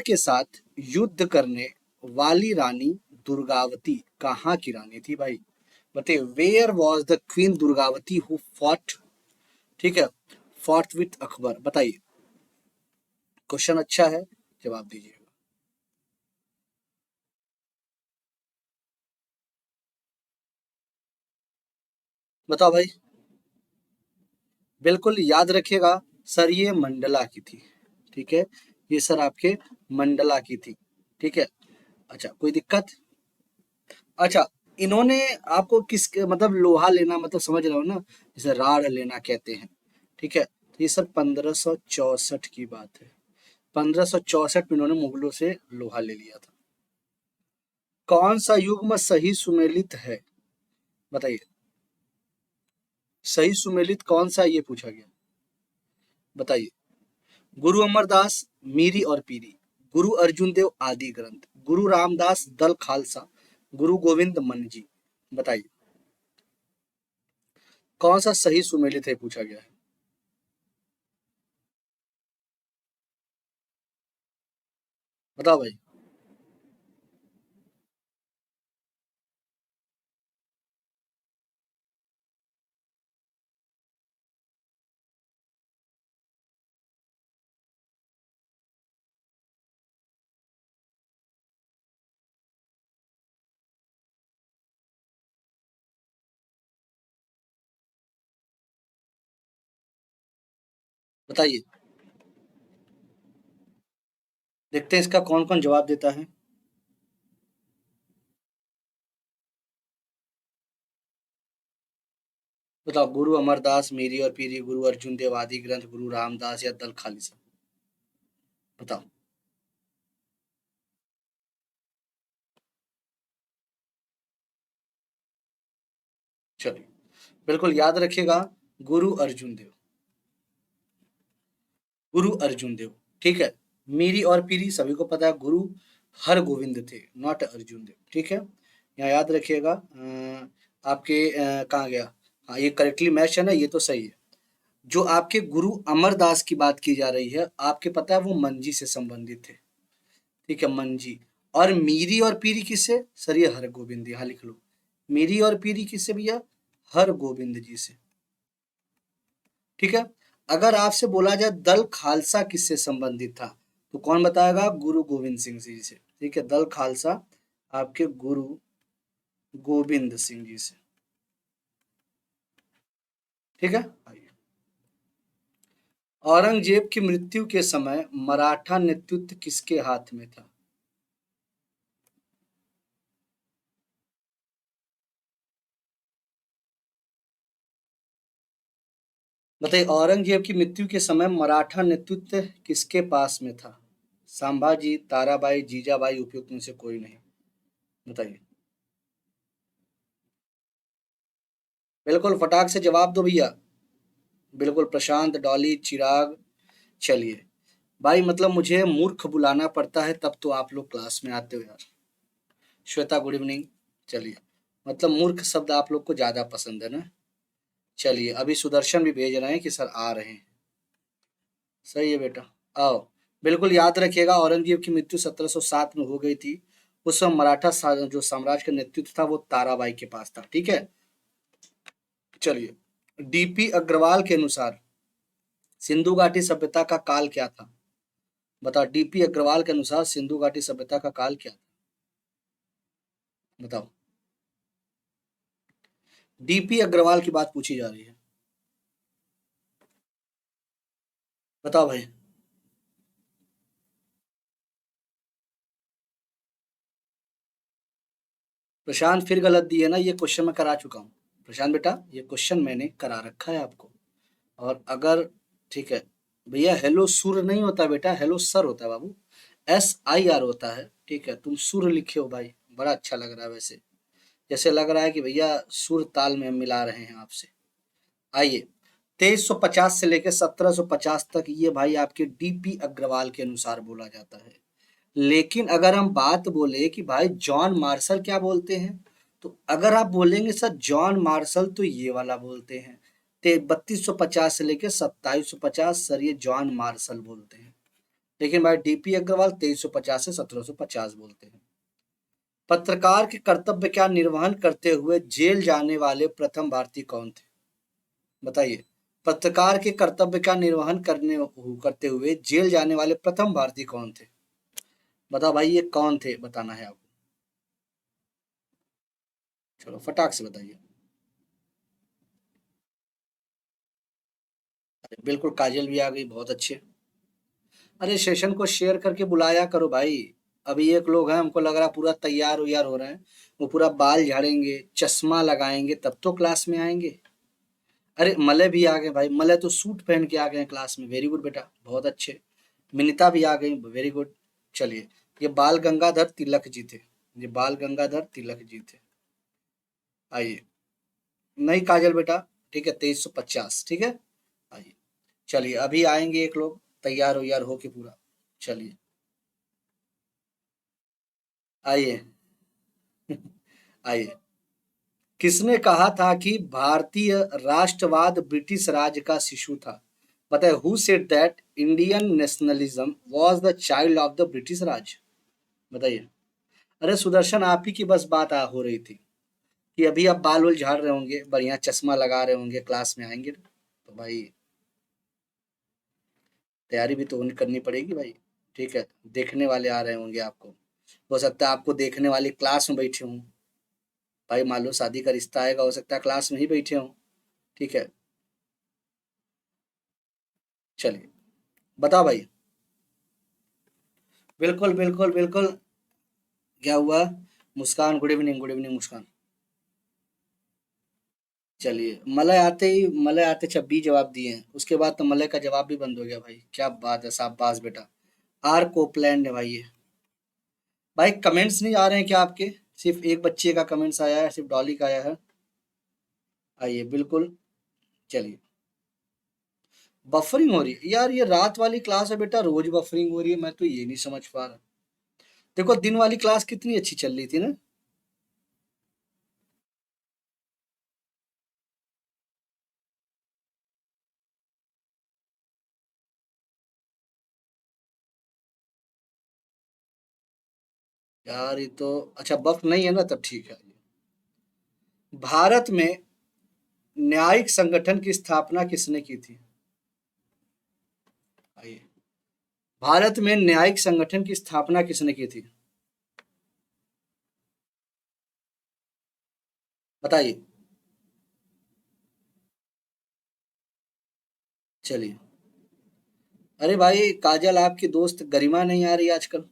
के साथ युद्ध करने वाली रानी दुर्गावती कहाँ की रानी थी भाई? बताइए, where was the queen Durgavati who fought, ठीक है, फॉट विथ अकबर? बताइए, क्वेश्चन अच्छा है, जवाब दीजिएगा। बताओ भाई। बिल्कुल याद रखिएगा सर, ये मंडला की थी, ठीक है, ये सर आपके मंडला की थी, ठीक है। अच्छा, कोई दिक्कत? अच्छा, इन्होंने आपको किस मतलब लोहा लेना मतलब समझ रहे हो ना, जैसे राड़ लेना कहते हैं, ठीक है, तो ये सर 1564 की बात है। 1564 में इन्होंने मुगलों से लोहा ले लिया था। कौन सा युग्म सही सुमेलित है? बताइए, सही सुमेलित कौन सा, ये पूछा गया, बताइए। गुरु अमरदास, मीरी और पीरी, गुरु अर्जुन देव आदि ग्रंथ, गुरु रामदास दल खालसा, गुरु गोविंद मन जी? बताइए, कौन सा सही सुमेलित है, पूछा गया है। बताओ भाई। बताइए, देखते हैं इसका कौन कौन जवाब देता है। बताओ, गुरु अमरदास, मीरी और पीरी, गुरु अर्जुन देव आदि ग्रंथ, गुरु रामदास या दल खालसा? बताओ। चलिए, बिल्कुल याद रखिएगा, गुरु अर्जुन देव, गुरु अर्जुन देव, ठीक है। मीरी और पीरी सभी को पता है, गुरु हर गोविंद थे, नॉट अर्जुन देव, ठीक है। यहाँ याद रखिएगा। आपके कहाँ गया? हाँ, ये करेक्टली मैच है ना, ये तो सही है। जो आपके गुरु अमरदास की बात की जा रही है, आपके पता है वो मंजी से संबंधित थे, ठीक है, मंजी। और मीरी और पीरी किससे? सर ये हर गोविंद, यहाँ लिख लो। मीरी और पीरी किससे भैया? हर गोविंद जी से, ठीक है। अगर आपसे बोला जाए दल खालसा किससे संबंधित था, तो कौन बताएगा? गुरु गोविंद सिंह जी से, ठीक है। दल खालसा आपके गुरु गोविंद सिंह जी से, ठीक है। आइए, औरंगजेब की मृत्यु के समय मराठा नेतृत्व किसके हाथ में था? बताइए, औरंगजेब की मृत्यु के समय मराठा नेतृत्व किसके पास में था? संभाजी, ताराबाई, जीजाबाई, उपयुक्त में से कोई नहीं? बताइए, बिल्कुल फटाक से जवाब दो भैया। बिल्कुल, प्रशांत, डॉली, चिराग। चलिए भाई, मतलब मुझे मूर्ख बुलाना पड़ता है तब तो आप लोग क्लास में आते हो यार। Shweta, good evening. चलिए, मतलब मूर्ख शब्द आप लोग को ज्यादा पसंद है ना। चलिए, अभी सुदर्शन भी भेज रहे हैं कि सर आ रहे हैं। सही है बेटा, आओ। बिल्कुल याद रखिएगा, औरंगजेब की मृत्यु 1707 में हो गई थी। उस समय मराठा जो साम्राज्य का नेतृत्व था वो ताराबाई के पास था, ठीक है। चलिए, डीपी अग्रवाल के अनुसार सिंधु घाटी सभ्यता का काल क्या था? बताओ, डीपी अग्रवाल के अनुसार सिंधु घाटी सभ्यता का काल क्या था? बताओ। डीपी अग्रवाल की बात पूछी जा रही है, बताओ भाई। प्रशांत फिर गलत दी है ना, ये क्वेश्चन मैं करा चुका हूँ। प्रशांत बेटा, ये क्वेश्चन मैंने करा रखा है आपको। और अगर, ठीक है भैया, हेलो सुर नहीं होता बेटा, हेलो सर होता है बाबू। SIR होता है, ठीक है। तुम सुर लिखे हो भाई, बड़ा अच्छा लग रहा है वैसे। जैसे लग रहा है कि भैया सुर ताल में हम मिला रहे हैं आपसे। आइए, 2350 से लेकर 1750 तक ये भाई आपके डीपी अग्रवाल के अनुसार बोला जाता है। लेकिन अगर हम बात बोले कि भाई जॉन मार्शल क्या बोलते हैं, तो अगर आप बोलेंगे सर जॉन मार्शल तो ये वाला बोलते हैं। 3250 से लेकर 2750, सर ये जॉन मार्शल बोलते हैं। लेकिन भाई डीपी अग्रवाल 2350 से 1750 बोलते हैं। पत्रकार के कर्तव्य का निर्वहन करते हुए जेल जाने वाले प्रथम भारतीय कौन थे? बताइए। पत्रकार के कर्तव्य का निर्वहन करते हुए जेल जाने वाले प्रथम भारतीय कौन थे? बताओ भाई ये कौन थे, बताना है आपको। चलो फटाक से बताइए। अरे बिल्कुल, काजल भी आ गई, बहुत अच्छे। अरे सेशन को शेयर करके बुलाया करो भाई। अभी एक लोग हैं, हमको लग रहा पूरा तैयार उयार हो रहे हैं। वो पूरा बाल झाड़ेंगे, चश्मा लगाएंगे, तब तो क्लास में आएंगे। अरे मलय भी आ गए भाई, मलय तो सूट पहन के आ गए हैं क्लास में, वेरी गुड बेटा, बहुत अच्छे। मिनिता भी आ गई, वेरी गुड। चलिए, ये बाल गंगाधर तिलक जी थे। ये बाल गंगाधर तिलक जी थे। आइए। नहीं काजल बेटा, ठीक है, 2350, ठीक है। आइए। चलिए अभी आएंगे एक लोग, तैयार उयार हो के पूरा। चलिए आइए। आइए। किसने कहा था कि भारतीय राष्ट्रवाद ब्रिटिश राज का शिशु था? बताए, who said that Indian nationalism was the child of the British Raj? बताइए। अरे सुदर्शन, आप ही की बस बात हो रही थी कि अभी आप बाल उल झाड़ रहे होंगे, बढ़िया चश्मा लगा रहे होंगे, क्लास में आएंगे तो भाई तैयारी भी तो करनी पड़ेगी भाई। ठीक है, देखने वाले आ रहे होंगे आपको। हो सकता है आपको देखने वाले क्लास में बैठे हों। भाई मान लो शादी का रिश्ता आएगा, हो सकता है क्लास में ही बैठे हों। ठीक है। चलिए बताओ भाई। बिल्कुल बिल्कुल बिल्कुल। क्या हुआ? मुस्कान, गुड इवनिंग, गुड इवनिंग मुस्कान। चलिए, मलय आते 26 जवाब दिए हैं, उसके बाद तो मलय का जवाब भी बंद हो गया भाई, क्या बात है, शाबाश बेटा। आर कोपलैंड है भाई ये। भाई कमेंट्स नहीं आ रहे हैं क्या आपके? सिर्फ एक बच्चे का कमेंट्स आया है, सिर्फ डॉली का आया है। आइए बिल्कुल। चलिए। बफरिंग हो रही है यार, ये रात वाली क्लास है बेटा, रोज बफरिंग हो रही है, मैं तो ये नहीं समझ पा रहा। देखो दिन वाली क्लास कितनी अच्छी चल रही थी ना। यार ये तो अच्छा बफ नहीं है ना, तब ठीक है। भारत में न्यायिक संगठन की स्थापना किसने की थी? आइए। भारत में न्यायिक संगठन की स्थापना किसने की थी? बताइए। चलिए। अरे भाई काजल, आपकी दोस्त गरिमा नहीं आ रही आजकल।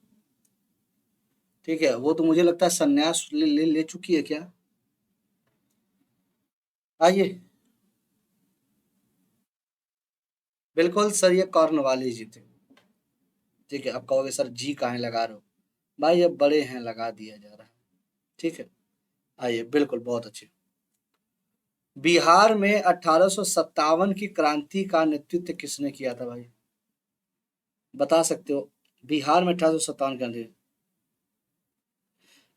ठीक है, वो तो मुझे लगता है संन्यास ले चुकी है क्या? आइए। बिल्कुल सर, ये कॉर्नवालिस जी थे। ठीक है, अब कहोगे सर जी काहे लगा रहे हो? भाई अब बड़े हैं, लगा दिया जा रहा है। ठीक है। आइए बिल्कुल, बहुत अच्छे। बिहार में 1857 की क्रांति का नेतृत्व किसने किया था भाई? बता सकते हो? बिहार में 1857 क्रांति।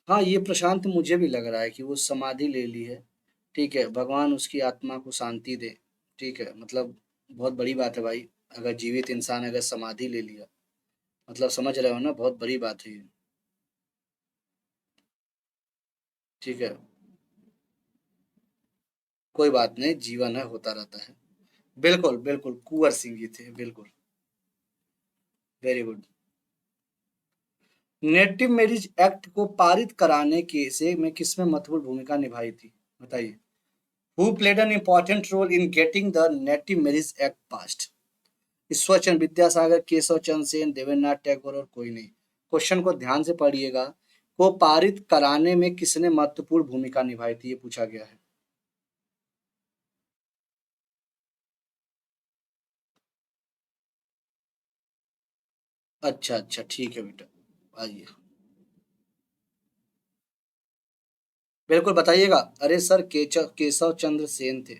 हाँ ये प्रशांत, मुझे भी लग रहा है कि वो समाधि ले ली है। ठीक है, भगवान उसकी आत्मा को शांति दे। ठीक है, मतलब बहुत बड़ी बात है भाई। अगर जीवित इंसान अगर समाधि ले लिया, मतलब समझ रहे हो ना, बहुत बड़ी बात है ये। ठीक है। कोई बात नहीं, जीवन है, होता रहता है। बिल्कुल बिल्कुल, कुंवर सिंह जी थे, बिल्कुल। Very good. Native marriage act को पारित कराने के से में किसमें महत्वपूर्ण भूमिका निभाई थी? बताइए। Who played an important role in getting the native marriage act passed? Ishwar Chandra Vidyasagar, Keshav Chandra Sen, Debendranath Tagore और कोई नहीं। क्वेश्चन को ध्यान से पढ़िएगा। को पारित कराने में किसने महत्वपूर्ण भूमिका निभाई थी, ये पूछा गया है। अच्छा अच्छा, ठीक है बेटा। आइए। बिल्कुल बताइएगा। अरे सर केशव चंद्र सेन थे।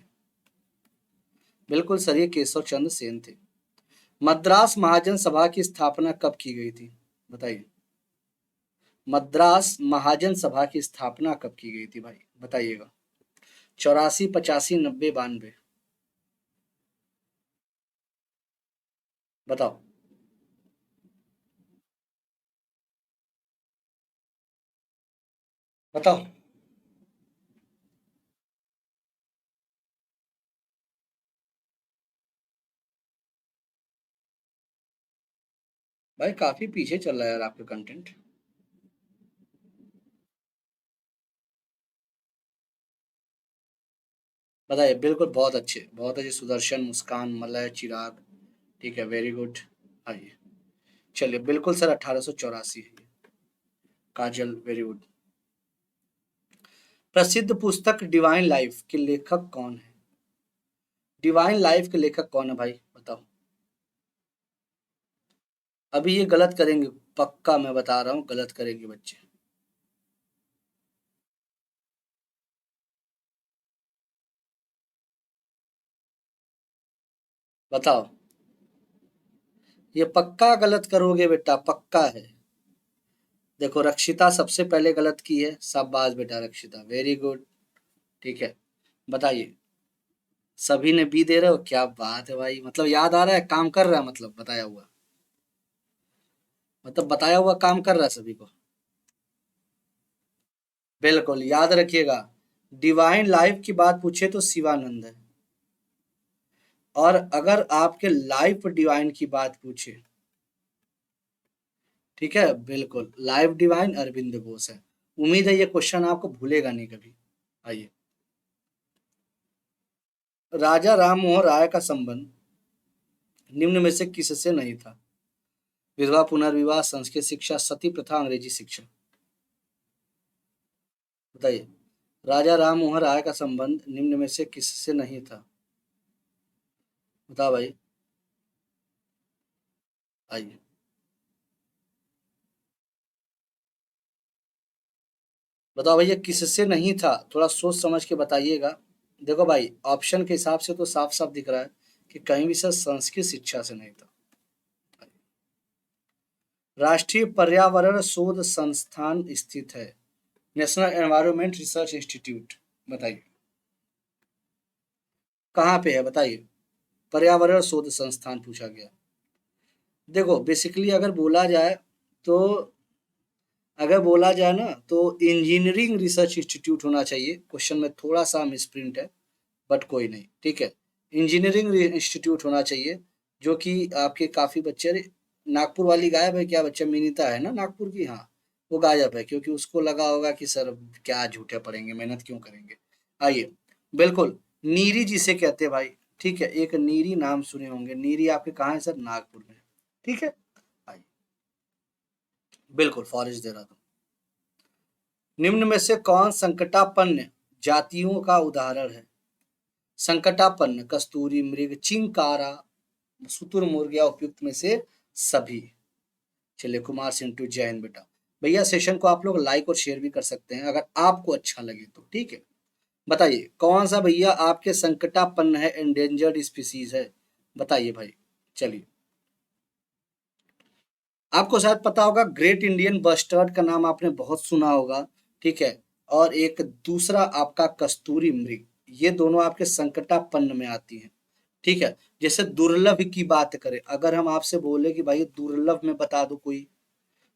बिल्कुल सर, ये केशव चंद्र सेन थे। मद्रास महाजन सभा की स्थापना कब की गई थी? बताइए। मद्रास महाजन सभा की स्थापना कब की गई थी भाई, बताइएगा। 84, 85, 90, 92? बताओ। बताओ। भाई काफी पीछे चल रहा है यार आपका कंटेंट। बताइए, बिल्कुल बहुत अच्छे, सुदर्शन, मुस्कान, मलय, चिराग। ठीक है, वेरी गुड। आइए, चलिए बिल्कुल सर, 1884 है ये। काजल, वेरी गुड। प्रसिद्ध पुस्तक डिवाइन लाइफ के लेखक कौन है? डिवाइन लाइफ के लेखक कौन है भाई, बताओ। अभी ये गलत करेंगे, पक्का मैं बता रहा हूँ, गलत करेंगे बच्चे। बताओ। ये पक्का गलत करोगे बेटा, पक्का है। देखो, रक्षिता सबसे पहले गलत की है, शाबाश बेटा रक्षिता, वेरी गुड। ठीक है, बताइए। सभी ने बी दे रहे हो, क्या बात है भाई, मतलब याद आ रहा है, काम कर रहा है, मतलब बताया हुआ, मतलब बताया हुआ काम कर रहा है सभी को। बिल्कुल याद रखिएगा, डिवाइन लाइफ की बात पूछे तो शिवानंद है, और अगर आपके लाइफ डिवाइन की बात पूछे, ठीक है, बिल्कुल लाइफ डिवाइन अरविंद घोष है। उम्मीद है ये क्वेश्चन आपको भूलेगा नहीं कभी। आइए। राजा राम मोहन राय का संबंध निम्न में से किससे नहीं था? विधवा पुनर्विवाह, संस्कृत शिक्षा, सती प्रथा, अंग्रेजी शिक्षा। बताइए। राजा राम मोहन राय का संबंध निम्न में से किससे नहीं था? बताओ भाई। आइए। बताओ भैया, किससे नहीं था, थोड़ा सोच समझ के बताइएगा। देखो भाई, ऑप्शन के हिसाब से तो साफ साफ दिख रहा है कि कहीं भी सर संस्कृत शिक्षा से नहीं था। राष्ट्रीय पर्यावरण शोध संस्थान स्थित है, नेशनल एनवायरनमेंट रिसर्च इंस्टीट्यूट। बताइए कहाँ पे है, बताइए। पर्यावरण शोध संस्थान पूछा गया। देखो बेसिकली तो अगर बोला जाए ना तो इंजीनियरिंग रिसर्च इंस्टीट्यूट होना चाहिए, क्वेश्चन में थोड़ा सा मिसप्रिंट है, बट कोई नहीं, ठीक है। इंजीनियरिंग इंस्टीट्यूट होना चाहिए, जो कि आपके काफ़ी बच्चे, अरे नागपुर वाली गायब है क्या, बच्चा मिनीता है ना नागपुर की, हाँ, वो गायब है, क्योंकि उसको लगा होगा कि सर क्या झूठे पढ़ेंगे, मेहनत क्यों करेंगे। आइए, बिल्कुल, नीरी जिसे कहते हैं भाई, ठीक है, एक नीरी नाम सुने होंगे, नीरी आपके कहाँ है सर, नागपुर में, ठीक है। आइए, बिल्कुल फॉरेस्ट देहरादून। निम्न में से कौन संकटापन्न जातियों का उदाहरण है? संकटापन्न, कस्तूरी मृग, चिंकारा, शुतुरमुर्ग, या उपयुक्त में से सभी। चलिए, कुमार सिंटू, जय हिंद बेटा। भैया सेशन को आप लोग लाइक और शेयर भी कर सकते हैं अगर आपको अच्छा लगे तो, ठीक है। बताइए कौन सा भैया आपके संकटापन्न है, एंडेंजर्ड स्पीसीज है, बताइए भाई। चलिए, आपको शायद पता होगा, ग्रेट इंडियन बस्टर्ड का नाम आपने बहुत सुना होगा, ठीक है। और एक दूसरा आपका कस्तूरी मृग, ये दोनों आपके संकटापन्न में आती हैं, ठीक है। जैसे दुर्लभ की बात करें, अगर हम आपसे बोले कि भाई दुर्लभ में बता दो कोई,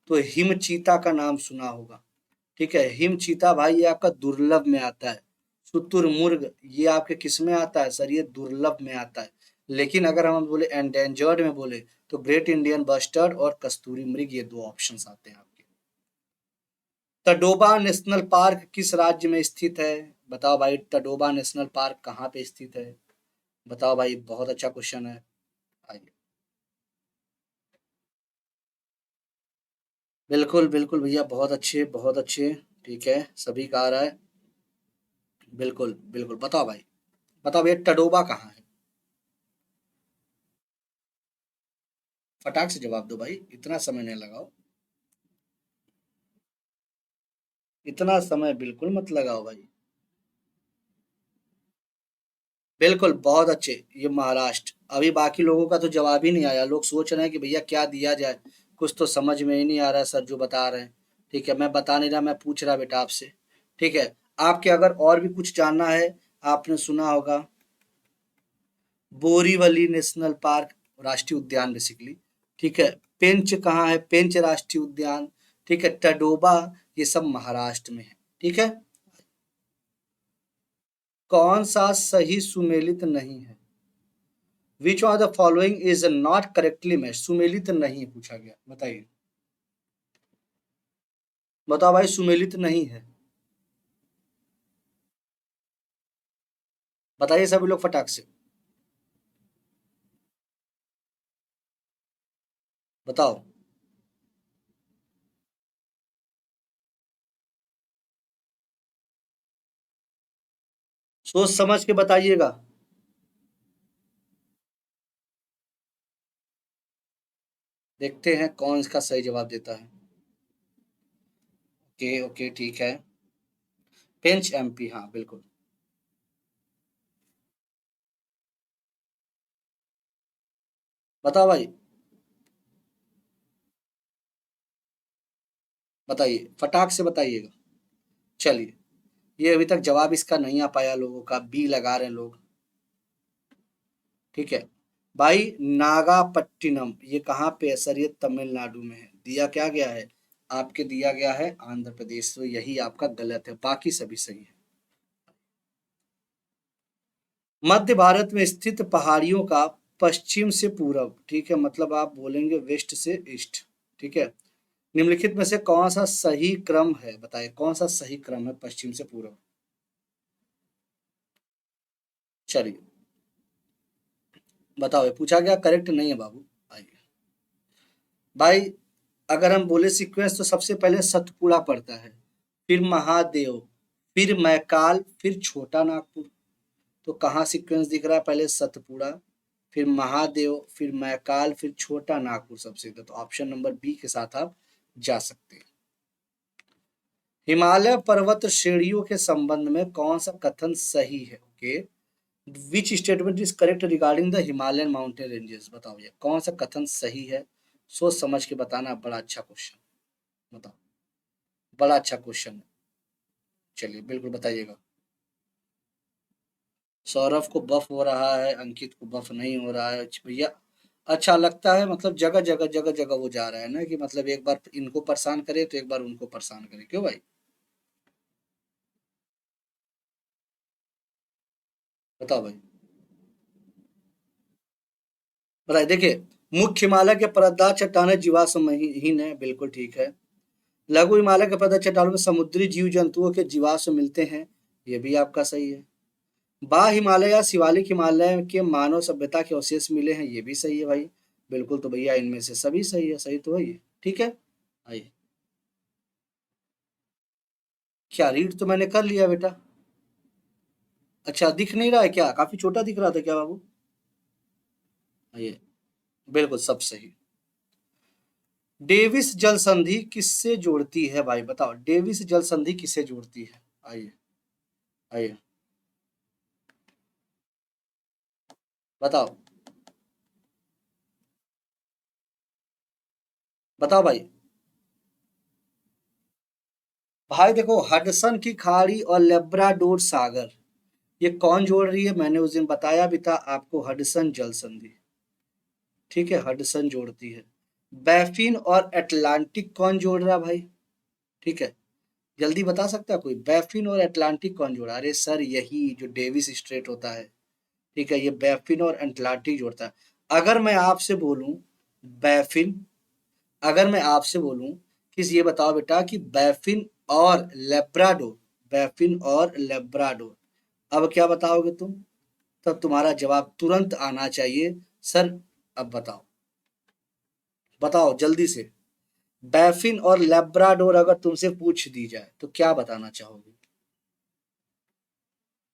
तो हिम चीता का नाम सुना होगा, ठीक है, हिम चीता भाई ये आपका दुर्लभ में आता है। शुतुरमुर्ग ये आपके किस में आता है सर, ये दुर्लभ में आता है। लेकिन अगर हम बोले एंडेंजर्ड में बोले, तो ग्रेट इंडियन बस्टर्ड और कस्तूरी मृग, ये दो ऑप्शंस आते हैं आपके। तडोबा नेशनल पार्क किस राज्य में स्थित है? बताओ भाई, तडोबा नेशनल पार्क कहाँ पे स्थित है? बताओ भाई, बहुत अच्छा क्वेश्चन है। आइए। बिल्कुल बिल्कुल भैया, बहुत अच्छे बहुत अच्छे, ठीक है, सभी का आ रहा है। बिल्कुल बिल्कुल, बताओ भाई। बताओ भैया, टडोबा कहाँ है? फटाक से जवाब दो भाई, इतना समय नहीं लगाओ, इतना समय बिल्कुल मत लगाओ भाई। बिल्कुल, बहुत अच्छे, ये महाराष्ट्र। अभी बाकी लोगों का तो जवाब ही नहीं आया, लोग सोच रहे हैं कि भैया क्या दिया जाए, कुछ तो समझ में ही नहीं आ रहा है सर जो बता रहे हैं। ठीक है, मैं बता नहीं रहा, मैं पूछ रहा बेटा आपसे, ठीक है। आपके अगर और भी कुछ जानना है, आपने सुना होगा बोरीवली नेशनल पार्क, राष्ट्रीय उद्यान बेसिकली, ठीक है। पेंच कहाँ है, पेंच राष्ट्रीय उद्यान, ठीक है। टडोबा, ये सब महाराष्ट्र में है, ठीक है। कौन सा सही सुमेलित नहीं है? Which of the following is not correctly match? सुमेलित नहीं पूछा गया, बताइए। बताओ भाई, सुमेलित नहीं है, बताइए सभी लोग फटाक से, बताओ। सोच समझ के बताइएगा। देखते हैं कौन इसका सही जवाब देता है। ओके ओके, ठीक है। पेंच एमपी, हाँ बिल्कुल। बताओ भाई, बताइए फटाक से बताइएगा। चलिए, ये अभी तक जवाब इसका नहीं आ पाया लोगों का, बी लगा रहे हैं लोग। ठीक है भाई, नागापट्टिनम ये कहाँ पे है सर? ये तमिलनाडु में है। दिया क्या गया है? आपके दिया गया है आंध्र प्रदेश, तो यही आपका गलत है, बाकी सभी सही है। मध्य भारत में स्थित पहाड़ियों का पश्चिम से पूरब, ठीक है, मतलब आप बोलेंगे वेस्ट से ईस्ट। ठीक है। निम्नलिखित में से कौन सा सही क्रम है, बताइए कौन सा सही क्रम है पश्चिम से पूरब? चलिए बताओ, ये पूछा गया, करेक्ट नहीं है बाबू। आइए भाई, अगर हम बोले सीक्वेंस तो सबसे पहले सतपुड़ा पड़ता है, फिर महादेव, फिर मैकाल, फिर छोटा नागपुर। तो कहाँ सीक्वेंस दिख रहा है? पहले सतपुड़ा, फिर महादेव, फिर मैकाल, फिर छोटा नागपुर सबसे इधर। तो ऑप्शन नंबर बी के साथ आप जा सकते हैं। हिमालय पर्वत श्रेणियों के संबंध में कौन सा कथन सही है? Okay, which statement is correct regarding the Himalayan mountain ranges? बताओ ये कौन सा कथन सही है, सोच समझ के बताना। बड़ा अच्छा क्वेश्चन, बताओ, बड़ा अच्छा क्वेश्चन है। चलिए बिल्कुल बताइएगा। सौरभ को बफ हो रहा है, अंकित को बफ नहीं हो रहा है भैया। अच्छा लगता है, मतलब जगह जगह जगह जगह वो जा रहा है ना, कि मतलब एक बार इनको परेशान करे तो एक बार उनको परेशान करे, क्यों भाई? बताओ भाई, बताइए। देखिए, मुख्य हिमालय के परतदार चट्टानें जीवाश्महीन है, बिल्कुल ठीक है। लघु हिमालय के परतदार चट्टानों में समुद्री जीव जंतुओं के जीवाश्म मिलते हैं, ये भी आपका सही है। बा हिमालय या शिवालिक हिमालय के मानव सभ्यता के अवशेष मिले हैं, ये भी सही है भाई। बिल्कुल, तो भैया इनमें से सभी सही है, सही तो है ये। ठीक है। आइए, क्या रीड तो मैंने कर लिया बेटा। अच्छा, दिख नहीं रहा है क्या? काफी छोटा दिख रहा था क्या बाबू? आइए, बिल्कुल सब सही। डेविस जल संधि किससे जोड़ती है भाई? बताओ, डेविस जल संधि किससे जोड़ती है? आइए, आइए, बताओ, बताओ भाई। भाई देखो, हडसन की खाड़ी और लेब्राडोर सागर, ये कौन जोड़ रही है? मैंने उस दिन बताया भी था आपको, हडसन जल संधि। ठीक है, हडसन जोड़ती है। बैफिन और अटलांटिक कौन जोड़ रहा भाई? ठीक है, जल्दी बता सकता है कोई? बैफिन और अटलांटिक कौन जोड़ा? अरे सर, यही जो डेविस स्ट्रेट होता है। ठीक है, ये बैफिन और अटलांटिक जोड़ता है। अगर मैं आपसे बोलूं बैफिन, अगर मैं आपसे बोलूं कि ये बताओ बेटा कि बैफिन और लेब्राडोर, बैफिन और लेब्राडोर, अब क्या बताओगे तुम? तब तुम्हारा जवाब तुरंत आना चाहिए सर। अब बताओ, बताओ जल्दी से। बैफिन और लेब्राडोर अगर तुमसे पूछ दी जाए तो क्या बताना चाहोगे?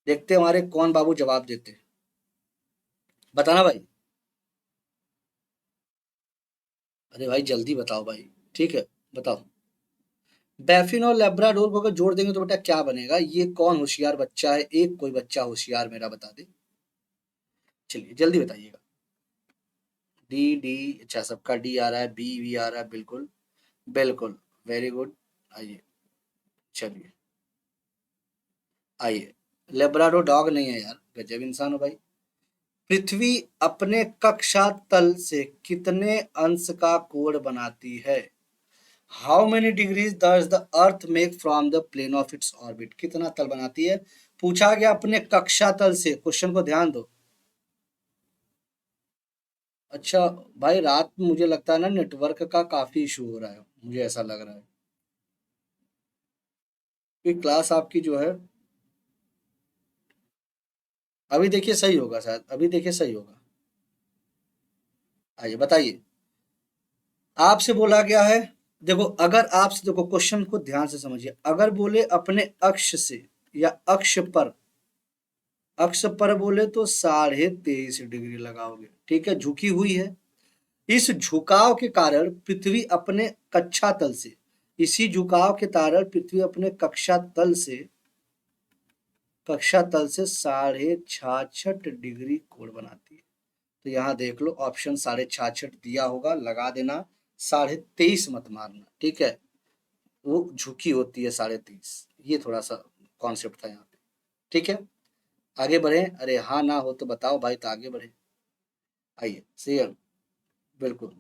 देखते हैं हमारे कौन बाबू जवाब देते हैं। बताना भाई। अरे भाई जल्दी बताओ भाई। ठीक है, बताओ। बैफिन और लेब्राडोर को अगर जोड़ देंगे तो बेटा क्या बनेगा? ये कौन होशियार बच्चा है? एक कोई बच्चा होशियार मेरा बता दे। चलिए जल्दी बताइएगा। डी डी, अच्छा सबका डी आ रहा है, बी भी आ रहा है, बिल्कुल बिल्कुल, वेरी गुड। आइए, चलिए, आइए। लेब्राडोर डॉग नहीं है यार, गजब इंसान हो भाई। पृथ्वी अपने कक्षा तल से कितने अंश का कोण बनाती है? How many degrees does the earth make from the plane of its orbit, कितना तल बनाती है, पूछा गया अपने कक्षा तल से। क्वेश्चन को ध्यान दो। अच्छा भाई, रात में मुझे लगता है ना नेटवर्क का काफी इशू हो रहा है, मुझे ऐसा लग रहा है कि क्लास आपकी जो है, अभी देखिए सही होगा शायद, अभी देखिए सही होगा। आइए बताइए। आपसे बोला गया है, देखो अगर आपसे, देखो क्वेश्चन को ध्यान से समझिए, अगर बोले अपने अक्ष से या अक्ष पर बोले तो 23.5 डिग्री लगाओगे, ठीक है, झुकी हुई है। इस झुकाव के कारण पृथ्वी अपने कक्षा तल से, इसी झुकाव के कारण पृथ्वी अपने कक्षा तल से 66.5 डिग्री कोण बनाती है। तो यहाँ देख लो ऑप्शन 66.5 दिया होगा, लगा देना। 23.5 मत मारना, ठीक है, वो झुकी होती है 23.5। ये थोड़ा सा कॉन्सेप्ट था यहाँ पे, ठीक है। आगे बढ़े, अरे हाँ ना हो तो बताओ भाई, तो आगे बढ़े। आइए, सही है, बिल्कुल।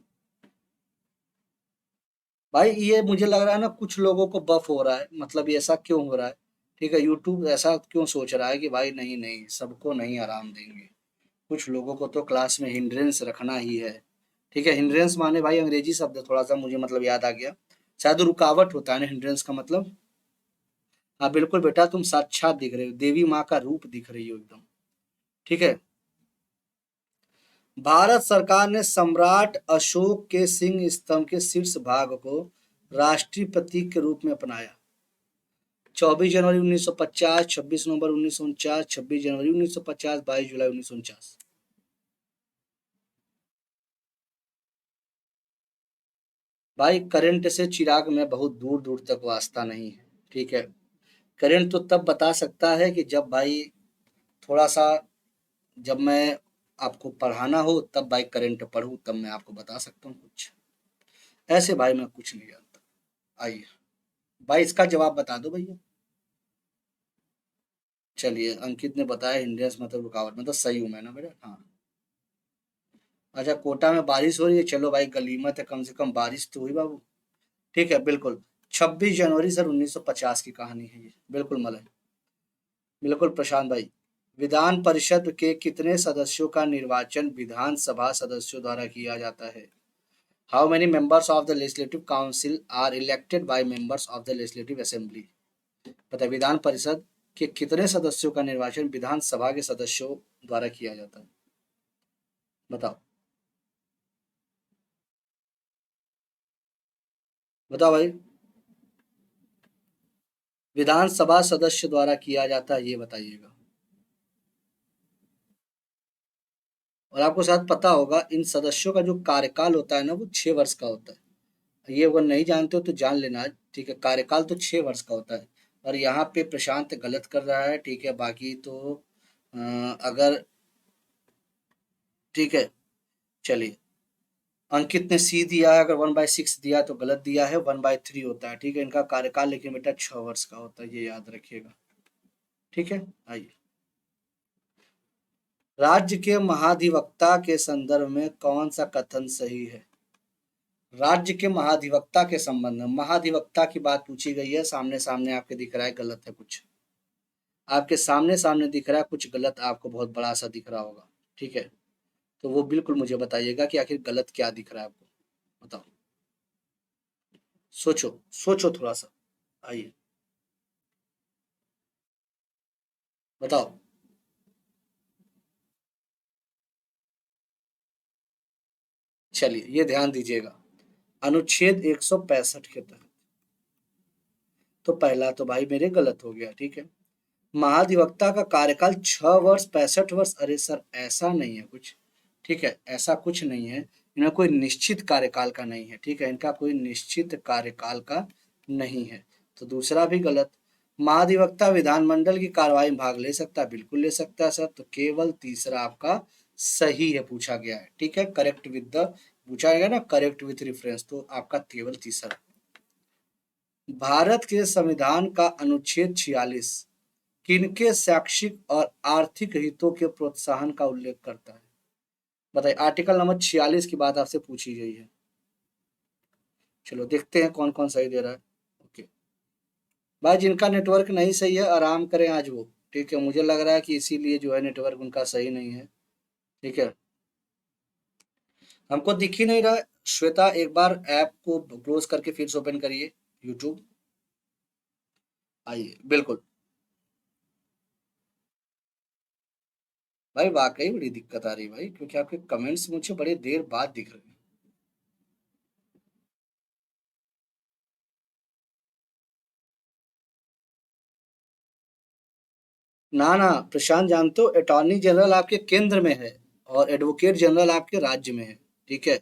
भाई ये मुझे लग रहा है ना कुछ लोगों को बफ हो रहा है, मतलब ये ऐसा क्यों हो रहा है, ठीक है, यूट्यूब ऐसा क्यों सोच रहा है कि भाई नहीं नहीं सबको नहीं आराम देंगे, कुछ लोगों को तो क्लास में हिंड्रेंस रखना ही है। ठीक है, हिंड्रेंस माने भाई अंग्रेजी शब्द है, थोड़ा सा मुझे मतलब याद आ गया, शायद रुकावट होता है ना हिंड्रेंस का मतलब। हाँ बिल्कुल बेटा, तुम साक्षात दिख रहे हो, देवी माँ का रूप दिख रही हो एकदम, ठीक है। भारत सरकार ने सम्राट अशोक के सिंह स्तंभ के शीर्ष भाग को राष्ट्रीय प्रतीक के रूप में अपनाया। 24 जनवरी 1950, 26 नवंबर 1949, 26 जनवरी 1950, 22 जुलाई 1949। भाई करंट से चिराग में बहुत दूर दूर तक वास्ता नहीं है, ठीक है। करंट तो तब बता सकता है कि जब भाई थोड़ा सा, जब मैं आपको पढ़ाना हो तब भाई करंट पढ़ूँ, तब मैं आपको बता सकता हूँ कुछ, ऐसे भाई मैं कुछ नहीं जानता। आइए भाई, इसका जवाब बता दो भैया। चलिए, अंकित ने बताया हिंड्रेंस मतलब रुकावट, मतलब सही हूँ मैं ना बेटा, हाँ। अच्छा, कोटा में बारिश हो रही है, चलो भाई गलीमत है, कम से कम बारिश तो हुई बाबू, ठीक है बिल्कुल। 26 जनवरी सर 1950 की कहानी है ये, बिल्कुल मलय, बिल्कुल प्रशांत भाई। विधान परिषद के कितने सदस्यों का निर्वाचन विधानसभा सदस्यों द्वारा किया जाता है? How many members of the legislative council are elected by members of the legislative assembly? पता है, विधान परिषद के कितने सदस्यों का निर्वाचन विधानसभा के सदस्यों द्वारा किया जाता है? बताओ, बताओ भाई। विधानसभा सदस्य द्वारा किया जाता है, ये बताइएगा। और आपको शायद पता होगा इन सदस्यों का जो कार्यकाल होता है ना, वो 6 वर्ष का होता है। ये अगर नहीं जानते हो तो जान लेना, ठीक है, कार्यकाल तो 6 वर्ष का होता है। और यहाँ पे प्रशांत गलत कर रहा है, ठीक है, बाकी तो अगर, ठीक है, चलिए। अंकित ने सी दिया है, अगर 1/6 दिया तो गलत दिया है, 1/3 होता है, ठीक है, इनका कार्यकाल लेकिन बेटा 6 वर्ष का होता है, ये याद रखिएगा, ठीक है। आइए, राज्य के महाधिवक्ता के संदर्भ में कौन सा कथन सही है? राज्य के महाधिवक्ता के संबंध में, महाधिवक्ता की बात पूछी गई है, सामने सामने आपके दिख रहा है गलत है कुछ, आपके सामने सामने दिख रहा है कुछ गलत, आपको बहुत बड़ा सा दिख रहा होगा, ठीक है। तो वो बिल्कुल मुझे बताइएगा कि आखिर गलत क्या दिख रहा है आपको, बताओ, सोचो, सोचो थोड़ा सा। आइए, बताओ। चलिए, ये ध्यान दीजिएगा, अनुच्छेद 165 के तहत, तो पहला तो भाई मेरे गलत हो गया, ठीक है। महाधिवक्ता का कार्यकाल 6 वर्ष, 65 वर्ष, अरे सर ऐसा नहीं है कुछ, ठीक है, ऐसा कुछ नहीं है, इनका कोई निश्चित कार्यकाल का नहीं है, ठीक है, इनका कोई निश्चित कार्यकाल का नहीं है। तो दूसरा भी गलत। महाधिवक्ता विधानमंडल की कार्यवाही में भाग ले सकता है, बिल्कुल ले सकता है सर, तो केवल तीसरा आपका सही है, पूछा गया है, ठीक है, करेक्ट विद द, पूछा गया ना करेक्ट विथ रेफरेंस, तो आपका केवल तीसरा। भारत के संविधान का अनुच्छेद 46 किनके शैक्षिक और आर्थिक हितों के प्रोत्साहन का उल्लेख करता है? बताइए, आर्टिकल नंबर 46 की बात आपसे पूछी गई है, चलो देखते हैं कौन कौन सही दे रहा है। ओके भाई, जिनका नेटवर्क नहीं सही है आराम करें आज वो। ठीक है, मुझे लग रहा है कि इसीलिए जो है नेटवर्क उनका सही नहीं है। ठीक है, हमको दिख ही नहीं रहा है। श्वेता एक बार ऐप को क्लोज करके फिर से ओपन करिए यूट्यूब। आइए, बिल्कुल। भाई वाकई बड़ी दिक्कत आ रही है भाई, क्योंकि आपके कमेंट्स मुझे बड़े देर बाद दिख रहे हैं। ना ना प्रशांत, जानते हो अटॉर्नी जनरल आपके केंद्र में है और एडवोकेट जनरल आपके राज्य में है। ठीक है,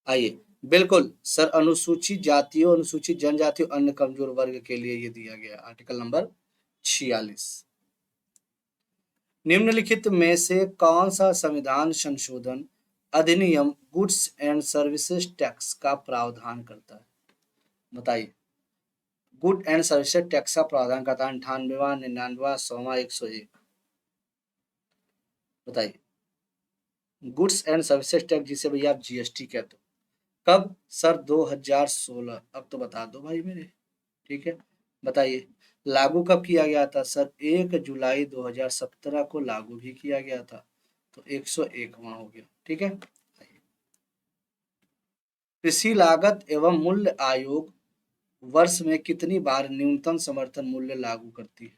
आइए, बिल्कुल सर, अनुसूचित जातियों, अनुसूचित जनजातियों, अन्य कमजोर वर्ग के लिए ये दिया गया आर्टिकल नंबर 46। निम्नलिखित में से कौन सा संविधान संशोधन अधिनियम गुड्स एंड सर्विसेज टैक्स का प्रावधान करता है? बताइए। गुड एंड सर्विसेज टैक्स का प्रावधान करता है 98वां, 99वां, 100वां, 101। बताइए। गुड्स एंड सर्विसेज टैक्स, जिसे भैया आप जीएसटी कहते हो, कब? सर 2016। अब तो बता दो भाई मेरे। ठीक है, बताइए। लागू कब किया गया था? सर 1 जुलाई 2017 को लागू भी किया गया था। तो 101वां हो गया। ठीक है, कृषि लागत एवं मूल्य आयोग वर्ष में कितनी बार न्यूनतम समर्थन मूल्य लागू करती है?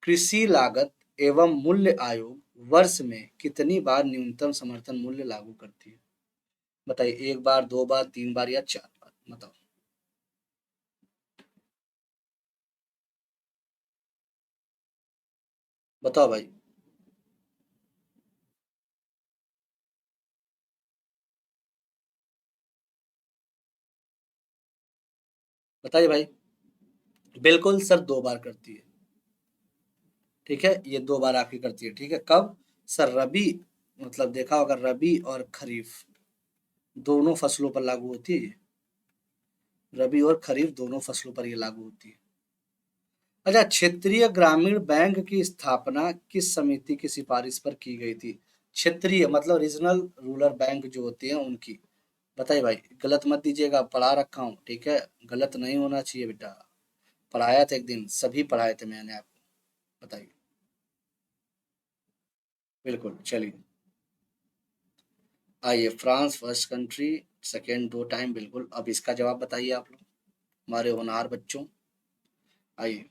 कृषि लागत एवं मूल्य आयोग वर्ष में कितनी बार न्यूनतम समर्थन मूल्य लागू करती है? बताइए, एक बार, दो बार, तीन बार या चार बार? बताओ। बताओ भाई। बताइए भाई। बिल्कुल सर, दो बार करती है। ठीक है, ये दो बार आपकी करती है। ठीक है, कब? सर रबी, मतलब देखा होगा, रबी और खरीफ दोनों फसलों पर लागू होती है ये। रबी और खरीफ दोनों फसलों पर ये लागू होती है। अच्छा, क्षेत्रीय ग्रामीण बैंक की स्थापना किस समिति की सिफारिश पर की गई थी? क्षेत्रीय मतलब रीजनल रूरल बैंक जो होती है उनकी। बताइए भाई, गलत मत दीजिएगा, पढ़ा रखा हूँ। ठीक है, गलत नहीं होना चाहिए बेटा। पढ़ाया था एक दिन, सभी पढ़ाए थे मैंने आपको। बताइए। बिल्कुल, चलिए। आइए, फ्रांस फर्स्ट कंट्री, सेकेंड दो टाइम, बिल्कुल। अब इसका जवाब बताइए आप लोग, हमारे होनहार बच्चों। आइए,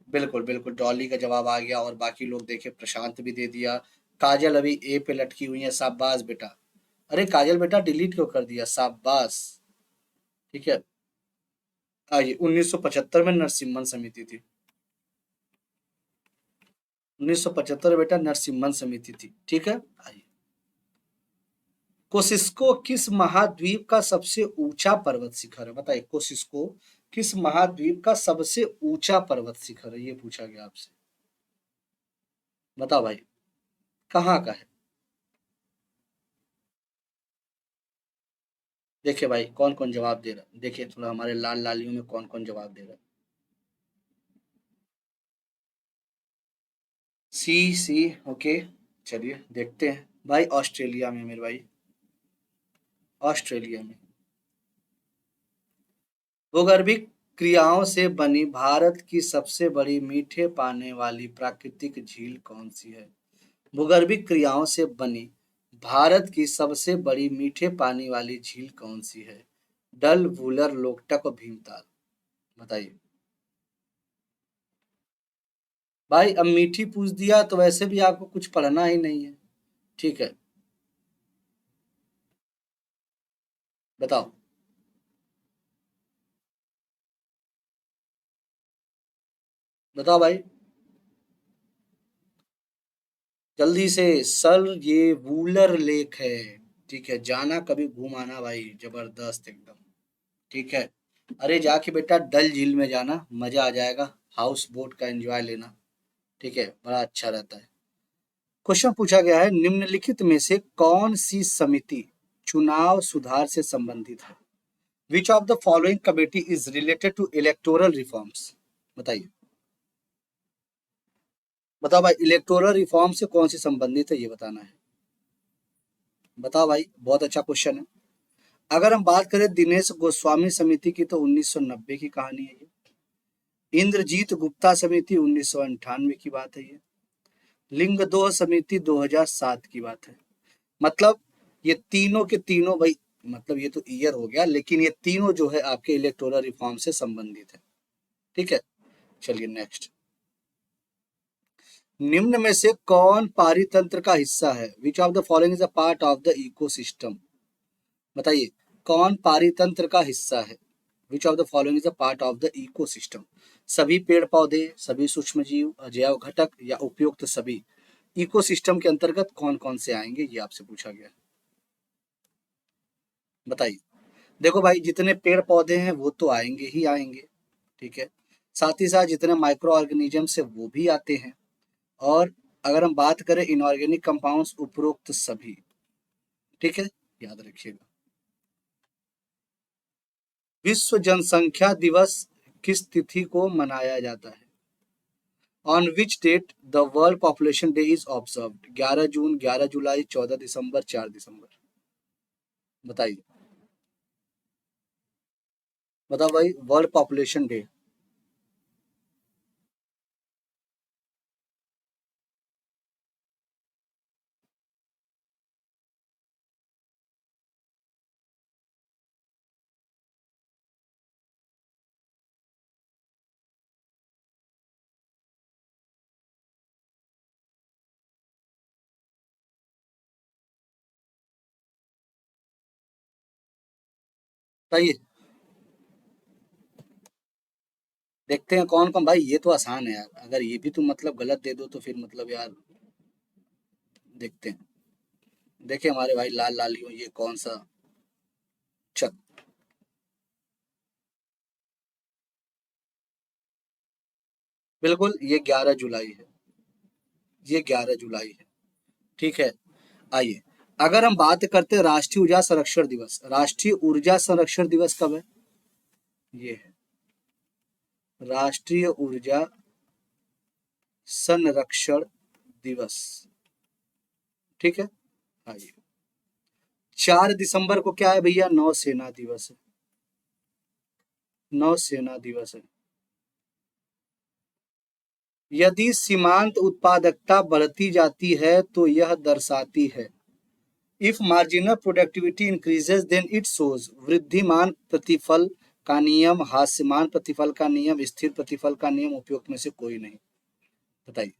बिल्कुल बिल्कुल, डॉली का जवाब आ गया और बाकी लोग देखे, प्रशांत भी दे दिया। काजल अभी ए पे लटकी हुई है, शाबाश बेटा। अरे काजल बेटा, डिलीट क्यों कर दिया? शाबाश। ठीक है, आइए, 1975 में नरसिम्हन समिति थी। 1975 बेटा नरसिम्हन समिति थी। ठीक है, आइए। कोसिस्को किस महाद्वीप का सबसे ऊंचा पर्वत शिखर है? बताइए, कोसिस्को किस महाद्वीप का सबसे ऊंचा पर्वत शिखर है? ये पूछा गया आपसे। बताओ भाई, कहाँ का है? देखिए भाई, कौन कौन जवाब दे रहा है, देखिए थोड़ा हमारे लाल लालियों में कौन कौन जवाब दे रहा है। सी सी, ओके। चलिए देखते हैं भाई, ऑस्ट्रेलिया में मेरे भाई, ऑस्ट्रेलिया में। भूगर्भिक क्रियाओं से बनी भारत की सबसे बड़ी मीठे पानी वाली प्राकृतिक झील कौन सी है? भूगर्भिक क्रियाओं से बनी भारत की सबसे बड़ी मीठे पानी वाली झील कौन सी है? डल, वूलर, लोकटक और भीमताल। बताइए। भाई अब मीठी पूछ दिया तो वैसे भी आपको कुछ पढ़ना ही नहीं है। ठीक है, बताओ। बताओ भाई, जल्दी से। सर ये वूलर लेक है। ठीक है, जाना कभी घूम आना भाई, जबरदस्त एकदम। ठीक है, अरे जाके बेटा डल झील में जाना, मजा आ जाएगा। हाउस बोट का एंजॉय लेना। ठीक है, बड़ा अच्छा रहता है। क्वेश्चन पूछा गया है, निम्नलिखित में से कौन सी समिति चुनाव सुधार से संबंधित है? Which of the following committee is related to electoral reforms? बताइए। बताओ भाई, इलेक्टोरल रिफॉर्म से कौन सी संबंधित है, ये बताना है। बताओ भाई, बहुत अच्छा क्वेश्चन है। अगर हम बात करें दिनेश गोस्वामी समिति की, तो 1990 की कहानी है ये। इंद्रजीत गुप्ता समिति 1998 की बात है ये। लिंगदोह समिति 2007 की बात है। मतलब ये तीनों के तीनों भाई, मतलब ये तो ईयर हो गया, लेकिन ये तीनों जो है आपके इलेक्टोरल रिफॉर्म से संबंधित है। ठीक है, चलिए नेक्स्ट। निम्न में से कौन पारितंत्र का हिस्सा है? Which of the following is a part of the ecosystem? बताइए, कौन पारितंत्र का हिस्सा है? Which of the following is a part of the ecosystem? सभी पेड़ पौधे, सभी सूक्ष्म जीव, अजैव घटक, या उपयुक्त सभी? इकोसिस्टम के अंतर्गत कौन कौन से आएंगे, ये आपसे पूछा गया है। बताइए। देखो भाई, जितने पेड़ पौधे हैं वो तो आएंगे ही आएंगे, ठीक है। साथ ही साथ जितने माइक्रो ऑर्गेनिजम्स है वो भी आते हैं। और अगर हम बात करें इनऑर्गेनिक कंपाउंड्स, उपरोक्त सभी। ठीक है, याद रखिएगा। विश्व जनसंख्या दिवस किस तिथि को मनाया जाता है? On which date the world population day is observed? 11 जून, 11 जुलाई, 14 दिसंबर, 4 दिसंबर? बताइए। बताओ भाई, वर्ल्ड पॉपुलेशन डे। बताइए। देखते हैं कौन कौन। भाई ये तो आसान है यार, अगर ये भी तुम मतलब गलत दे दो तो फिर मतलब यार, देखते हैं। देखिए हमारे भाई लाल लाल ये कौन सा? चल, बिल्कुल ये 11 जुलाई है। ये 11 जुलाई है। ठीक है। आइए, अगर हम बात करते हैं राष्ट्रीय ऊर्जा संरक्षण दिवस, राष्ट्रीय ऊर्जा संरक्षण दिवस कब है? ये है राष्ट्रीय ऊर्जा संरक्षण दिवस। ठीक है। आइए, 4 दिसंबर को क्या है भैया? नौसेना दिवस है। नौसेना दिवस है। यदि सीमांत उत्पादकता बढ़ती जाती है तो यह दर्शाती है, if marginal productivity increases then it shows वृद्धिमान प्रतिफल का नियम, हास्यमान प्रतिफल का नियम, स्थिर प्रतिफल का नियम, उपयुक्त में से कोई नहीं? बताइए।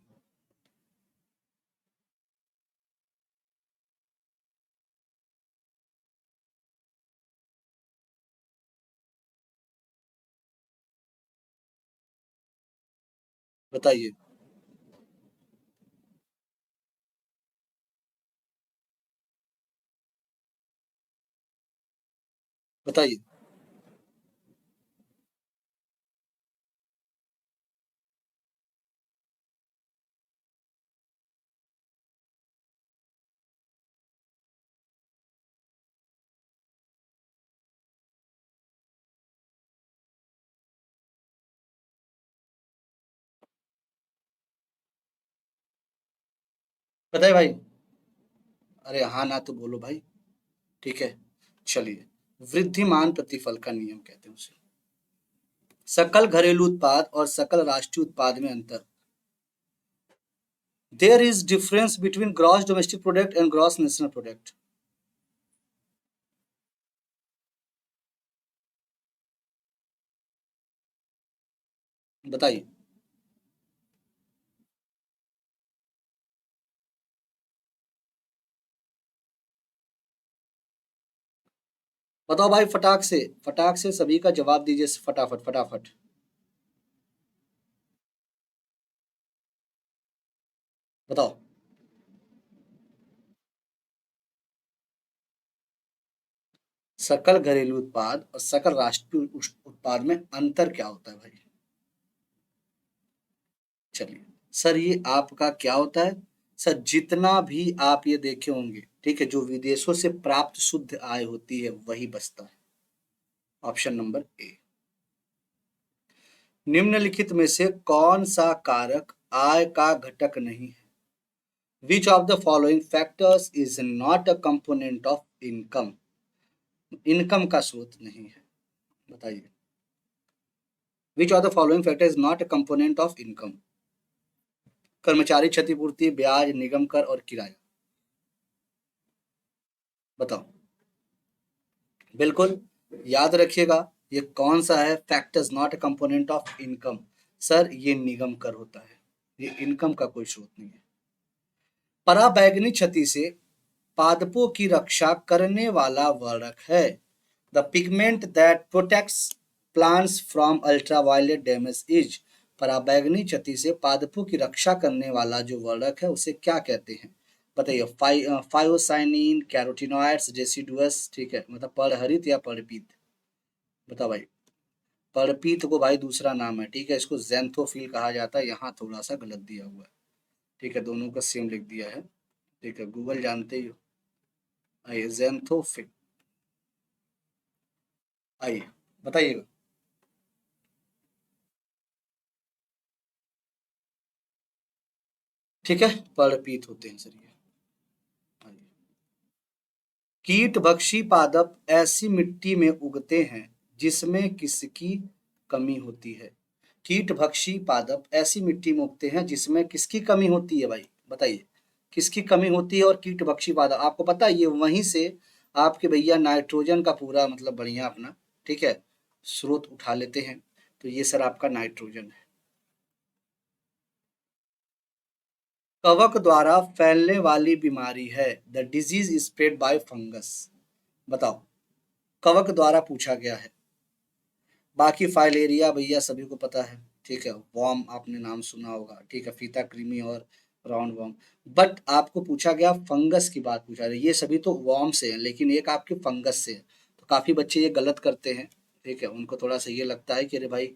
बताइए। बताइए। बताइए भाई। अरे हाँ ना तो बोलो भाई। ठीक है, चलिए। वृद्धिमान प्रतिफल का नियम कहते हैं उसे। सकल घरेलू उत्पाद और सकल राष्ट्रीय उत्पाद में अंतर। There is difference between gross domestic product and gross national product. बताइए। बताओ भाई, फटाक से, फटाक से सभी का जवाब दीजिए, फटाफट फटाफट। बताओ। सकल घरेलू उत्पाद और सकल राष्ट्रीय उत्पाद में अंतर क्या होता है भाई? चलिए, सर ये आपका क्या होता है? सर जितना भी आप ये देखे होंगे, ठीक है, जो विदेशों से प्राप्त शुद्ध आय होती है वही बचता है। Option number A. निम्नलिखित में से कौन सा कारक आय का घटक नहीं है? Which of the following factors is not a component of income? Income का स्रोत नहीं है, बताइए। Which of the following factor is not a component of income? कर्मचारी क्षतिपूर्ति, ब्याज, निगम कर और किराया। बताओ। बिल्कुल याद रखिएगा, ये कौन सा है? Factors not a component of income. Sir ये निगम कर होता है, ये इनकम का कोई स्रोत नहीं है। पराबैंगनी क्षति से पादपों की रक्षा करने वाला वर्णक है। The pigment that protects plants from ultraviolet damage is. पराबैंगनी क्षति से पादपों की रक्षा करने वाला जो वर्णक है उसे क्या कहते हैं? बताइए। फाइओसाइनिन, कैरोटीनॉइड्स, डेसिडुअस, ठीक है, मतलब परहरित या परपीत। बताओ भाई। परपीत को भाई दूसरा नाम है, ठीक है, इसको जेंथोफिल कहा जाता है, यहाँ थोड़ा सा गलत दिया हुआ है, ठीक है, दोनों का सेम लिख दिया है, ठीक है, गूगल जानते ही हो। आइए जेंथोफिल, आइए बताइएगा। ठीक है, परपीत होते हैं सर ये। आइए। कीटभक्षी पादप ऐसी मिट्टी में उगते हैं जिसमें किसकी कमी होती है? कीटभक्षी पादप ऐसी मिट्टी में उगते हैं जिसमें किसकी कमी होती है भाई? बताइए। किसकी कमी होती है? और कीटभक्षी पादप आपको पता है, ये वहीं से आपके भैया नाइट्रोजन का पूरा मतलब बढ़िया अपना, ठीक है, स्रोत उठा लेते हैं। तो ये सर आपका नाइट्रोजन है। कवक द्वारा फैलने वाली बीमारी है। The disease spread by fungus. बताओ। कवक द्वारा पूछा गया है। बाकी फाइलेरिया भैया सभी को पता है, ठीक है, वॉर्म आपने नाम सुना होगा, ठीक है, फीता कृमि और राउंड वॉर्म। बट आपको पूछा गया फंगस की बात पूछा गया, ये सभी तो वॉर्म से है लेकिन एक आपके फंगस से है। तो काफी बच्चे ये गलत करते हैं, ठीक है, उनको थोड़ा सा ये लगता है कि अरे भाई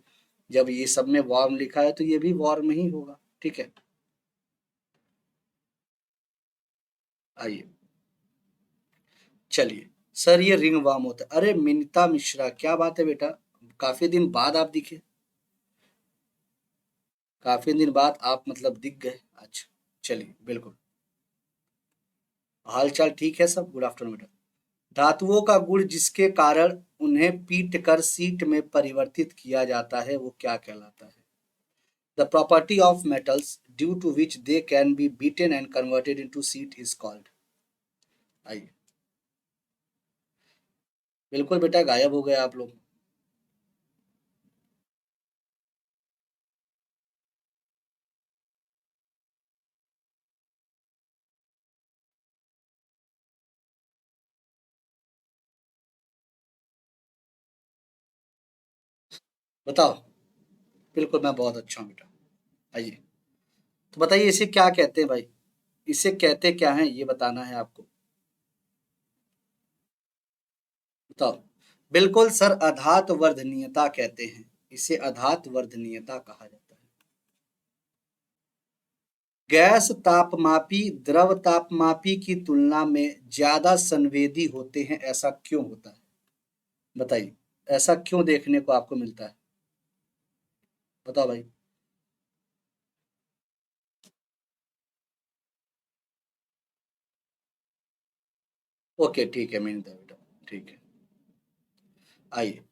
जब ये सब में वॉर्म लिखा है तो ये भी वॉर्म ही होगा, ठीक है। आइए। चलिए। सर ये रिंग वार्म होता है। अरे मिनिता मिश्रा, क्या बात है बेटा, काफी दिन बाद आप दिखे, काफी दिन बाद आप मतलब दिख गए। अच्छा, चलिए बिल्कुल। हाल चाल ठीक है सब, गुड आफ्टरनून बेटा। धातुओं का गुण जिसके कारण उन्हें पीट कर सीट में परिवर्तित किया जाता है वो क्या कहलाता है? The property of metals due to which they can be beaten and converted into sheet is called. आइए। बिल्कुल बेटा, गायब हो गए आप लोग। बताओ। बिल्कुल मैं बहुत अच्छा हूँ बेटा। आइए। तो बताइए इसे क्या कहते हैं भाई? इसे कहते क्या है ये बताना है आपको। बताओ। बिल्कुल सर, अधात वर्धनीयता कहते हैं, इसे अधात वर्धनीयता कहा जाता है। गैस तापमापी द्रव तापमापी की तुलना में ज्यादा संवेदी होते हैं, ऐसा क्यों होता है? बताइए। ऐसा क्यों देखने को आपको मिलता है? बताओ भाई। ओके ठीक है, मैंने दिया बेटा, ठीक है। आइए।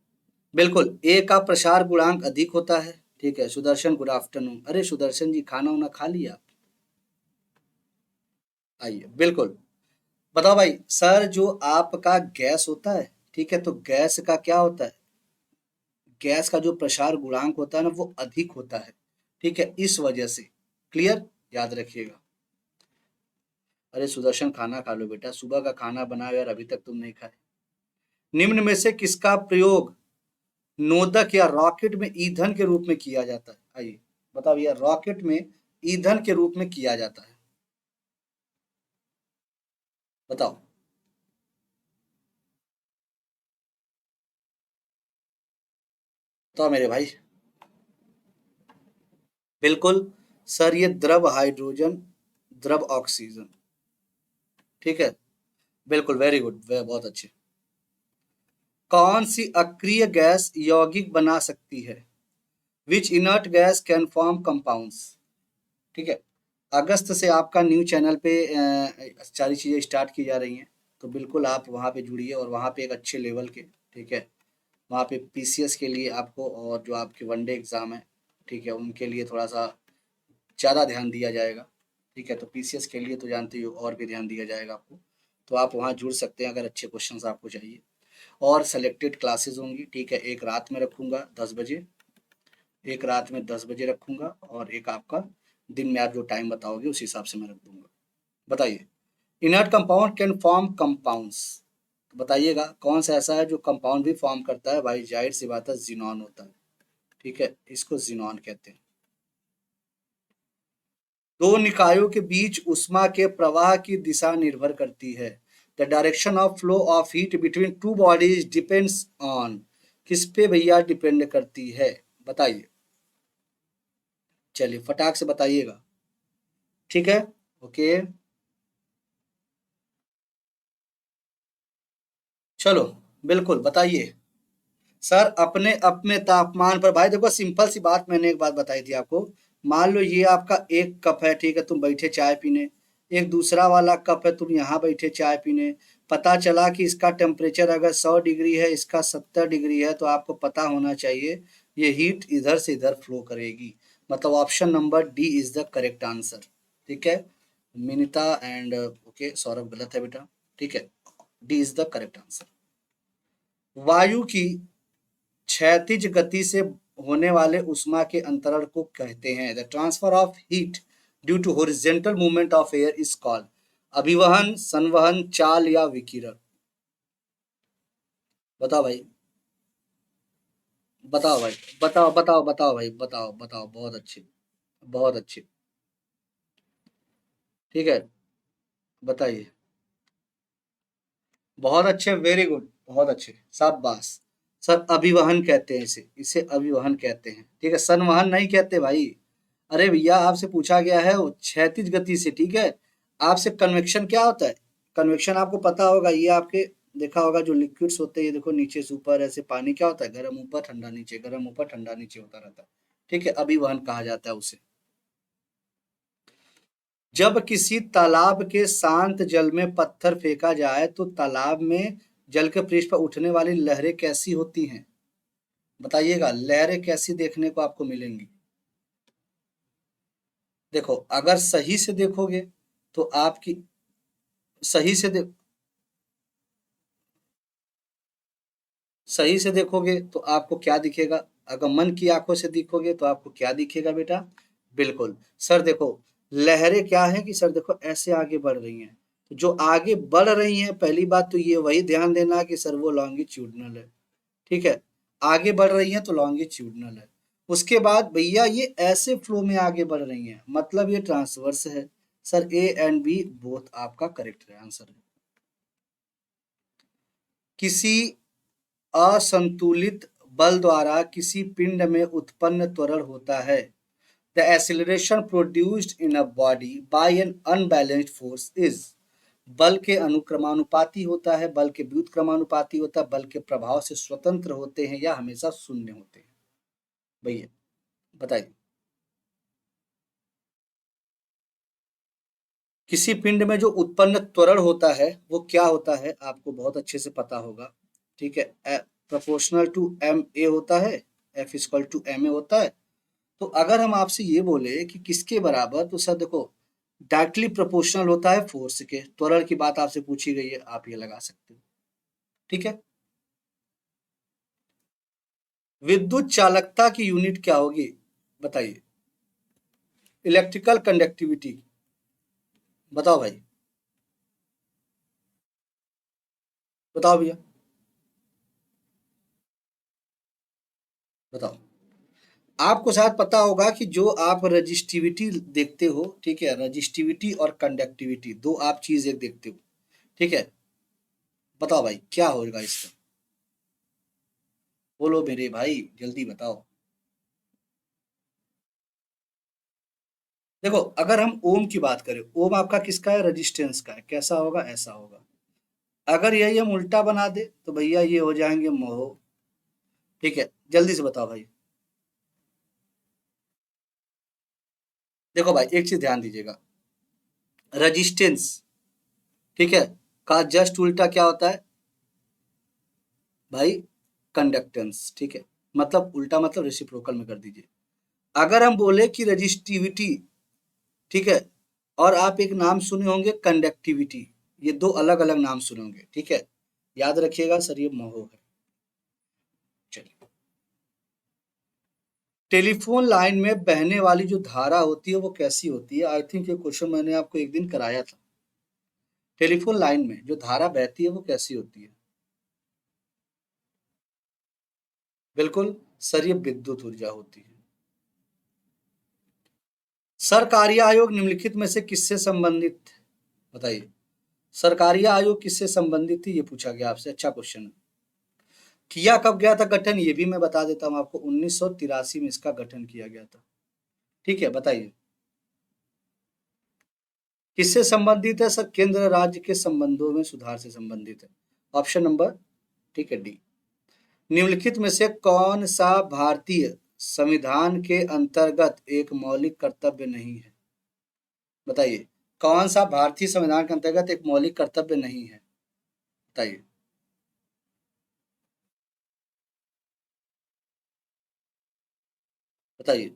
बिल्कुल, ए का प्रसार गुणांक अधिक होता है, ठीक है। सुदर्शन गुड आफ्टरनून, अरे सुदर्शन जी खाना वाना खा लिया? आइए बिल्कुल। बताओ भाई, सर जो आपका गैस होता है, ठीक है, तो गैस का क्या होता है? गैस का जो प्रसार गुणांक होता है ना वो अधिक होता है, ठीक है, इस वजह से। क्लियर? याद रखिएगा। अरे सुदर्शन खाना खा लो बेटा, सुबह का खाना बनाओ यार, अभी तक तुम नहीं खाए। निम्न में से किसका प्रयोग नोदक या रॉकेट में ईंधन के रूप में किया जाता है? आइए बताओ यार, रॉकेट में ईंधन के रूप में किया जाता है, बताओ। बताओ मेरे भाई। बिल्कुल सर, ये द्रव हाइड्रोजन, द्रव ऑक्सीजन, ठीक है। बिल्कुल, वेरी गुड, वे बहुत अच्छे। कौन सी अक्रिय गैस यौगिक बना सकती है? Which inert gas can form compounds? ठीक है। अगस्त से आपका न्यू चैनल पे सारी चीज़ें स्टार्ट की जा रही हैं, तो बिल्कुल आप वहाँ पे जुड़िए और वहाँ पे एक अच्छे लेवल के, ठीक है, वहाँ पे पीसीएस के लिए आपको और जो आपके वनडे एग्ज़ाम है, ठीक है, उनके लिए थोड़ा सा ज़्यादा ध्यान दिया जाएगा, ठीक है, तो पीसीएस के लिए तो जानते ही हो और भी ध्यान दिया जाएगा आपको, तो आप वहाँ जुड़ सकते हैं अगर अच्छे क्वेश्चंस आपको चाहिए। और सेलेक्टेड क्लासेस होंगी, ठीक है, एक रात में रखूँगा 10 बजे, एक रात में 10 बजे रखूँगा और एक आपका दिन में आप जो टाइम बताओगे उस हिसाब से मैं रख दूँगा। बताइए, inert compound can form compounds, बताइएगा कौन सा ऐसा है जो कंपाउंड भी फॉर्म करता है? भाई जाहिर सी बात है ज़ीनॉन होता है, ठीक है, इसको ज़ीनॉन कहते हैं। दो निकायों के बीच ऊष्मा के प्रवाह की दिशा निर्भर करती है। The direction of flow of heat between two bodies depends on, किस पे भैया डिपेंड करती है? बताइए, चलिए फटाक से बताइएगा, ठीक है, ओके, चलो बिल्कुल बताइए। सर अपने अपने तापमान पर, भाई देखो सिंपल सी बात मैंने एक बात बताई थी आपको, मान लो ये आपका एक कप है, ठीक है, तुम बैठे चाय पीने, एक दूसरा वाला कप है, तुम यहाँ बैठे चाय पीने, पता चला कि इसका टेम्परेचर अगर 100 डिग्री है, इसका 70 डिग्री है, तो आपको पता होना चाहिए ये हीट इधर से इधर फ्लो करेगी, मतलब option number D is the correct answer, ठीक है, मिनिता एंड ओके सौरभ गलत है बेटा, ठीक है, D is the correct answer. वायु की क्षैतिज गति से होने वाले ऊष्मा के अंतरण को कहते हैं, the transfer of heat due to horizontal movement of air is called, अभिवहन, संवहन, चाल या विकिरण? बताओ भाई, बताओ भाई, बताओ बताओ बताओ भाई, बताओ बताओ, बहुत अच्छे, बहुत अच्छे, ठीक है, बताइए, बहुत अच्छे, वेरी गुड, बहुत अच्छे, शाबाश। सर अभिवहन कहते हैं इसे, इसे अभिवहन कहते हैं, ठीक है, संवहन नहीं कहते भाई। अरे भैया आपसे पूछा गया है वो क्षैतिज गति से, ठीक है, आपसे कन्वेक्शन क्या होता है? कन्वेक्शन आपको पता होगा, ये आपके देखा होगा जो लिक्विड्स होते हैं, ये देखो नीचे से ऊपर ऐसे पानी क्या होता है, गर्म ऊपर ठंडा नीचे, गर्म ऊपर ठंडा नीचे होता रहता है, ठीक है, अभिवहन कहा जाता है उसे। जब किसी तालाब के शांत जल में पत्थर फेंका जाए तो तालाब में जल के पृष्ठ पर उठने वाली लहरें कैसी होती हैं? बताइएगा, लहरें कैसी देखने को आपको मिलेंगी? देखो अगर सही से देखोगे तो आपकी, सही से दे, सही से देखोगे तो आपको क्या दिखेगा? अगर मन की आंखों से देखोगे तो आपको क्या दिखेगा बेटा? बिल्कुल सर, देखो लहरें क्या है कि सर देखो ऐसे आगे बढ़ रही हैं, तो जो आगे बढ़ रही हैं पहली बात तो ये वही ध्यान देना कि सर वो लॉन्गिट्यूडनल है, ठीक है, आगे बढ़ रही हैं तो लॉन्गिट्यूडनल है। उसके बाद भैया ये ऐसे फ्लो में आगे बढ़ रही हैं, मतलब ये ट्रांसवर्स है। Sir A and B both आपका करेक्ट आंसर है। किसी असंतुलित बल द्वारा किसी पिंड में उत्पन्न त्वरण होता है, the acceleration produced in a body by N unbalanced force is, बल के अनुक्रमानुपाती होता है, बल के व्युत्क्रमानुपाती होता है, बल के प्रभाव से स्वतंत्र होते हैं या हमेशा शून्य होते हैं? भैया बताइए, किसी पिंड में जो उत्पन्न त्वरण होता है वो क्या होता है? आपको बहुत अच्छे से पता होगा, ठीक है, प्रोपोर्शनल टू एम ए होता है, F equal to M A होता है। तो अगर हम आपसे ये बोले कि किसके बराबर, तो सर देखो डायरेक्टली प्रोपोर्शनल होता है फोर्स के, त्वरण की बात आपसे पूछी गई है, आप ये लगा सकते हो, ठीक है। विद्युत चालकता की यूनिट क्या होगी? बताइए, इलेक्ट्रिकल कंडक्टिविटी, बताओ भाई, बताओ भैया, बताओ। आपको शायद पता होगा कि जो आप रजिस्टिविटी देखते हो, ठीक है, रजिस्टिविटी और कंडक्टिविटी दो आप चीज एक देखते हो, ठीक है, बताओ भाई क्या होगा इसका? बोलो मेरे भाई, जल्दी बताओ। देखो अगर हम ओम की बात करें, ओम आपका किसका है? रेजिस्टेंस का है, कैसा होगा? ऐसा होगा। अगर यही हम उल्टा बना दे तो भैया ये हो जाएंगे मोह, ठीक है, जल्दी से बताओ भाई। देखो भाई एक चीज ध्यान दीजिएगा, रेजिस्टेंस, ठीक है, का जस्ट उल्टा क्या होता है भाई, कंडक्टेंस, ठीक है, मतलब उल्टा मतलब रेसिप्रोकल में कर दीजिए। अगर हम बोले कि रजिस्टिविटी, ठीक है, और आप एक नाम सुने होंगे कंडक्टिविटी, ये दो अलग अलग नाम सुने होंगे, ठीक है, याद रखिएगा सर, ये मोहो है। चलिए, टेलीफोन लाइन में बहने वाली जो धारा होती है वो कैसी होती है? आई थिंक ये क्वेश्चन मैंने आपको एक दिन कराया था। टेलीफोन लाइन में जो धारा बहती है वो कैसी होती है? बिल्कुल सर, ये विद्युत ऊर्जा होती है। सरकारी आयोग निम्नलिखित में से किससे संबंधित है? बताइए, सरकारी आयोग किससे संबंधित थी, ये पूछा गया आपसे, अच्छा क्वेश्चन है। किया कब गया था गठन, ये भी मैं बता देता हूँ आपको, 1983 में इसका गठन किया गया था। ठीक है, बताइए किससे संबंधित है सर? केंद्र राज्य के संबंधों में सुधार से संबंधित है। ऑप्शन नंबर, ठीक है, डी। निम्नलिखित में से कौन सा भारतीय संविधान के अंतर्गत एक मौलिक कर्तव्य नहीं है? बताइए, कौन सा भारतीय संविधान के अंतर्गत एक मौलिक कर्तव्य नहीं है? बताइए। बताइए।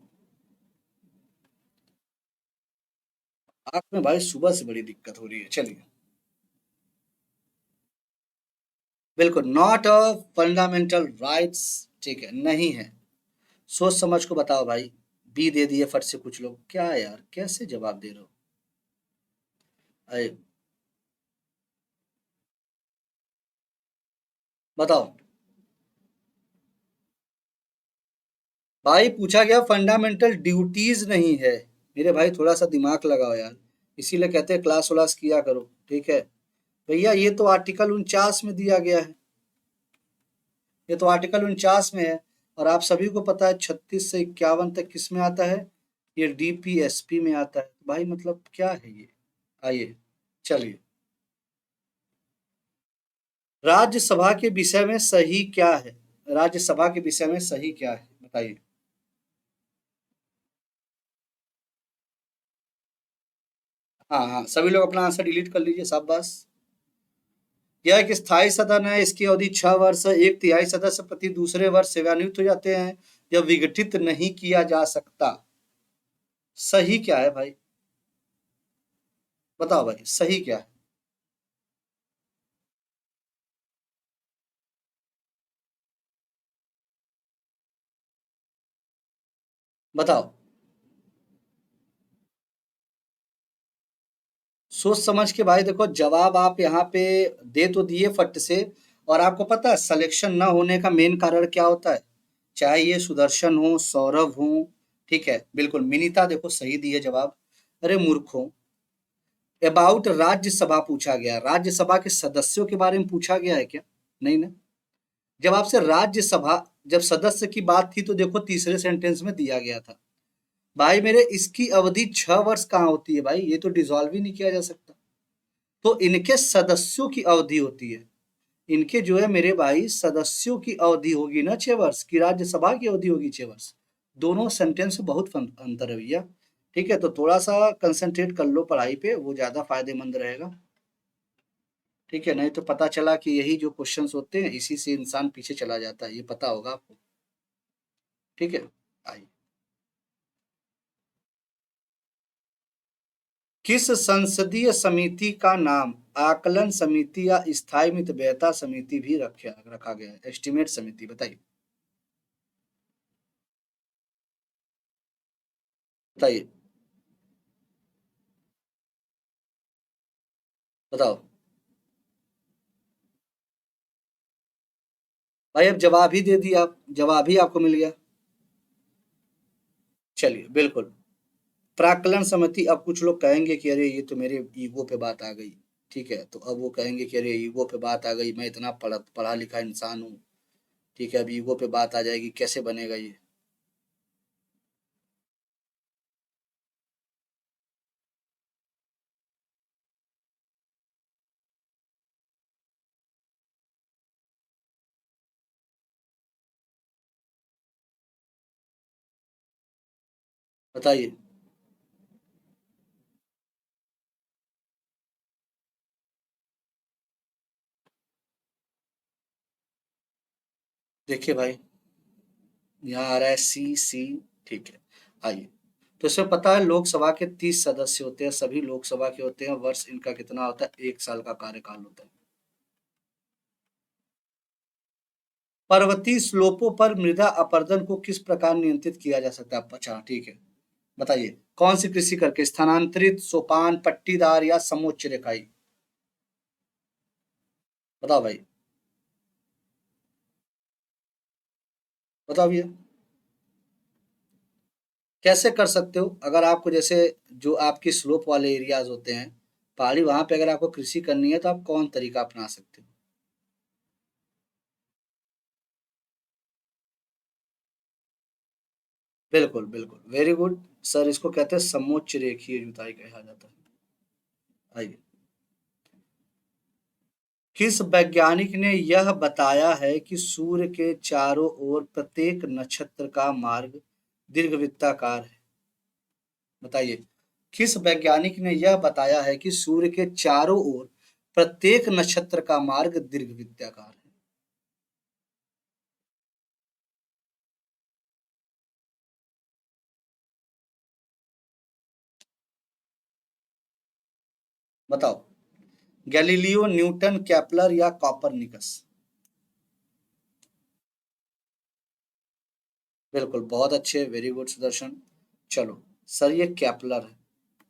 आंख में भाई सुबह से बड़ी दिक्कत हो रही है, चलिए। बिल्कुल, नॉट अ फंडामेंटल राइट्स, ठीक है, नहीं है। सोच समझ को बताओ भाई। बी दे दिए फट से कुछ लोग, क्या यार कैसे जवाब दे रहे हो? अरे बताओ भाई, पूछा गया फंडामेंटल ड्यूटीज नहीं है। मेरे भाई थोड़ा सा दिमाग लगाओ यार, इसीलिए कहते हैं क्लास व्लास किया करो, ठीक है। भैया ये तो आर्टिकल 49 में दिया गया है, ये तो आर्टिकल 49 में है। और आप सभी को पता है 36 से 51 तक किस में आता है? ये डीपीएसपी में आता है भाई, मतलब क्या है ये? आइए, चलिए। राज्यसभा के विषय में सही क्या है? राज्यसभा के विषय में सही क्या है, बताइए। हाँ हाँ, सभी लोग अपना आंसर डिलीट कर लीजिए, शाबाश। यह एक स्थायी सदन है, इसकी अवधि 6 वर्ष है, एक तिहाई सदस्य प्रति दूसरे वर्ष सेवानिवृत्त हो जाते हैं, यह विघटित नहीं किया जा सकता। सही क्या है भाई? बताओ भाई सही क्या है? बताओ। सोच समझ के भाई, देखो जवाब आप यहाँ पे दे तो दिए फट से। और आपको पता है सिलेक्शन ना होने का मेन कारण क्या होता है? चाहे ये सुदर्शन हो, सौरभ हो, ठीक है, बिल्कुल मिनीता देखो सही दिए जवाब। अरे मूर्खों, अबाउट राज्यसभा पूछा गया, राज्यसभा के सदस्यों के बारे में पूछा गया है क्या? नहीं ना। जब आपसे राज्यसभा, जब सदस्य की बात थी तो देखो तीसरे सेंटेंस में दिया गया था भाई मेरे, इसकी अवधि 6 वर्ष कहाँ होती है भाई, ये तो डिसॉल्व ही नहीं किया जा सकता। तो इनके सदस्यों की अवधि होती है, इनके जो है मेरे भाई सदस्यों की अवधि होगी ना 6 वर्ष की, राज्यसभा की अवधि होगी 6 वर्ष। दोनों सेंटेंस में बहुत अंतर है भैया। ठीक है, तो थोड़ा सा कंसंट्रेट कर लो पढ़ाई पे, वो ज्यादा फायदेमंद रहेगा। ठीक है, नहीं तो पता चला कि यही जो क्वेश्चंस होते हैं इसी से इंसान पीछे चला जाता है, ये पता होगा आपको। ठीक है, आइए। किस संसदीय समिति का नाम आकलन समिति या स्थायी मितव्ययता समिति भी रखा रखा गया है? एस्टिमेट समिति, बताइए। बताइए। बताओ भाई, अब जवाब ही दे दिया, आप जवाब ही आपको मिल गया। चलिए, बिल्कुल, प्राक्कलन समिति। अब कुछ लोग कहेंगे कि अरे ये तो मेरे ईगो पे बात आ गई, ठीक है, तो अब वो कहेंगे कि अरे ईगो पे बात आ गई, मैं इतना पढ़ा पढ़ा लिखा इंसान हूँ, ठीक है, अब ईगो पे बात आ जाएगी, कैसे बनेगा ये? बताइए। देखिए भाई, यहाँ आ रहा है सी सी। ठीक है, आइए। तो इसमें पता है लोकसभा के 30 सदस्य होते हैं, सभी लोकसभा के होते हैं। वर्ष इनका कितना होता है? 1 साल का कार्यकाल होता है। पर्वतीय स्लोपों पर मृदा अपरदन को किस प्रकार नियंत्रित किया जा सकता है? अच्छा ठीक है, बताइए। कौन सी कृषि करके? स्थानांतरित, सोपान, पट्टीदार या समोच्च रेखाई? बताओ भाई, बताओ भैया। कैसे कर सकते हो? अगर आपको जैसे जो आपकी स्लोप वाले एरियाज होते हैं, पहाड़ी, वहां पे अगर आपको कृषि करनी है तो आप कौन तरीका अपना सकते हो? बिल्कुल बिल्कुल, वेरी गुड सर। इसको कहते हैं समोच्च रेखीय जुताई कहा जाता है। आइए। किस वैज्ञानिक ने यह बताया है कि सूर्य के चारों ओर प्रत्येक नक्षत्र का मार्ग दीर्घवृत्ताकार है? बताइए। किस वैज्ञानिक ने यह बताया है कि सूर्य के चारों ओर प्रत्येक नक्षत्र का मार्ग दीर्घवृत्ताकार है? बताओ। गैलीलियो, न्यूटन, केपलर या कॉपरनिकस? बिल्कुल, बहुत अच्छे, वेरी गुड सुदर्शन। चलो सर, ये केपलर है।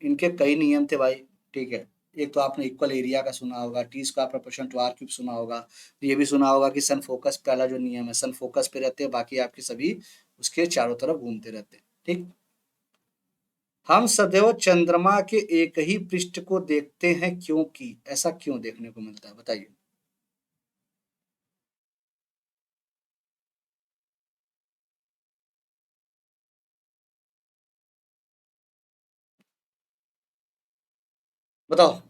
इनके कई नियम थे भाई। ठीक है। एक तो आपने इक्वल एरिया का सुना होगा, T square proportion to R cube सुना होगा। ये भी सुना होगा कि सन फोकस पहला जो नियम है, सन फोकस पे रहते हैं, बाकी आपके सभी उसके चारों तरफ घूमते रहते हैं। ठीक। हम सदैव चंद्रमा के एक ही पृष्ठ को देखते हैं, क्योंकि ऐसा क्यों देखने को मिलता है? बताइए। बताओ।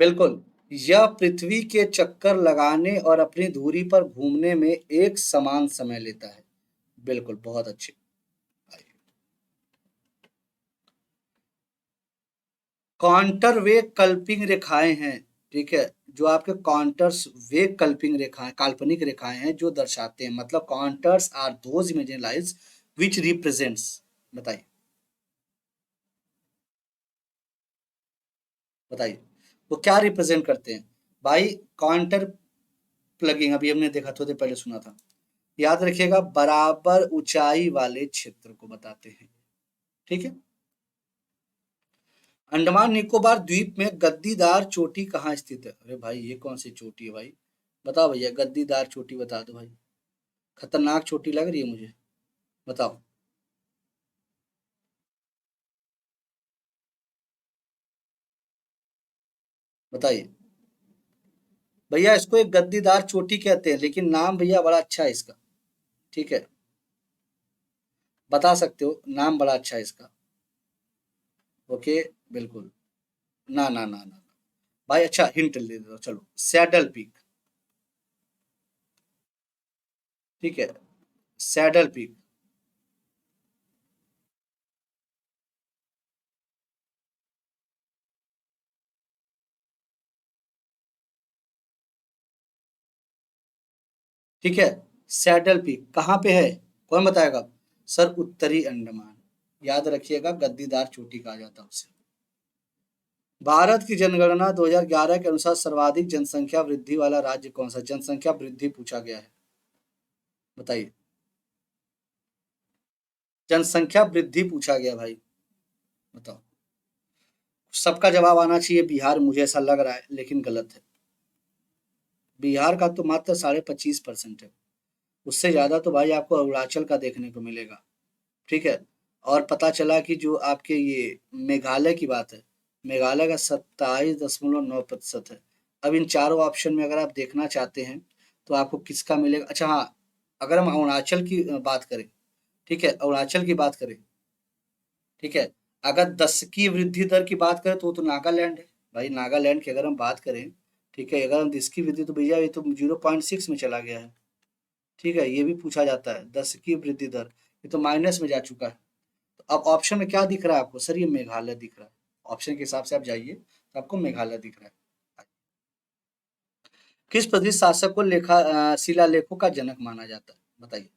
बिल्कुल, यह पृथ्वी के चक्कर लगाने और अपनी धुरी पर घूमने में एक समान समय लेता है। बिल्कुल, बहुत अच्छे। काउंटर वे कल्पिंग रेखाएं हैं। ठीक है। जो आपके काउंटर्स वे कल्पिंग रेखाएं, काल्पनिक रेखाएं हैं जो दर्शाते हैं, मतलब contours are those imaginary lines which represents. बताइए। बताइए, वो क्या रिप्रेजेंट करते हैं? भाई, काउंटर प्लगिंग अभी हमने देखा, थोड़ी देर पहले सुना था। याद रखिएगा, बराबर ऊंचाई वाले क्षेत्र को बताते हैं। ठीक है। अंडमान निकोबार द्वीप में गद्दीदार चोटी कहाँ स्थित है? अरे भाई, ये कौन सी चोटी है भाई? बताओ भैया, गद्दीदार चोटी बता दो भाई। खतरनाक चोटी लग रही है मुझे। बताओ। बताइए भैया, इसको एक गद्दीदार चोटी कहते हैं, लेकिन नाम भैया बड़ा अच्छा है इसका। ठीक है। बता सकते हो, नाम बड़ा अच्छा है इसका। ओके। बिल्कुल। ना ना ना ना। भाई अच्छा, हिंट दे दो, चलो, सैडल पीक। ठीक है, सैडल पीक। ठीक है। सैडल पीक कहाँ पे है? कौन बताएगा? सर, उत्तरी अंडमान। याद रखिएगा, गद्दीदार चोटी कहा जाता है उसे। भारत की जनगणना 2011 के अनुसार सर्वाधिक जनसंख्या वृद्धि वाला राज्य कौन सा? जनसंख्या वृद्धि पूछा गया है। बताइए। जनसंख्या वृद्धि पूछा गया भाई। बताओ। सबका जवाब आना चाहिए बिहार, मुझे ऐसा लग रहा है, लेकिन गलत है। बिहार का तो मात्र 25.5% है। उससे ज्यादा तो भाई आपको अरुणाचल का देखने को मिलेगा। ठीक है। और पता चला कि जो आपके ये मेघालय की बात है, मेघालय का 27.9% है। अब इन चारों ऑप्शन में अगर आप देखना चाहते हैं तो आपको किसका मिलेगा? अच्छा हाँ, अगर हम अरुणाचल की बात करें, ठीक है, अरुणाचल की बात करें, ठीक है, अगर 10 की वृद्धि दर की बात करें तो वो तो नागालैंड है। भाई, नागालैंड की अगर हम बात करें, ठीक है, अगर हम इसकी वृद्धि, तो भैया ये तो 0.6 में चला गया है। ठीक है, ये भी पूछा जाता है, 10 की वृद्धि दर। ये तो माइनस में जा चुका है। तो अब ऑप्शन में क्या दिख रहा है आपको? सर ये मेघालय दिख रहा है। ऑप्शन के हिसाब से आप जाइए तो आपको मेघालय दिख रहा है। किस प्रदेश शासक को शिलालेखों का जनक माना जाता है? बताइए।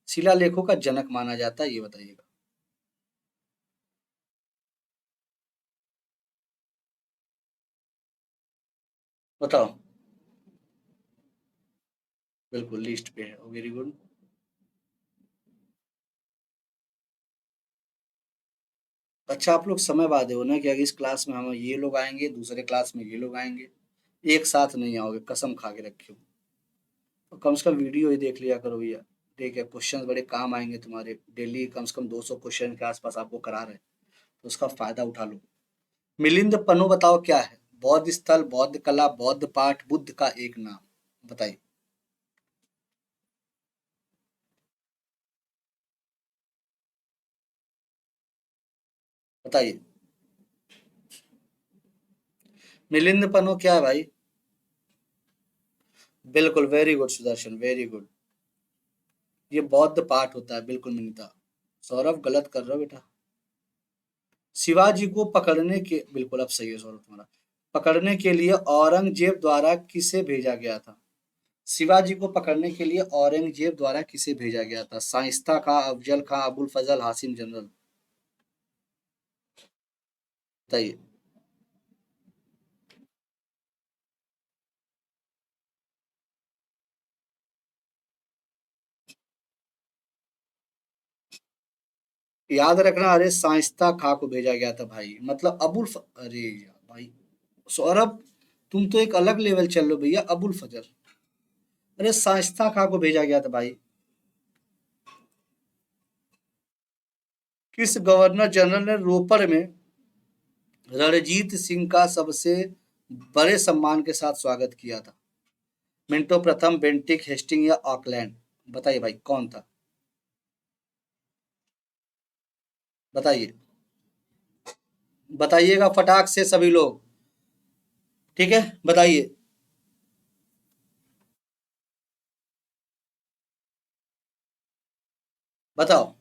शिलालेखों का जनक माना जाता है, ये बताइएगा। बताओ। बिल्कुल लिस्ट पे है, वेरी गुड। अच्छा, आप लोग समय बांधे हो ना कि अगर इस क्लास में हम ये लोग आएंगे, दूसरे क्लास में ये लोग आएंगे, एक साथ नहीं आओगे, कसम खा के रखे हो। तो कम से कम वीडियो ही देख लिया करो भैया। ठीक है, क्वेश्चन बड़े काम आएंगे तुम्हारे। डेली कम से कम 200 क्वेश्चन के आसपास आपको करा रहे हैं, तो उसका फायदा उठा लो। मिलिंद पन्नो बताओ क्या है? बौद्ध स्थल, बौद्ध कला, बौद्ध पाठ, बुद्ध का एक नाम। बताइए। बताइए। मिलिंद पन्नो क्या है भाई? बिल्कुल, very good Sudarshan, very good. ये बौद्ध पाठ होता है, बिल्कुल मिनता। सौरभ गलत कर रहे हो बेटा। शिवाजी को पकड़ने के, बिल्कुल अब सही है सौरभ तुम्हारा। पकड़ने के लिए औरंगजेब द्वारा किसे भेजा गया था? शिवाजी को पकड़ने के लिए औरंगजेब द्वारा किसे भेजा गया था? शाइस्ता खां, अफजल खां, अबुल फजल, हासिम जनरल। बताइए। याद रखना, अरे शाइस्ता खां को भेजा गया था भाई, मतलब अरे यार भाई। सौरभ, तुम तो एक अलग लेवल चल लो भैया, अबुल फजल। अरे शाइस्ता खां को भेजा गया था भाई। किस गवर्नर जनरल ने रोपड़ में रणजीत सिंह का सबसे बड़े सम्मान के साथ स्वागत किया था? मिंटो प्रथम, बेंटिक, हेस्टिंग या ऑकलैंड? बताइए भाई, कौन था? बताइए। बताइएगा फटाक से सभी लोग। ठीक है, बताइए। बताओ।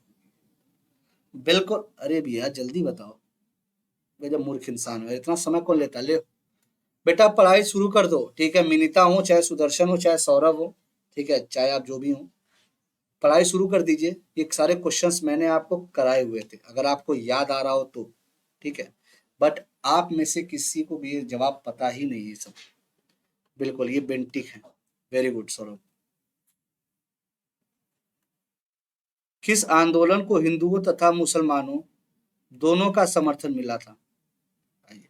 बिल्कुल, अरे भैया जल्दी बताओ। मैं जब मूर्ख इंसान हो, इतना समय कौन लेता है? ले बेटा, पढ़ाई शुरू कर दो। ठीक है, मिनिता हो चाहे सुदर्शन हो चाहे सौरभ हो, ठीक है, चाहे आप जो भी हो, पढ़ाई शुरू कर दीजिए। ये सारे क्वेश्चंस मैंने आपको कराए हुए थे, अगर आपको याद आ रहा हो तो। ठीक है, बट आप में से किसी को भी ये जवाब पता ही नहीं है सब। बिल्कुल, ये बेंटिक है। Very good Saurabh. किस आंदोलन को हिंदुओं तथा मुसलमानों दोनों का समर्थन मिला था? आइए।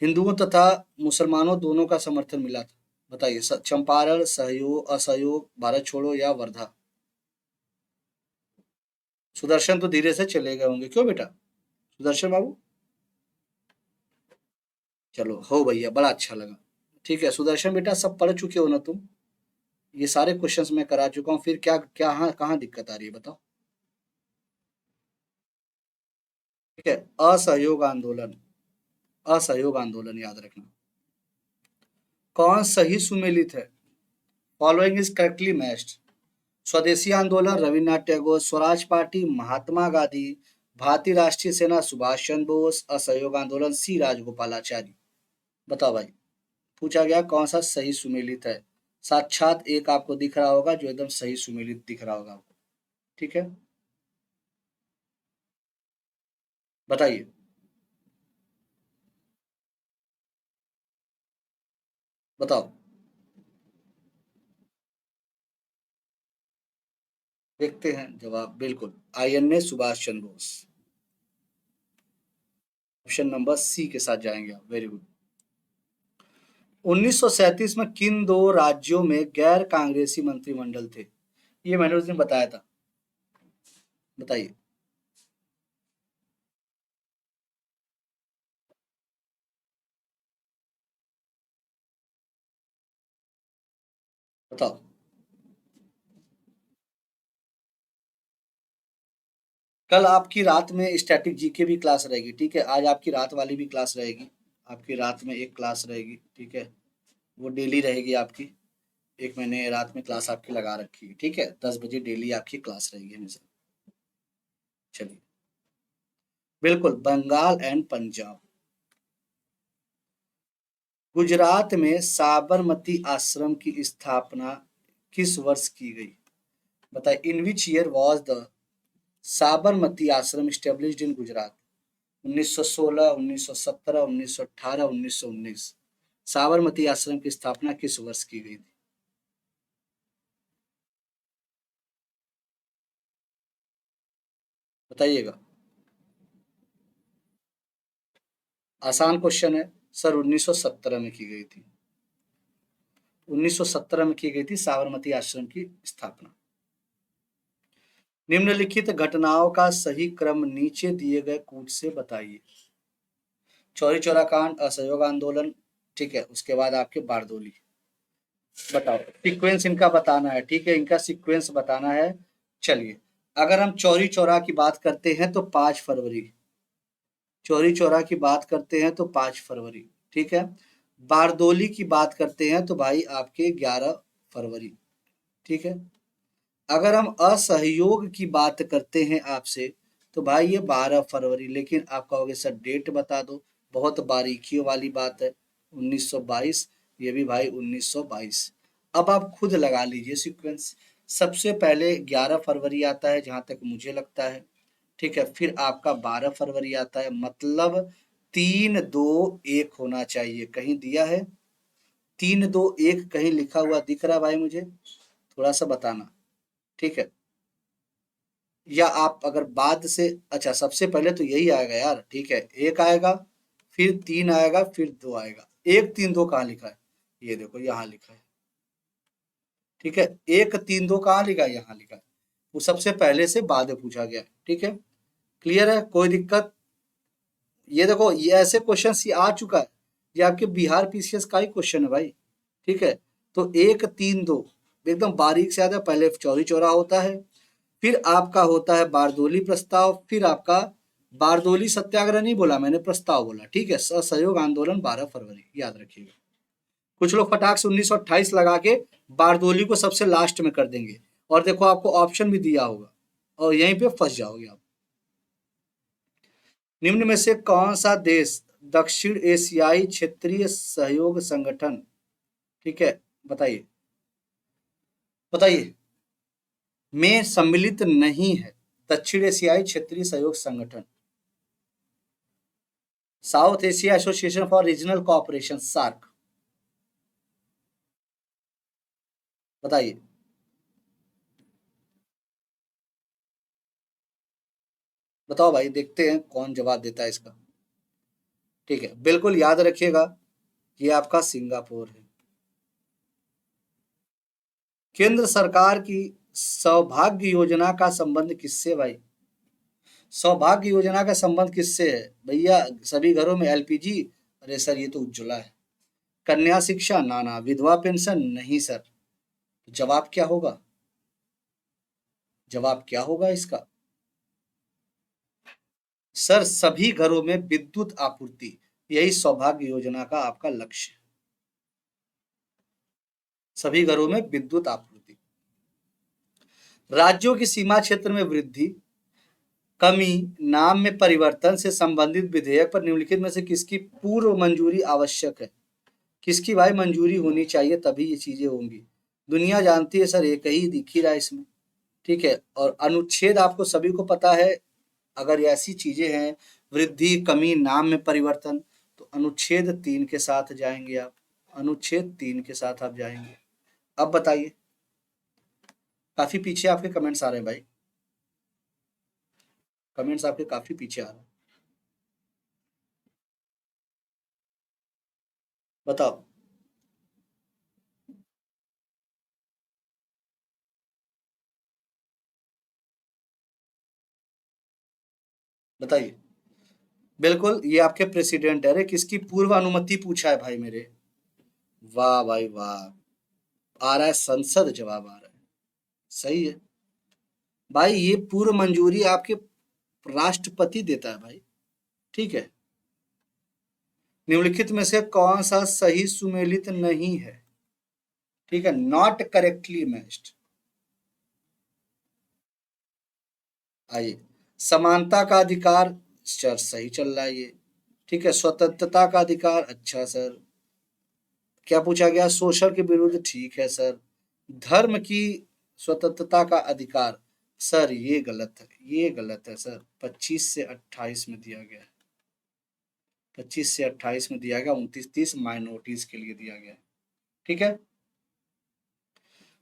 हिंदुओं तथा मुसलमानों दोनों का समर्थन मिला था। बताइए। चंपारण, सहयोग, असहयोग, भारत छोड़ो या वर्धा? सुदर्शन तो धीरे से चले गए होंगे, क्यों बेटा? सुदर्शन बाबू। चलो हो भैया, बड़ा अच्छा लगा। ठीक है सुदर्शन बेटा, सब पढ़ चुके हो ना तुम? ये सारे क्वेश्चंस मैं करा चुका हूँ, फिर क्या क्या कहाँ दिक्कत आ रही है बताओ। ठीक है, असहयोग आंदोलन। असहयोग आंदोलन याद रखना। कौन सही सुमेलित है? Following is correctly matched. स्वदेशी आंदोलन रविन्द्रनाथ टैगोर, स्वराज पार्टी महात्मा गांधी, भारतीय राष्ट्रीय सेना सुभाष चंद्र बोस, असहयोग आंदोलन सी राजगोपालाचारी। बताओ भाई। पूछा गया कौन सा सही सुमेलित है। साक्षात एक आपको दिख रहा होगा जो एकदम सही सुमेलित दिख रहा होगा आपको। ठीक है, बताइए। बताओ। देखते हैं जवाब। बिल्कुल, INA Subhash Chandra Bose. Option number C के साथ जाएंगे आप, वेरी गुड। 1937 में किन दो राज्यों में गैर कांग्रेसी मंत्रिमंडल थे? ये मैंने उस दिन बताया था। बताइए। बताओ। कल आपकी रात में स्टैटिक जीके भी क्लास रहेगी, ठीक है, आज आपकी रात वाली भी क्लास रहेगी। आपकी रात में एक क्लास रहेगी, ठीक है, वो डेली रहेगी आपकी। एक मैंने रात में क्लास आपकी लगा रखी है, ठीक है, 10 बजे डेली आपकी क्लास रहेगी हमेशा। चलिए, बिल्कुल, बंगाल एंड पंजाब। गुजरात में साबरमती आश्रम की स्थापना किस वर्ष की गई? बताइए, in which year was the Sabarmati ashram established इन गुजरात? 1916, 1917, 1918, 1919। साबरमती आश्रम की स्थापना किस वर्ष की गई थी? बताइएगा। आसान क्वेश्चन है सर, 1917 में की गई थी। 1917 में की गई थी साबरमती आश्रम की स्थापना। निम्नलिखित घटनाओं का सही क्रम नीचे दिए गए कूट से बताइए। चौरी चौरा कांड, असहयोग आंदोलन, ठीक है, उसके बाद आपके बारदोली। बताओ, सीक्वेंस इनका बताना है, ठीक है, इनका सीक्वेंस बताना है। चलिए, अगर हम चौरी चौरा की बात करते हैं तो 5 फरवरी, चौरी चौरा की बात करते हैं तो 5 फरवरी, ठीक है। बारदोली की बात करते हैं तो भाई आपके 11 फरवरी, ठीक है। अगर हम असहयोग की बात करते हैं आपसे तो भाई ये 12 फरवरी, लेकिन आप कहोगे सर डेट बता दो, बहुत बारीकियों वाली बात है, 1922, ये भी भाई 1922। अब आप खुद लगा लीजिए सीक्वेंस। सबसे पहले 11 फरवरी आता है जहां तक मुझे लगता है, ठीक है, फिर आपका 12 फरवरी आता है, मतलब 3-2-1 होना चाहिए, कहीं दिया है? 3-2-1 कहीं लिखा हुआ दिख रहा है भाई मुझे? थोड़ा सा बताना, ठीक है। या आप अगर बाद से, अच्छा सबसे पहले तो यही आएगा यार, ठीक है, एक आएगा, फिर 3 आएगा, फिर 2 आएगा। 1-3-2 कहाँ लिखा है? ये देखो यहाँ लिखा है, ठीक है। 1-3-2 कहाँ लिखा है? यहाँ लिखा है। वो सबसे पहले से बाद में पूछा गया है, ठीक है। क्लियर है, कोई दिक्कत? ये देखो, ये ऐसे क्वेश्चन ये आ चुका है, ये आपके बिहार पीसीएस का ही क्वेश्चन है भाई, ठीक है। तो 1-3-2 एकदम बारीक से आता है, पहले चौरी चौरा होता है, फिर आपका होता है बारदोली प्रस्ताव, फिर आपका बारदोली सत्याग्रह नहीं बोला मैंने, प्रस्ताव बोला, ठीक है। असहयोग आंदोलन 12 फरवरी, याद रखिएगा। कुछ लोग फटाक से 1928 लगा के बारदोली को सबसे लास्ट में कर देंगे, और देखो आपको ऑप्शन भी दिया होगा, और यहीं पे फंस जाओगे आप। निम्न में से कौन सा देश दक्षिण एशियाई क्षेत्रीय सहयोग संगठन, ठीक है, बताइए, बताइए, में सम्मिलित नहीं है? दक्षिण एशियाई क्षेत्रीय सहयोग संगठन, South Asia association for regional cooperation, SAARC. बताइए। बताओ भाई, देखते हैं कौन जवाब देता है इसका, ठीक है। बिल्कुल याद रखिएगा, ये आपका सिंगापुर है। केंद्र सरकार की सौभाग्य योजना का संबंध किससे भाई? सौभाग्य योजना का संबंध किससे है भैया? सभी घरों में एलपीजी? अरे सर ये तो उज्ज्वला है। कन्या शिक्षा? ना ना। विधवा पेंशन? नहीं सर। जवाब क्या होगा? जवाब क्या होगा इसका? सर सभी घरों में विद्युत आपूर्ति, यही सौभाग्य योजना का आपका लक्ष्य है। सभी घरों में विद्युत आपूर्ति। राज्यों की सीमा क्षेत्र में वृद्धि, कमी, नाम में परिवर्तन से संबंधित विधेयक पर निम्नलिखित में से किसकी पूर्व मंजूरी आवश्यक है? किसकी भाई मंजूरी होनी चाहिए तभी ये चीजें होंगी? दुनिया जानती है सर, एक ही दिख ही रहा है इसमें, ठीक है। और अनुच्छेद आपको सभी को पता है, अगर ऐसी चीजें हैं, वृद्धि, कमी, नाम में परिवर्तन, तो अनुच्छेद 3 के साथ जाएंगे आप, अनुच्छेद 3 के साथ आप जाएंगे। अब बताइए, काफी पीछे आपके कमेंट्स आ रहे हैं भाई, कमेंट्स आपके काफी पीछे आ रहे हैं। बताओ। बताइए। बिल्कुल, ये आपके प्रेसिडेंट है। अरे किसकी पूर्व अनुमति पूछा है भाई मेरे? वाह भाई वाह, आ रहा है संसद, जवाब आ रहा है, सही है भाई। ये पूर्व मंजूरी आपके राष्ट्रपति देता है भाई, ठीक है। निम्नलिखित में से कौन सा सही सुमेलित नहीं है? ठीक है, नॉट करेक्टली मैच्ड। आइए, समानता का अधिकार, सर सही चल रहा है ये। ठीक है, स्वतंत्रता का अधिकार, अच्छा सर। क्या पूछा गया, शोषण के विरुद्ध, ठीक है सर। धर्म की स्वतंत्रता का अधिकार, सर ये गलत है, ये गलत है सर। 25 से 28 में दिया गया है, 25 से 28 में दिया गया, 29-30 माइनॉरिटीज के लिए दिया गया है। ठीक है,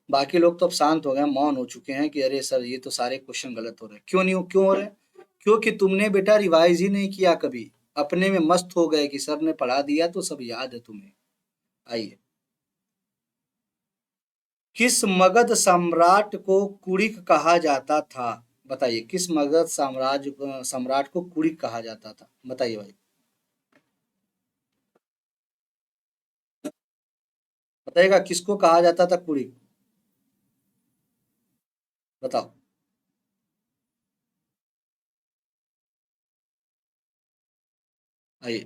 बाकी लोग तो अब शांत हो गए, मौन हो चुके हैं कि अरे सर ये तो सारे क्वेश्चन गलत हो रहे हैं। क्यों नहीं, क्यों हो रहे हैं? क्योंकि तुमने बेटा रिवाइज ही नहीं किया कभी, अपने में मस्त हो गए कि सर ने पढ़ा दिया तो सब याद है तुम्हें। आइए, किस मगध सम्राट को कुड़िक कहा जाता था? बताइए, किस मगध साम्राज्य सम्राट को कुड़िक कहा जाता था? बताइए भाई, बताइएगा किसको कहा जाता था कुड़िक? बताओ। आइए,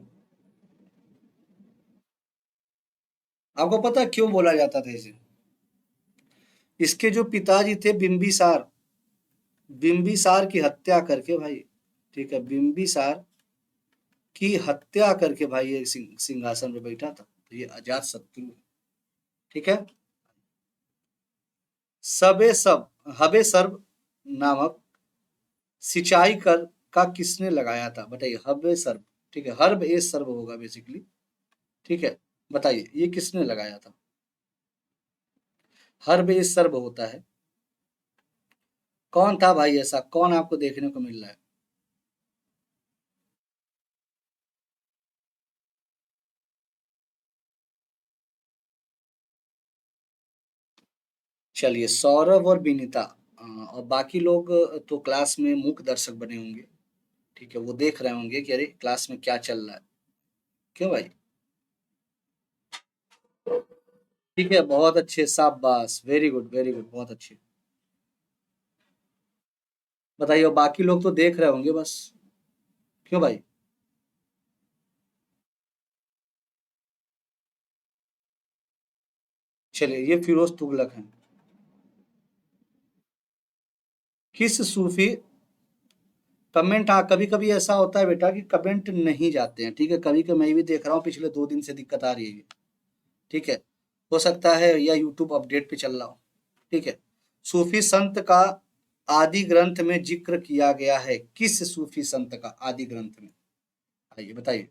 आपको पता है क्यों बोला जाता था इसे? इसके जो पिताजी थे बिंबिसार, बिंबिसार की हत्या करके भाई, ठीक है, बिंबिसार की हत्या करके भाई ये सिंहासन पे बैठा था, तो ये अजात शत्रु है। ठीक है, सबे सब हबे सर्व नामक सिंचाई कर का किसने लगाया था? बताइए, हबे सर्व, ठीक है, हर्ब ए सर्व होगा बेसिकली। ठीक है, बताइए ये किसने लगाया था? हर्ब ए सर्व होता है, कौन था भाई ऐसा, कौन आपको देखने को मिल रहा है? चलिए, सौरभ और विनीता, और बाकी लोग तो क्लास में मूक दर्शक बने होंगे। ठीक है, वो देख रहे होंगे कि अरे क्लास में क्या चल रहा है। क्यों भाई? ठीक है, बहुत अच्छे, शाबाश, वेरी गुड वेरी गुड, बहुत अच्छे। बताइए, और बाकी लोग तो देख रहे होंगे बस। क्यों भाई? चलिए, ये फिरोज तुगलक हैं। किस सूफी, कमेंट, हाँ कभी कभी ऐसा होता है बेटा कि कमेंट नहीं जाते हैं। ठीक है, कभी कभी मैं भी देख रहा हूँ, पिछले 2 दिन से दिक्कत आ रही है ये। ठीक है, हो सकता है या यूट्यूब अपडेट पे चल रहा हो। ठीक है, सूफी संत का आदि ग्रंथ में जिक्र किया गया है, किस सूफी संत का आदि ग्रंथ में? आइए बताइए,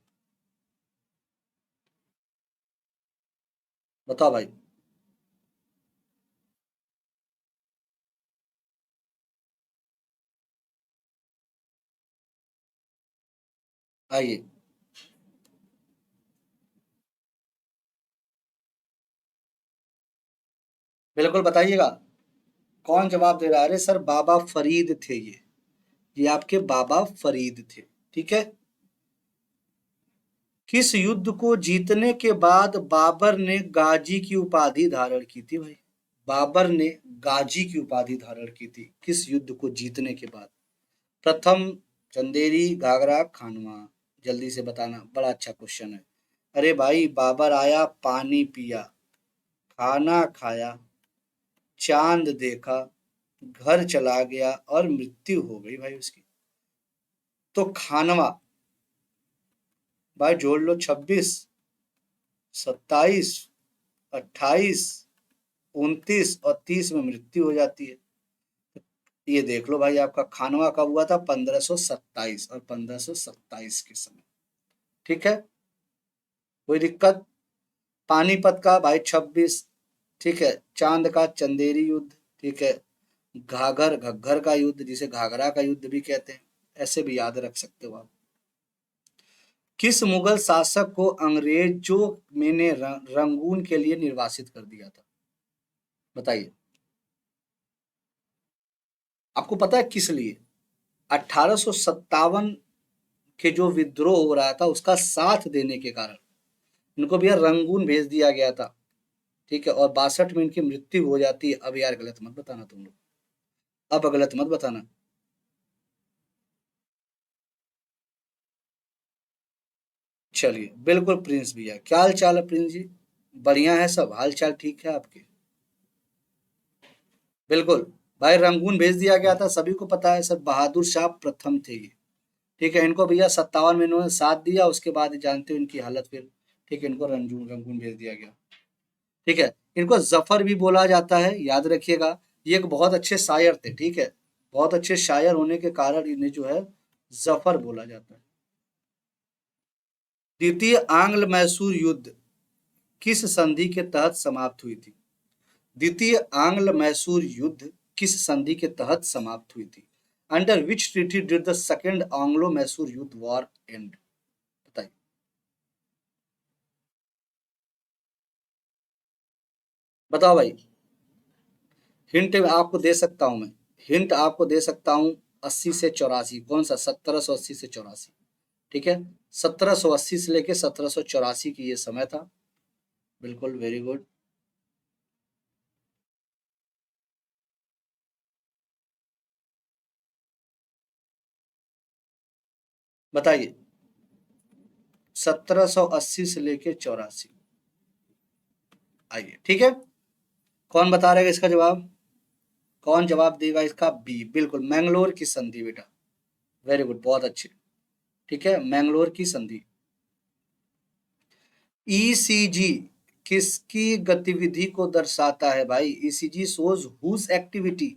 बताओ भाई। आइए, बिल्कुल बताइएगा, कौन जवाब दे रहा है? अरे सर बाबा फरीद थे ये आपके बाबा फरीद थे। ठीक है, किस युद्ध को जीतने के बाद बाबर ने गाजी की उपाधि धारण की थी भाई? बाबर ने गाजी की उपाधि धारण की थी किस युद्ध को जीतने के बाद? प्रथम, चंदेरी, घाघरा, खानवा, जल्दी से बताना, बड़ा अच्छा क्वेश्चन है। अरे भाई, बाबर आया, पानी पिया, खाना खाया, चांद देखा, घर चला गया और मृत्यु हो गई भाई उसकी। तो खानवा, भाई जोड़ लो, 26, 27, 28, 29 और 30 में मृत्यु हो जाती है। ये देख लो भाई, आपका खानवा कब हुआ था? 1527, और 1527 के समय। ठीक है, कोई दिक्कत? पानीपत का भाई 26। ठीक है, चांद का चंदेरी युद्ध। ठीक है, घाघर घग्घर का युद्ध, जिसे घाघरा का युद्ध भी कहते हैं, ऐसे भी याद रख सकते हो आप। किस मुगल शासक को अंग्रेजों में ने रंगून के लिए निर्वासित कर दिया था? बताइए, आपको पता है किस लिए? 1857 के जो विद्रोह हो रहा था उसका साथ देने के कारण इनको भी यार रंगून भेज दिया गया था। ठीक है, और 62 में इनकी मृत्यु हो जाती है। अब यार गलत मत बताना तुम लोग, अब गलत मत बताना। चलिए, बिल्कुल प्रिंस भैया, क्या हाल चाल है प्रिंस जी? बढ़िया है सब, हाल चाल ठीक है आपके? बिल्कुल भाई, रंगून भेज दिया गया था, सभी को पता है सर, बहादुर शाह प्रथम थे ये। ठीक है, इनको भैया 57 में इन्होंने साथ दिया, उसके बाद जानते हो इनकी हालत फिर। ठीक है, इनको रंगून रंगून भेज दिया गया। ठीक है, इनको जफर भी बोला जाता है, याद रखिएगा। ये एक बहुत अच्छे शायर थे। ठीक है, बहुत अच्छे शायर होने के कारण इन्हें जो है जफर बोला जाता है। द्वितीय आंग्ल मैसूर युद्ध किस संधि के तहत समाप्त हुई थी? द्वितीय आंग्ल मैसूर युद्ध किस संधि के तहत समाप्त हुई थी? Under which treaty did the second Anglo Mysore युद्ध वॉर एंड? बताइए। बताओ भाई। हिंट आपको दे सकता हूं मैं। हिंट आपको दे सकता हूं। 80 से 84, कौन सा? 1780 से 84। ठीक है, 1780 से लेके 1784 की ये समय था। बिल्कुल, वेरी गुड। बताइए। 1780 से लेके 84। आइए, ठीक है। कौन बता रहेगा इसका जवाब? कौन जवाब देगा इसका? बी, बिल्कुल, मैंगलोर की संधि बेटा। वेरी गुड, बहुत अच्छे। ठीक है, मैंगलोर की संधि। ईसीजी किसकी गतिविधि को दर्शाता है भाई? ECG shows whose activity?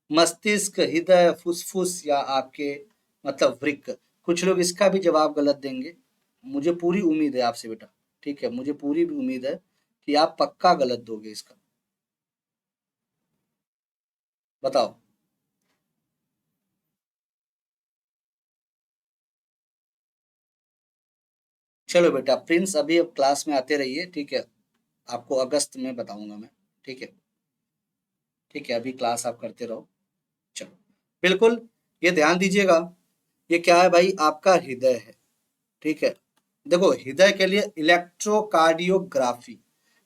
मस्तिष्क, हृदय, फुसफुस या आपके मतलब वृक्क? कुछ लोग इसका भी जवाब गलत देंगे। मुझे पूरी उम्मीद है आपसे बेटा। ठीक है, मुझे पूरी भी उम्मीद है कि आप पक्का गलत दोगे इसका। बताओ। चलो बेटा प्रिंस, अभी अब क्लास में आते रहिए। ठीक है, आपको अगस्त में बताऊंगा मैं। ठीक है। ठीक है, अभी क्लास आप करते रहो। चलो, बिल्कुल। ये ध्यान दीजिएगा, ये क्या है भाई? आपका हृदय है। ठीक है, देखो हृदय के लिए इलेक्ट्रोकार्डियोग्राफी,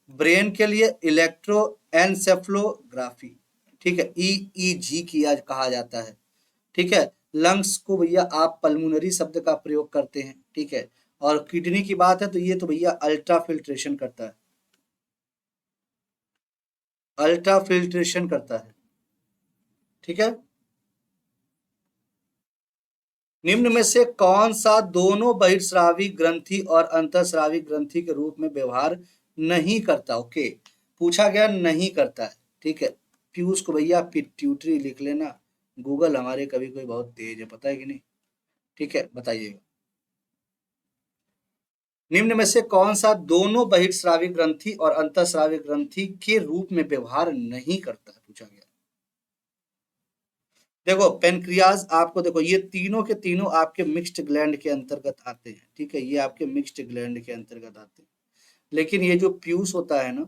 ब्रेन के लिए इलेक्ट्रो एनसेफ्लोग्राफी। ठीक है, ईईजी किया कहा जाता है। ठीक है, लंग्स को भैया आप पल्मोनरी शब्द का प्रयोग करते हैं। ठीक है, और किडनी की बात है तो ये तो भैया अल्ट्रा फिल्ट्रेशन करता है। अल्ट्रा फिल्ट्रेशन करता है। ठीक है, निम्न में से कौन सा दोनों बहिर्स्रावी ग्रंथि और अंतःस्रावी ग्रंथि के रूप में व्यवहार नहीं करता? ओके, पूछा गया नहीं करता है। ठीक है, पीयूष को भैया पिट्यूटरी लिख लेना। गूगल हमारे कभी कोई बहुत तेज है, पता है कि नहीं? ठीक है, बताइएगा। निम्न में से कौन सा दोनों बहिर्स्रावी ग्रंथि और अंतःस्रावी ग्रंथि के रूप में व्यवहार नहीं करता है? पूछा गया। देखो पेनक्रियाज, आपको देखो ये तीनों के तीनों आपके मिक्स्ड ग्लैंड के अंतर्गत आते हैं। ठीक है, ये आपके मिक्स्ड ग्लैंड के अंतर्गत आते हैं। लेकिन ये जो पीयूष होता है ना,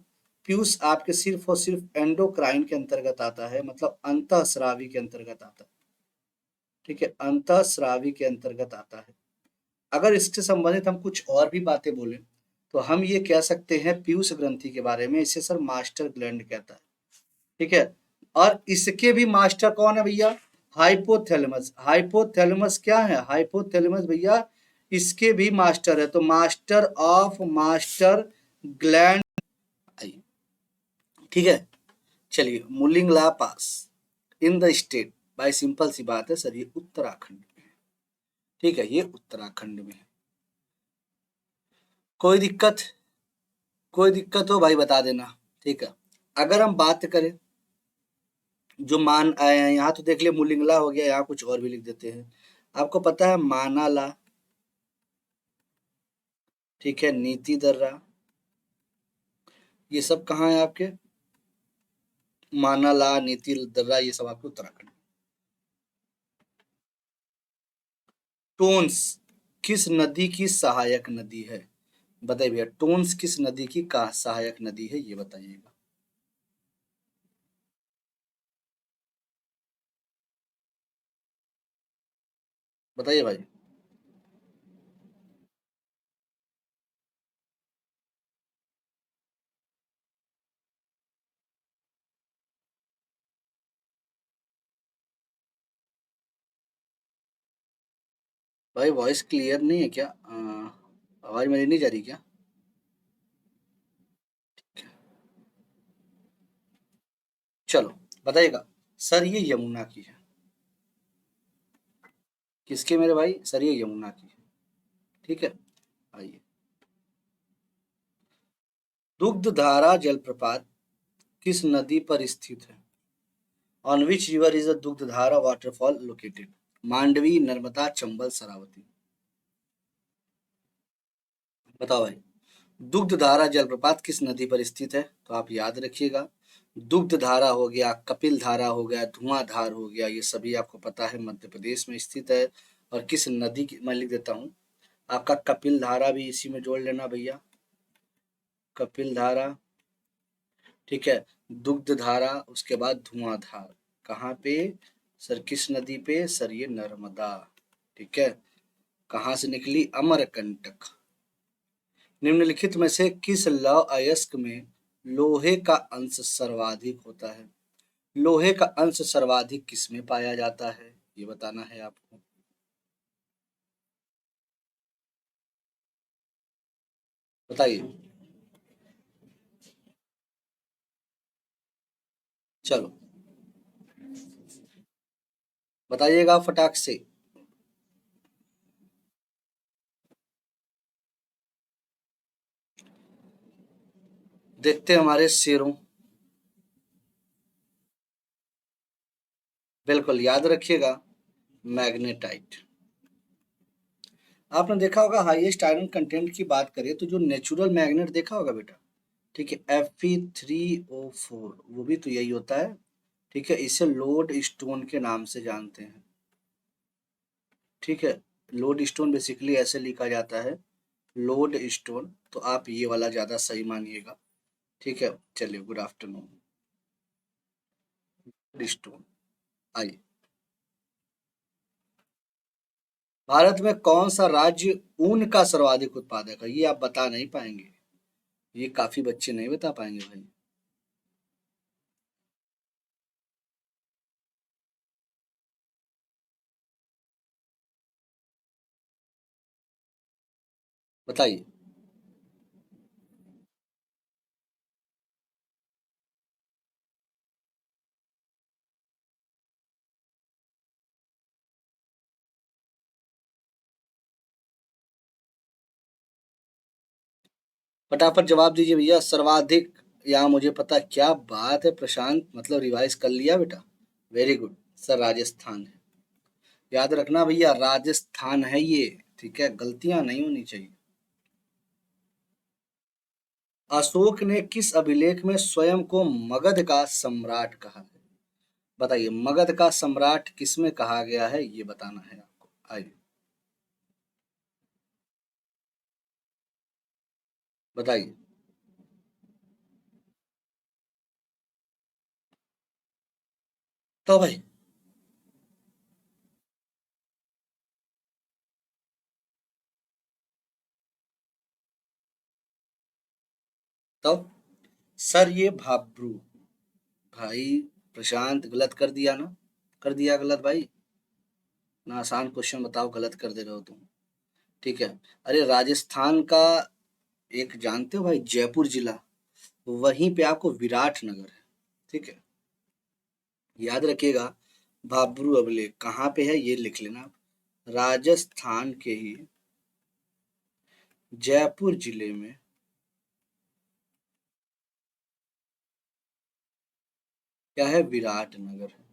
पीयूष आपके सिर्फ और सिर्फ एंडोक्राइन के अंतर्गत आता है, मतलब अंतःस्रावी के अंतर्गत आता है। ठीक है, अंतःस्रावी के अंतर्गत आता है। अगर इससे संबंधित हम कुछ और भी बातें बोलें तो हम ये कह सकते हैं पीयूष ग्रंथि के बारे में, इसे सर मास्टर ग्लैंड कहता है। ठीक है, और इसके भी मास्टर कौन है भैया? हाइपोथैलेमस। हाइपोथैलेमस क्या है? हाइपोथैलेमस भैया इसके भी मास्टर है। तो मास्टर ऑफ मास्टर ग्लैंड। ठीक है, चलिए, मुलिंग ला पास इन द स्टेट, भाई सिंपल सी बात है सर, ये उत्तराखंड में है। ठीक है, ये उत्तराखंड में है। कोई दिक्कत? कोई दिक्कत हो भाई बता देना। ठीक है, अगर हम बात करें जो मान आए हैं यहाँ, तो देख लिया मुलिंगला हो गया, यहाँ कुछ और भी लिख देते हैं। आपको पता है मानाला? ठीक है, नीति दर्रा, ये सब कहाँ है आपके? मानाला, नीति दर्रा, ये सब आपके उत्तराखंड। टोन्स किस नदी की सहायक नदी है? बताइए भैया, टोन्स किस नदी की का सहायक नदी है, ये बताइएगा। बताइए भाई। भाई वॉइस क्लियर नहीं है क्या? आवाज मेरी नहीं जा रही क्या? चलो, बताइएगा। सर ये यमुना की है। किसकी मेरे भाई? सर ये यमुना की है। ठीक है, आइए। दुग्धधारा जलप्रपात किस नदी पर स्थित है? On which river is the Dugdhdhara waterfall located? Mandavi, Narmada, Chambal, Sharavati. बताओ भाई। दुग्धधारा जलप्रपात किस नदी पर स्थित है? तो आप याद रखिएगा, दुग्धधारा हो गया, कपिल धारा हो गया, धुआंधार हो गया, ये सभी आपको पता है मध्य प्रदेश में स्थित है। और किस नदी की, मैं लिख देता हूँ, आपका कपिल धारा भी इसी में जोड़ लेना भैया, कपिल धारा। ठीक है, दुग्ध धारा, उसके बाद धुआंधार, कहाँ पे? सर किस नदी पे? सर ये नर्मदा। ठीक है, कहाँ से निकली? अमरकंटक। निम्नलिखित में से किस लौह अयस्क में लोहे का अंश सर्वाधिक होता है? लोहे का अंश सर्वाधिक किस में पाया जाता है, ये बताना है आपको। बताइए। चलो बताइएगा फटाक से। देखते हैं हमारे शेरों। बिल्कुल याद रखिएगा, मैग्नेटाइट। आपने देखा होगा, हाईएस्ट आयरन कंटेंट की बात करें तो जो नेचुरल मैग्नेट देखा होगा बेटा, ठीक है, Fe3O4, वो भी तो यही होता है। ठीक है, इसे लोड स्टोन के नाम से जानते हैं। ठीक है, लोड स्टोन बेसिकली ऐसे लिखा जाता है, लोड स्टोन, तो आप ये वाला ज्यादा सही मानिएगा। ठीक है, चलिए, गुड आफ्टरनून। स्टोन। आइए। भारत में कौन सा राज्य ऊन का सर्वाधिक उत्पादक है? ये आप बता नहीं पाएंगे, ये काफी बच्चे नहीं बता पाएंगे भाई। बताइए। फटाफट जवाब दीजिए भैया, सर्वाधिक। यहाँ मुझे पता, क्या बात है प्रशांत, मतलब रिवाइज कर लिया बेटा। Very good. सर राजस्थान है। याद रखना भैया, राजस्थान है ये। ठीक है, गलतियां नहीं होनी चाहिए। अशोक ने किस अभिलेख में स्वयं को मगध का सम्राट कहा है? बताइए, मगध का सम्राट किसमें कहा गया है, ये बताना है आपको। आइए। बताइए। तो भाई। तो सर ये भाब्रू। भाई प्रशांत, गलत कर दिया ना? कर दिया गलत भाई। ना आसान क्वेश्चन बताओ, गलत कर दे रहे हो तुम। ठीक है। अरे राजस्थान का एक जानते हो भाई, जयपुर जिला, वहीं पे आपको विराट नगर है। ठीक है, याद रखिएगा। भाब्रू अभिलेख कहाँ पे है, ये लिख लेना आप। राजस्थान के ही जयपुर जिले में क्या है? विराट नगर है।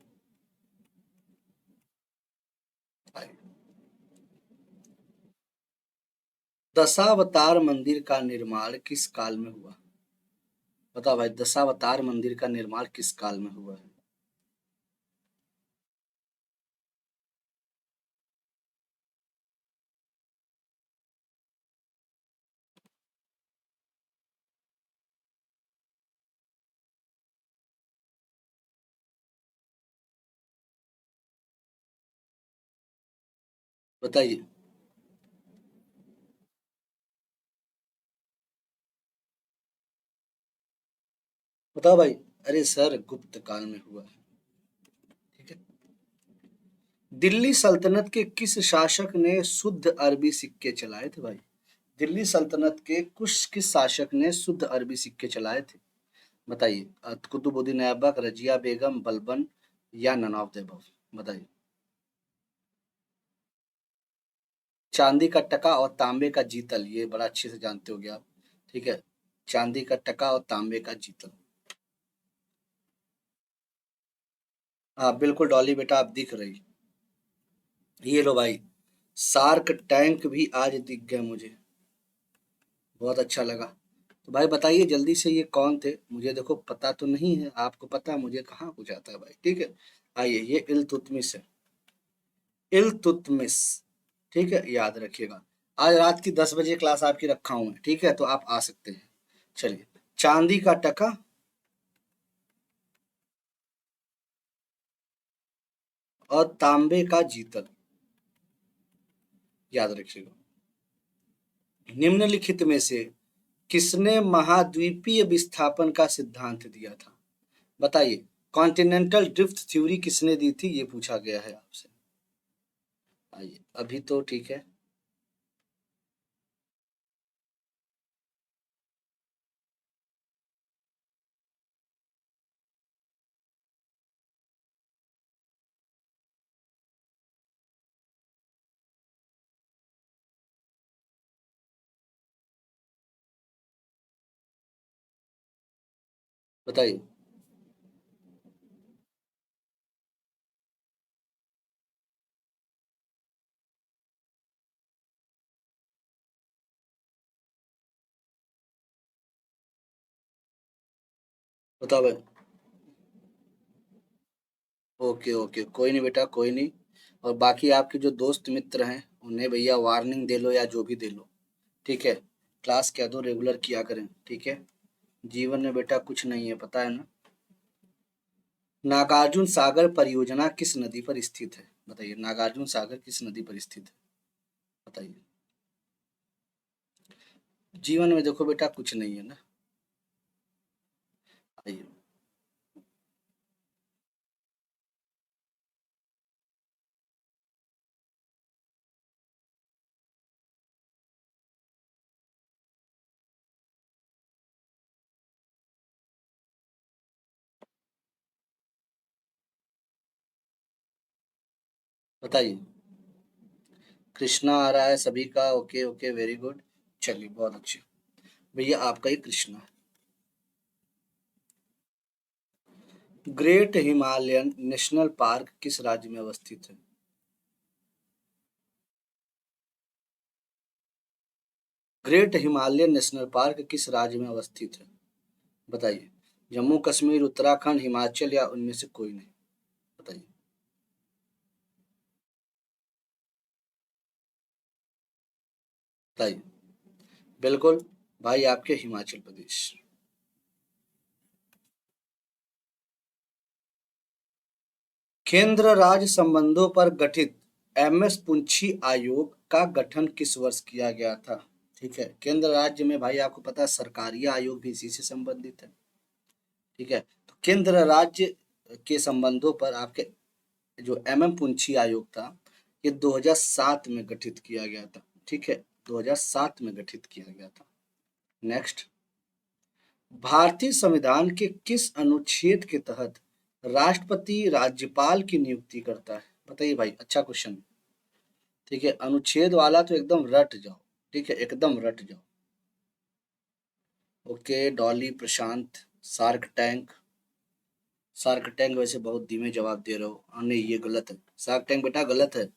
दशावतार मंदिर का निर्माण किस काल में हुआ? बताओ भाई, दशावतार मंदिर का निर्माण किस काल में हुआ है? बताइए। बताओ भाई। अरे सर, गुप्त काल में हुआ है। ठीक है। दिल्ली सल्तनत के किस शासक ने शुद्ध अरबी सिक्के चलाए थे भाई? दिल्ली सल्तनत के कुछ किस शासक ने शुद्ध अरबी सिक्के चलाए थे? बताइए, कुतुबुद्दीन ऐबक, रजिया बेगम, बलबन या नन ऑफ द अबव? बताइए। चांदी का टका और तांबे का जीतल, ये बड़ा अच्छे से जानते होगे आप। ठीक है, चांदी का टका और तांबे का जीतल। हाँ बिल्कुल डॉली बेटा, आप दिख रही। ये लो भाई, सार्क टैंक भी आज दिख गए मुझे, बहुत अच्छा लगा। तो भाई बताइए जल्दी से, ये कौन थे? मुझे देखो पता तो नहीं है, आपको पता है, मुझे कहाँ कुछ आता है भाई। ठीक है, आइए, ये इल्तुतमिश है, इल्तुतमिश। ठीक है, याद रखिएगा। आज रात की 10 बजे क्लास आपकी रखा हूँ मैं, ठीक है, तो आप आ सकते हैं। चलिए, चांदी का टका और तांबे का जीतल, याद रखिएगा। निम्नलिखित में से किसने महाद्वीपीय विस्थापन का सिद्धांत दिया था? बताइए, कॉन्टिनेंटल ड्रिफ्ट थ्योरी किसने दी थी, ये पूछा गया है आपसे। आइए, अभी तो ठीक है। बताइए। बताओ भाई। ओके ओके, कोई नहीं बेटा, कोई नहीं। और बाकी आपके जो दोस्त मित्र हैं उन्हें भैया वार्निंग दे लो या जो भी दे लो। ठीक है, क्लास कह दो रेगुलर किया करें। ठीक है, जीवन में बेटा कुछ नहीं है, पता है ना। नागार्जुन सागर परियोजना किस नदी पर स्थित है? बताइए, नागार्जुन सागर किस नदी पर स्थित है? बताइए। जीवन में देखो बेटा कुछ नहीं है ना। आइए। बताइए। कृष्णा आ रहा है सभी का, ओके ओके, वेरी गुड। चलिए, बहुत अच्छे। भैया आपका ही कृष्णा है। ग्रेट हिमालयन नेशनल पार्क किस राज्य में अवस्थित है? ग्रेट हिमालयन नेशनल पार्क किस राज्य में अवस्थित है? बताइए। जम्मू कश्मीर, उत्तराखंड, हिमाचल या उनमें से कोई नहीं? बताइए। बताइए। बिल्कुल भाई, आपके हिमाचल प्रदेश। केंद्र राज्य संबंधों पर गठित एमएस पुंछी आयोग का गठन किस वर्ष किया गया था? ठीक है, केंद्र राज्य में भाई आपको पता है सरकारी आयोग भी इसी से संबंधित है। ठीक है, तो केंद्र राज्य के संबंधों पर आपके जो एमएम पुंछी आयोग था, ये 2007 में गठित किया गया था। ठीक है, 2007 में गठित किया गया था। नेक्स्ट, भारतीय संविधान के किस अनुच्छेद के तहत राष्ट्रपति राज्यपाल की नियुक्ति करता है? बताइए भाई, अच्छा क्वेश्चन। ठीक है, अनुच्छेद वाला तो एकदम रट जाओ। ठीक है, एकदम रट जाओ। ओके डॉली, प्रशांत, सार्क टैंक। सार्क टैंक वैसे बहुत धीमे जवाब दे रहे हो। नहीं, ये गलत है, सार्क टैंक बेटा गलत है।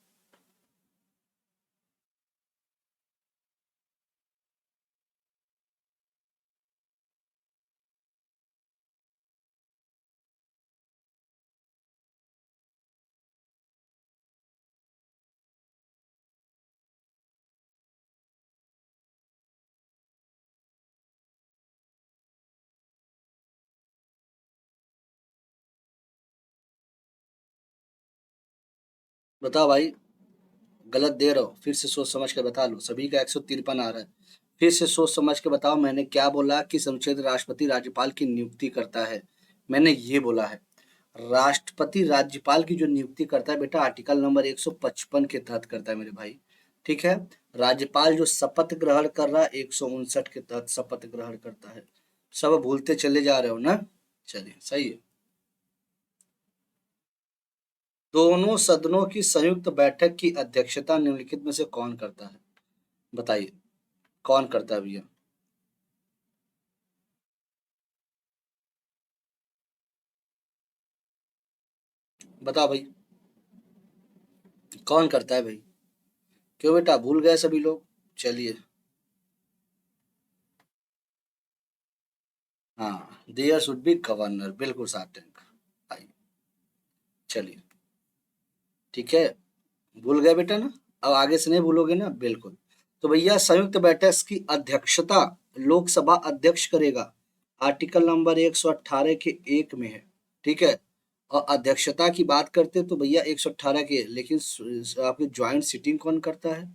बताओ भाई, गलत दे रहे हो, फिर से सोच समझ के बता लो। सभी का 153 आ रहा है। फिर से सोच समझ के बताओ, मैंने क्या बोला कि अनुच्छेद राष्ट्रपति राज्यपाल की नियुक्ति करता है, मैंने ये बोला है। राष्ट्रपति राज्यपाल की जो नियुक्ति करता है बेटा, आर्टिकल नंबर 155 के तहत करता है मेरे भाई। ठीक है, राज्यपाल जो शपथ ग्रहण कर रहा है 159 के तहत शपथ ग्रहण करता है। सब भूलते चले जा रहे हो ना। चलिए सही है। दोनों सदनों की संयुक्त बैठक की अध्यक्षता निम्नलिखित में से कौन करता है? बताइए, कौन करता है भैया? बताओ भाई, कौन करता है भाई? क्यों बेटा, भूल गए सभी लोग? चलिए, हाँ, देयर शुड बी गवर्नर, बिल्कुल 7 टैंक। आइए, चलिए, ठीक है। भूल गए बेटा ना? अब आगे से नहीं भूलोगे ना, बिल्कुल। तो भैया, संयुक्त बैठक की अध्यक्षता लोकसभा अध्यक्ष करेगा। आर्टिकल नंबर 118 के 1 में है। ठीक है। और अध्यक्षता की बात करते तो भैया 118 के, लेकिन आपकी ज्वाइंट सीटिंग कौन करता है?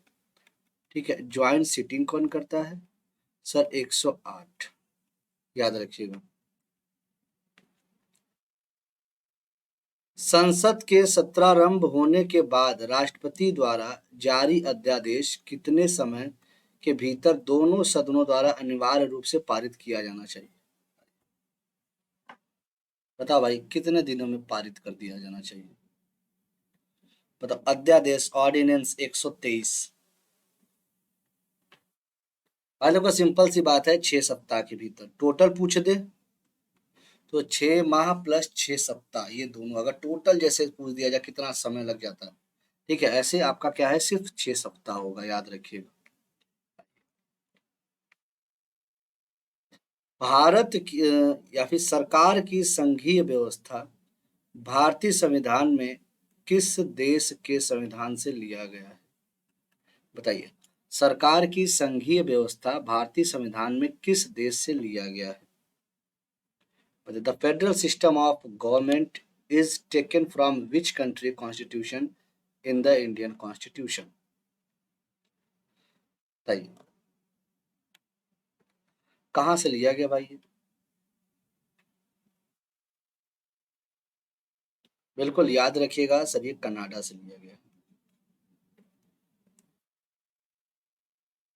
ठीक है, ज्वाइंट सीटिंग कौन करता है? सर 108, याद रखिएगा। संसद के सत्रारंभ होने के बाद राष्ट्रपति द्वारा जारी अध्यादेश कितने समय के भीतर दोनों सदनों द्वारा अनिवार्य रूप से पारित किया जाना चाहिए? बताओ भाई, कितने दिनों में पारित कर दिया जाना चाहिए? बताओ, अध्यादेश ऑर्डिनेंस 123। भाई देखो, सिंपल सी बात है, 6 सप्ताह के भीतर टोटल पूछ दे तो 6 माह प्लस 6 सप्ताह, ये दोनों अगर टोटल जैसे पूछ दिया जाए कितना समय लग जाता है। ठीक है, ऐसे आपका क्या है, सिर्फ 6 सप्ताह होगा, याद रखिएगा। भारत की या फिर सरकार की संघीय व्यवस्था भारतीय संविधान में किस देश के संविधान से लिया गया है? बताइए, सरकार की संघीय व्यवस्था भारतीय संविधान में किस देश से लिया गया है? The federal system of government is taken from which country constitution in the Indian constitution? बताइए, कहाँ से लिया गया भाई? बिल्कुल याद रखिएगा सर, ये कनाडा से लिया गया।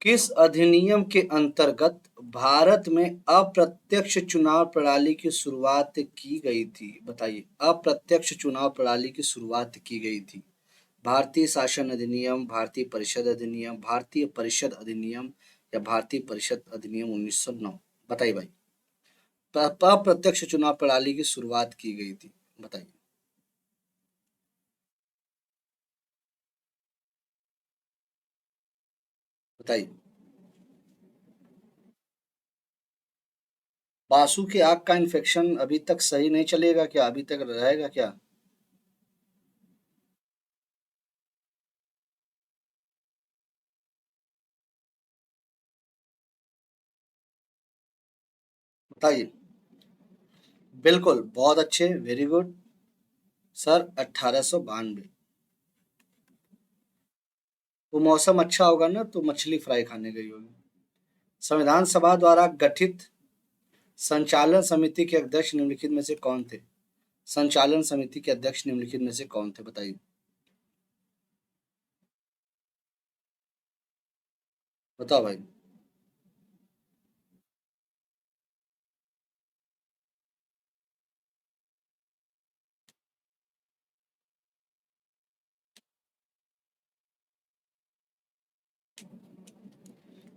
किस अधिनियम के अंतर्गत भारत में अप्रत्यक्ष चुनाव प्रणाली की शुरुआत की गई थी? बताइए, अप्रत्यक्ष चुनाव प्रणाली की शुरुआत की गई थी। भारतीय शासन अधिनियम, भारतीय परिषद अधिनियम, भारतीय परिषद अधिनियम या भारतीय परिषद अधिनियम 1909? बताइए भाई, अप्रत्यक्ष चुनाव प्रणाली की शुरुआत की गई थी, बताइए। बताइए, बासु की आग का इन्फेक्शन अभी तक सही नहीं चलेगा क्या? अभी तक रहेगा क्या? बताइए। बिल्कुल, बहुत अच्छे, वेरी गुड। सर 1892। वो मौसम अच्छा होगा ना, तो मछली फ्राई खाने गई होगी। संविधान सभा द्वारा गठित संचालन समिति के अध्यक्ष निम्नलिखित में से कौन थे? संचालन समिति के अध्यक्ष निम्नलिखित में से कौन थे, बताइए। बताओ भाई।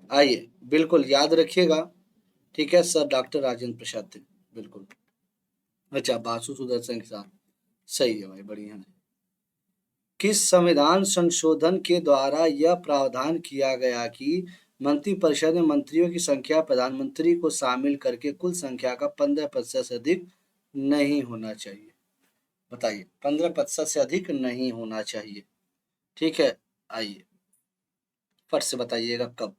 आइए, बिल्कुल याद रखिएगा। ठीक है सर, डॉक्टर राजेंद्र प्रसाद थे। बिल्कुल। अच्छा, बासु सुदर्शन के साथ। सही है भाई, बढ़िया है। किस संविधान संशोधन के द्वारा यह प्रावधान किया गया कि मंत्रिपरिषद में मंत्रियों की संख्या प्रधानमंत्री को शामिल करके कुल संख्या का 15% से अधिक नहीं होना चाहिए? बताइए, 15% से अधिक नहीं होना चाहिए। ठीक है। आइए, फट से बताइएगा कब।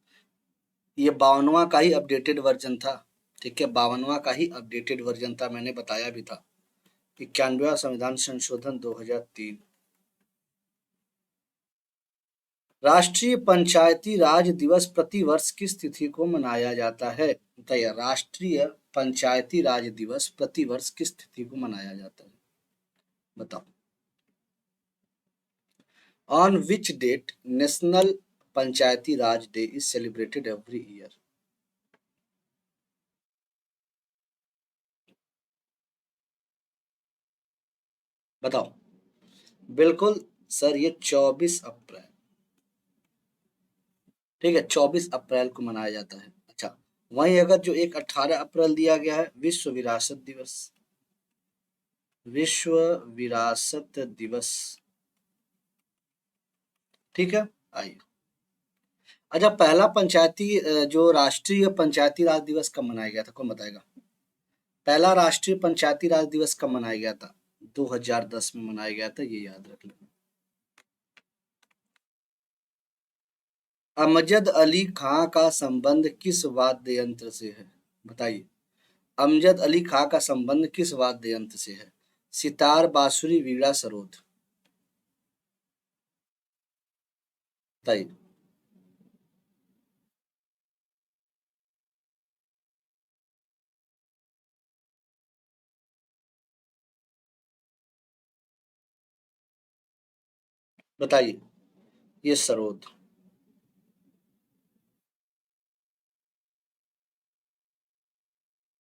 ये 52वां का ही अपडेटेड वर्जन था। ठीक है, 52वां का ही अपडेटेड वर्जन था, मैंने बताया भी था। 91वां संविधान संशोधन 2003। राष्ट्रीय पंचायती राज दिवस प्रति वर्ष किस तिथि को मनाया जाता है? बताइए, राष्ट्रीय पंचायती राज दिवस प्रति वर्ष किस तिथि को मनाया जाता है? बताओ। On which date national Panchayati Raj day is celebrated every year? बताओ। बिल्कुल सर, ये 24 अप्रैल, ठीक है, 24 अप्रैल को मनाया जाता है। अच्छा, वहीं अगर जो एक 18 अप्रैल दिया गया है, विश्व विरासत दिवस, विश्व विरासत दिवस, ठीक है। आइए। अच्छा, पहला पंचायती जो राष्ट्रीय पंचायती राज दिवस कब मनाया गया था, कौन बताएगा? पहला राष्ट्रीय पंचायती राज दिवस कब मनाया गया था? 2010 में मनाया गया था, ये याद रख लेना। अमजद अली खां का संबंध किस वाद्य यंत्र से है? बताइए। अमजद अली खां का संबंध किस वाद्य यंत्र से है? सितार, बांसुरी, वीणा, सरोद। बताइए। बताइए। ये सरोद।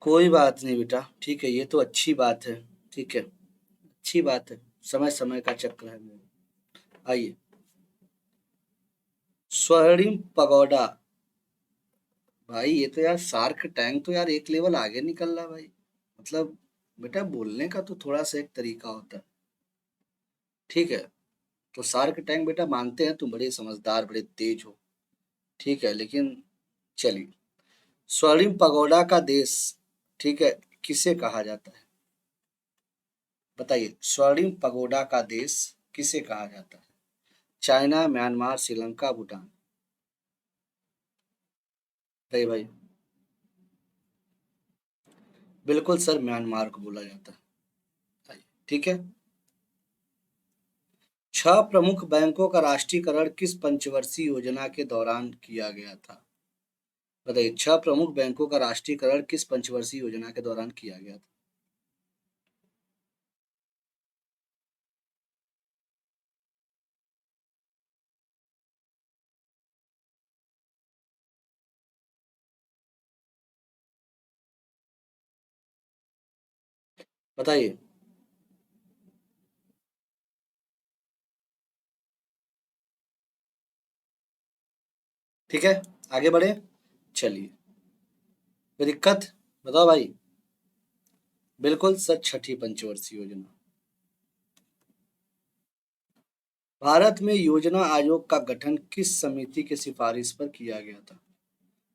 कोई बात नहीं बेटा, ठीक है, ये तो अच्छी बात है। ठीक है, अच्छी बात है। समय समय का चक्र है। आइए। स्वर्णिम पगोडा। भाई ये तो यार शार्क टैंक तो यार एक लेवल आगे निकल रहा भाई। मतलब बेटा, बोलने का तो थोड़ा सा एक तरीका होता है। ठीक है। तो शार्क टैंक बेटा, मानते हैं तुम बड़े समझदार, बड़े तेज हो। ठीक है, लेकिन चलिए। स्वर्णिम पगोडा का देश, ठीक है, किसे कहा जाता है? बताइए। स्वर्णिम पगोडा का देश किसे कहा जाता है? China, Myanmar, Sri Lanka, Bhutan. बताइए भाई। बिल्कुल सर, म्यांमार को बोला जाता है। आइए, ठीक है। छह प्रमुख बैंकों का राष्ट्रीयकरण किस पंचवर्षीय योजना के दौरान किया गया था? बताइए। छह प्रमुख बैंकों का राष्ट्रीयकरण किस पंचवर्षीय योजना के दौरान किया गया था? बताइए। ठीक है, आगे बढ़े। चलिए। कोई दिक्कत? बताओ भाई। बिल्कुल सर, छठी पंचवर्षीय योजना। भारत में योजना आयोग का गठन किस समिति की सिफारिश पर किया गया था?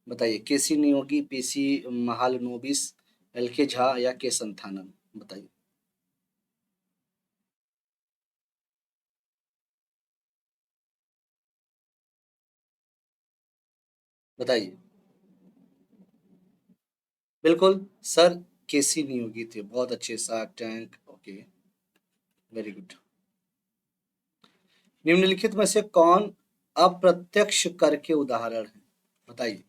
बताइए। केसी नियोगी, पीसी महालनोबिस, एल के झा या के संथानम। बताइए। बताइए। बिल्कुल सर, केसी नियोगी थे, बहुत अच्छे। Shark tank, okay, very good. निम्नलिखित में से कौन अप्रत्यक्ष कर के उदाहरण है? बताइए।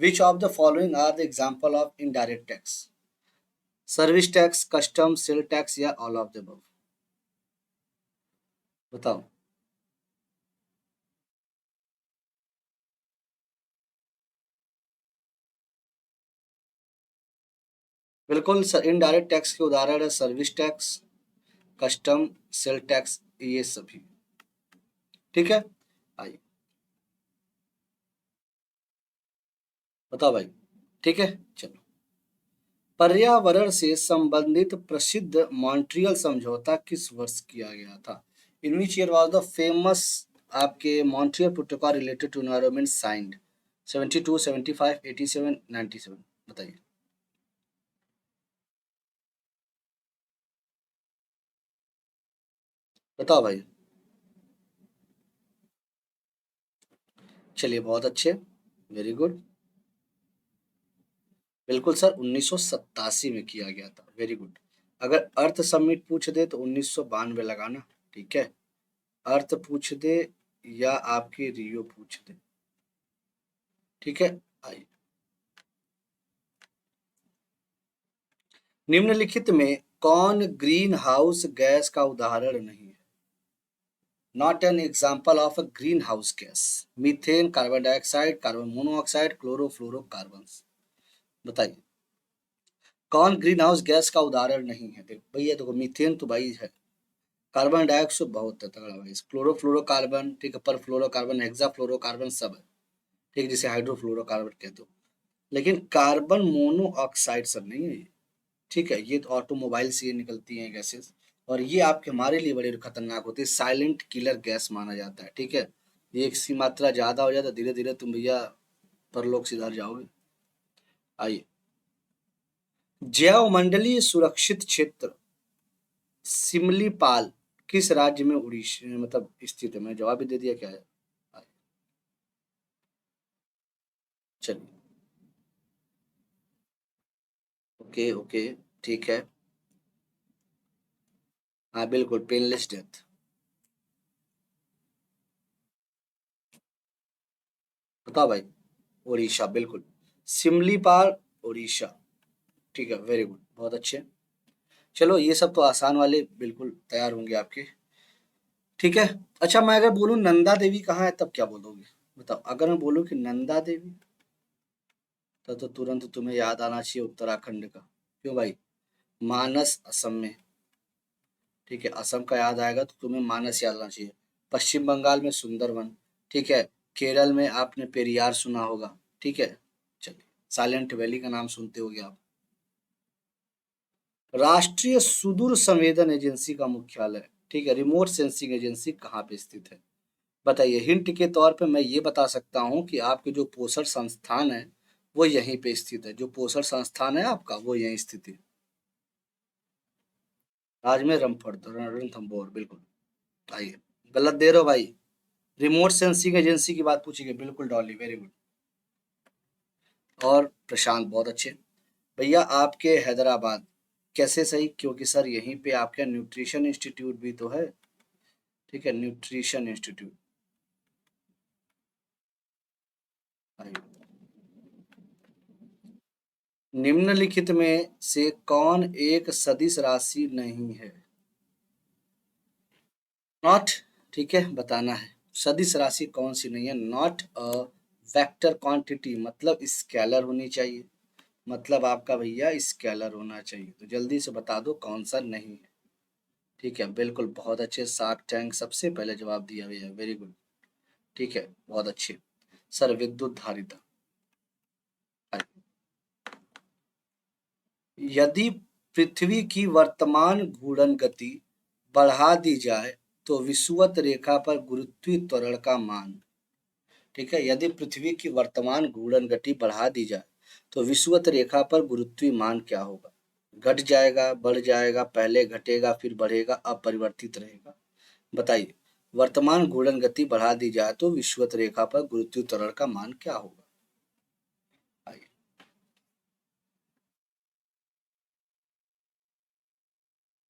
Which of the following are the example of indirect tax? Service tax, custom, sale tax या ऑल ऑफ द अबव। बताओ। बिल्कुल सर, इनडायरेक्ट टैक्स के उदाहरण है service tax, custom, sale tax, ये सभी। ठीक है। आइए। बताओ भाई। ठीक है, चलो। पर्यावरण से संबंधित प्रसिद्ध मॉन्ट्रियल समझौता किस वर्ष किया गया था? In which year was the famous आपके Montreal protocol related to environment signed? 72, 75, 87, 97। बताइए। बताओ भाई। चलिए, बहुत अच्छे, वेरी गुड। बिल्कुल सर, 1987 में किया गया था, वेरी गुड। अगर अर्थ समिट पूछ दे तो 1992 लगाना। ठीक है। अर्थ पूछ दे या आपके रियो पूछ दे। ठीक है। आइए। निम्नलिखित में कौन ग्रीन हाउस गैस का उदाहरण नहीं है? Not an example of a green house gas. Methane, carbon dioxide, carbon monoxide, chlorofluorocarbon. बताइए। कौन ग्रीन हाउस गैस का उदाहरण नहीं है? देखो भैया, देखो मीथेन तो भाई है, कार्बन डाइऑक्साइड बहुत है तगड़ा भाई, क्लोरोफ्लोरोकार्बन, ठीक है, पर फ्लोरोकार्बन, हेक्साफ्लोरोकार्बन सब है, ठीक है, जिसे हाइड्रोफ्लोरोकार्बन कहते हो। लेकिन कार्बन मोनोऑक्साइड सब नहीं है ये, ठीक है, ये तो ऑटोमोबाइल से ये निकलती हैं गैसेस, और ये आपके हमारे लिए बड़े खतरनाक होती है, साइलेंट किलर गैस माना जाता है, ठीक है। ये इसकी मात्रा ज्यादा हो जाए तो धीरे धीरे तुम भैया परलोक सिधार जाओगे। आइए, जैवमंडलीय सुरक्षित क्षेत्र सिमलीपाल किस राज्य में उड़ीसा मतलब स्थित है? मैं जवाब भी दे दिया क्या है। आइए, चलिए, ओके ओके, ठीक है, हाँ बिल्कुल, पेनलेस डेथ। बताओ भाई। उड़ीसा, बिल्कुल, सिमलीपाल, उड़ीसा, ठीक है, वेरी गुड, बहुत अच्छे। चलो ये सब तो आसान वाले बिल्कुल तैयार होंगे आपके, ठीक है। अच्छा, मैं अगर बोलूँ नंदा देवी कहाँ है तब क्या बोलोगे? बताओ, अगर मैं बोलूँ कि नंदा देवी, तब तो तुरंत तुम्हें याद आना चाहिए उत्तराखंड का। क्यों भाई? मानस असम में, ठीक है, असम का याद आएगा तो तुम्हें मानस याद आना चाहिए। पश्चिम बंगाल में सुंदरवन, ठीक है, केरल में आपने पेरियार सुना होगा, ठीक है। चलिए, साइलेंट वैली का नाम सुनते होगे आप। राष्ट्रीय सुदूर संवेदन एजेंसी का मुख्यालय, ठीक है, रिमोट सेंसिंग एजेंसी कहाँ पे स्थित है? बताइए, हिंट के तौर पे मैं ये बता सकता हूँ कि आपके जो पोषण संस्थान है वो यहीं पे स्थित है, जो पोषण संस्थान है आपका वो यहीं स्थित है। राजमेर, रणथंभौर, बिल्कुल। आइए, गलत दे रहे हो भाई, रिमोट सेंसिंग एजेंसी की बात पूछी गई, बिल्कुल डॉली, वेरी गुड। और प्रशांत, बहुत अच्छे। भैया आपके हैदराबाद, कैसे सही? क्योंकि सर यहीं पे आपका न्यूट्रिशन इंस्टीट्यूट भी तो है, ठीक है, न्यूट्रिशन इंस्टीट्यूट। आइए, निम्नलिखित में से कौन एक सदिश राशि नहीं है? नॉट, ठीक है, बताना है। सदिश राशि कौन सी नहीं है? नॉट अ वेक्टर क्वांटिटी, मतलब स्केलर होनी चाहिए, मतलब आपका भैया स्केलर होना चाहिए, तो जल्दी से बता दो कौन सा नहीं है। ठीक है, बिल्कुल, बहुत अच्छे, शार्क टैंक सबसे पहले जवाब दिया भैया, वेरी गुड, ठीक है, बहुत अच्छे। सर विद्युत धारिता, यदि पृथ्वी की वर्तमान घूर्णन गति बढ़ा दी जाए तो विषुवत रेखा पर गुरुत्वीय त्वरण का मान, ठीक है, यदि पृथ्वी की वर्तमान घूर्णन गति बढ़ा दी जाए तो विषुवत रेखा पर गुरुत्वीय मान क्या होगा? घट जाएगा, बढ़ जाएगा, पहले घटेगा फिर बढ़ेगा, अपरिवर्तित रहेगा? बताइए, वर्तमान घूर्णन गति बढ़ा दी जाए तो विषुवत रेखा पर गुरुत्वीय त्वरण का मान क्या होगा? आइए,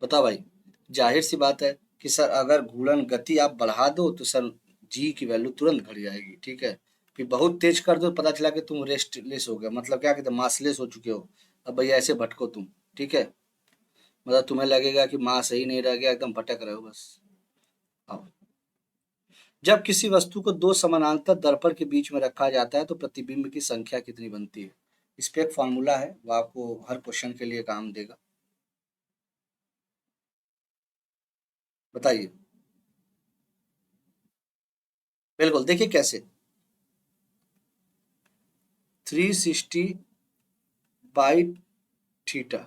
बताओ भाई। जाहिर सी बात है कि सर अगर घूर्णन गति आप बढ़ा दो तो सर जी की वैल्यू तुरंत घट जाएगी, ठीक है। फिर बहुत तेज कर दो तो पता चला कि तुम रेस्टलेस हो गए, मतलब क्या कहते हैं, मासलेस हो चुके हो। अब भैया ऐसे भटको तुम, ठीक है, मतलब तुम्हें लगेगा कि मास सही नहीं रह गया, एकदम भटक रहे हो बस। आओ, जब किसी वस्तु को दो समानांतर दर्पण के बीच में रखा जाता है तो प्रतिबिंब की संख्या कितनी बनती है? इस पे एक फॉर्मूला है, वो आपको हर क्वेश्चन के लिए काम देगा। बताइए। बिल्कुल, देखिए कैसे, 360/थीटा,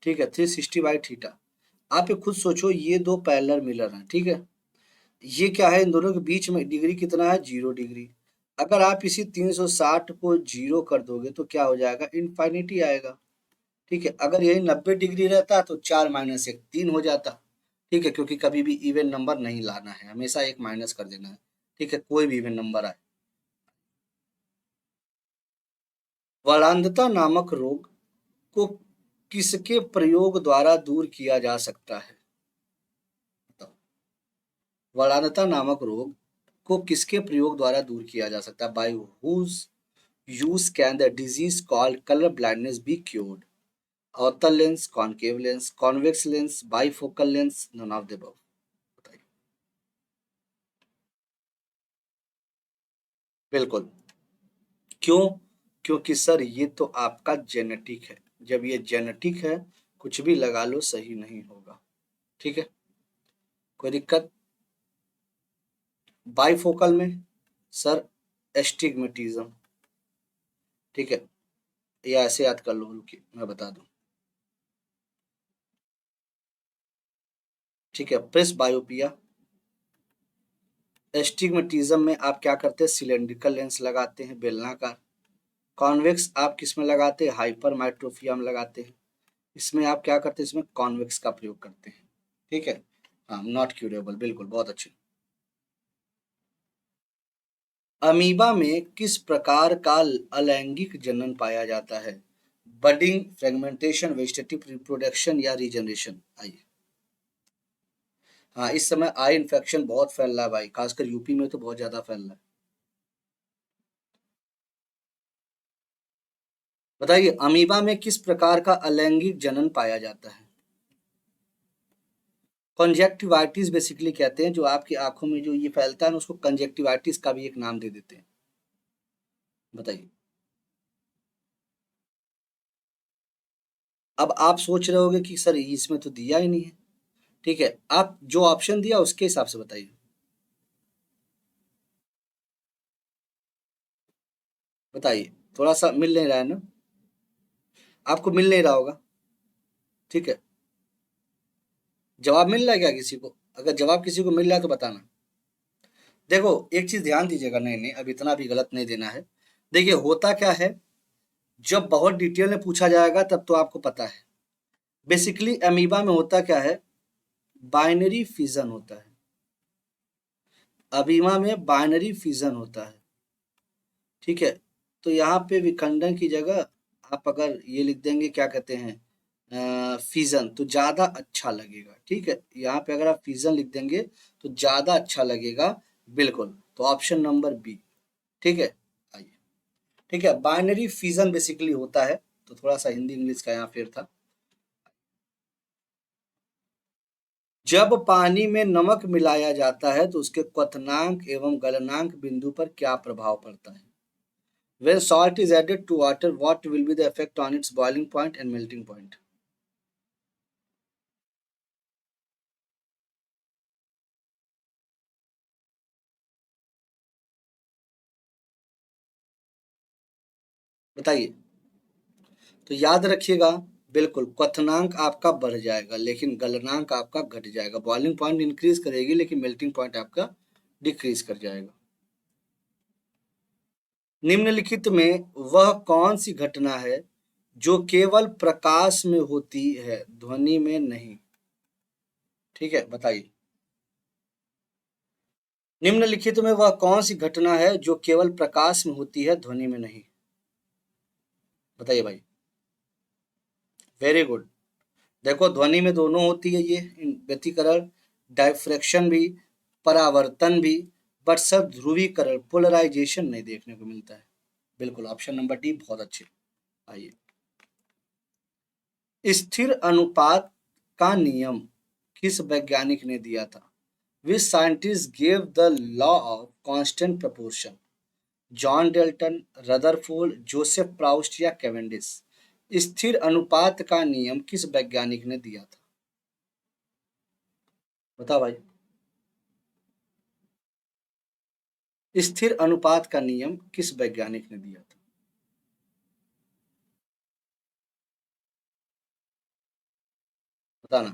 ठीक है, 360/थीटा। आप ये खुद सोचो, ये दो पैरेलल मिलर हैं, ठीक है, ये क्या है, इन दोनों के बीच में डिग्री कितना है? 0 डिग्री। अगर आप इसी 360 को जीरो कर दोगे तो क्या हो जाएगा? इनफाइनिटी आएगा, ठीक है। अगर यही 90 डिग्री रहता तो 4 - 1 3 हो जाता, ठीक है, क्योंकि कभी भी इवन नंबर नहीं लाना है, हमेशा एक माइनस कर देना है, ठीक है, कोई भी इवन नंबर आए। वरांधता नामक रोग को किसके प्रयोग द्वारा दूर किया जा सकता है? बताओ। वरानता नामक रोग को किसके प्रयोग द्वारा दूर किया जा सकता है? By whose use can the disease called colour blindness be cured? अवतल lens, concave lens, convex lens, bifocal lens, none of the above? बताइए। बिल्कुल, क्यों? क्योंकि सर ये तो आपका जेनेटिक है, जब ये जेनेटिक है कुछ भी लगा लो सही नहीं होगा, ठीक है। कोई दिक्कत? बाइफोकल में सर एस्टिग्मेटिज्म, ठीक है, या ऐसे याद कर लो, रुकिए मैं बता दूं, ठीक है, प्रेस बायोपिया। एस्टिग्मेटिज्म में आप क्या करते हैं, सिलेंड्रिकल लेंस लगाते हैं बेलनाकार। कॉन्वेक्स आप किस में लगाते हैं, हाइपरमेट्रोपिया में लगाते हैं। इसमें आप क्या करते हैं, इसमें कॉन्वेक्स का प्रयोग करते हैं, ठीक है। हाँ, नॉट क्यूरेबल, बिल्कुल, बहुत अच्छे। अमीबा में किस प्रकार का अलैंगिक जनन पाया जाता है, बडिंग, फ्रेगमेंटेशन, वेजिटेटिव रिप्रोडक्शन या रीजनरेशन? आइए। हाँ, इस समय आई इन्फेक्शन बहुत फैल रहा है भाई, खासकर यूपी में तो बहुत ज्यादा फैल रहा है। बताइए, अमीबा में किस प्रकार का अलैंगिक जनन पाया जाता है? कंजेक्टिवाइटिस बेसिकली कहते हैं, जो आपकी आंखों में जो ये फैलता है ना, उसको कंजेक्टिवाइटिस का भी एक नाम दे देते हैं। बताइए। अब आप सोच रहे होगे कि सर इसमें तो दिया ही नहीं है, ठीक है, आप जो ऑप्शन दिया उसके हिसाब से बताइए। बताइए, थोड़ा सा मिल नहीं रहा है ना, आपको मिल नहीं रहा होगा, ठीक है। जवाब मिल रहा है क्या किसी को? अगर जवाब किसी को मिल रहा है तो बताना। देखो, एक चीज ध्यान दीजिएगा, नहीं नहीं अब इतना भी गलत नहीं देना है। देखिए, होता क्या है, जब बहुत डिटेल में पूछा जाएगा तब तो आपको पता है। बेसिकली अमीबा में होता क्या है, बाइनरी फिजन होता है। अमीबा में बाइनरी फिजन होता है, ठीक है। तो यहाँ पे विखंडन की जगह आप अगर ये लिख देंगे, क्या कहते हैं, फिजन, तो ज्यादा अच्छा लगेगा, ठीक है। यहाँ पे अगर आप फिजन लिख देंगे तो ज्यादा अच्छा लगेगा, बिल्कुल। तो ऑप्शन नंबर बी, ठीक है। आइए, ठीक है, बाइनरी फिजन बेसिकली होता है। तो थोड़ा सा हिंदी इंग्लिश का यहाँ फेर था। जब पानी में नमक मिलाया जाता है तो उसके क्वथनांक एवं गलनांक बिंदु पर क्या प्रभाव पड़ता है? When salt is added to water, what will be the effect on its boiling point and melting point? बताइए। तो याद रखिएगा, बिल्कुल, क्वथनांक आपका बढ़ जाएगा लेकिन गलनांक आपका घट जाएगा। बॉइलिंग पॉइंट इंक्रीज करेगी लेकिन मेल्टिंग पॉइंट आपका डिक्रीज कर जाएगा। निम्नलिखित में वह कौन सी घटना है जो केवल प्रकाश में होती है, ध्वनि में नहीं? ठीक है, बताइए। निम्नलिखित में वह कौन सी घटना है जो केवल प्रकाश में होती है, ध्वनि में नहीं? बताइए भाई। Very good. देखो, ध्वनि में दोनों होती है ये व्यतिकरण, डायफ्रैक्शन भी, परावर्तन भी, बट सब ध्रुवीकरण, पोलराइजेशन नहीं देखने को मिलता है। बिल्कुल, ऑप्शन नंबर डी बहुत अच्छे। आइए। स्थिर अनुपात का नियम किस वैज्ञानिक ने दिया था? Which scientist gave the law of constant proportion? John Dalton, Rutherford, Joseph Proust या कैवेंडिश? स्थिर अनुपात का नियम किस वैज्ञानिक ने दिया था? बताओ भाई। स्थिर अनुपात का नियम किस वैज्ञानिक ने दिया था? बताना।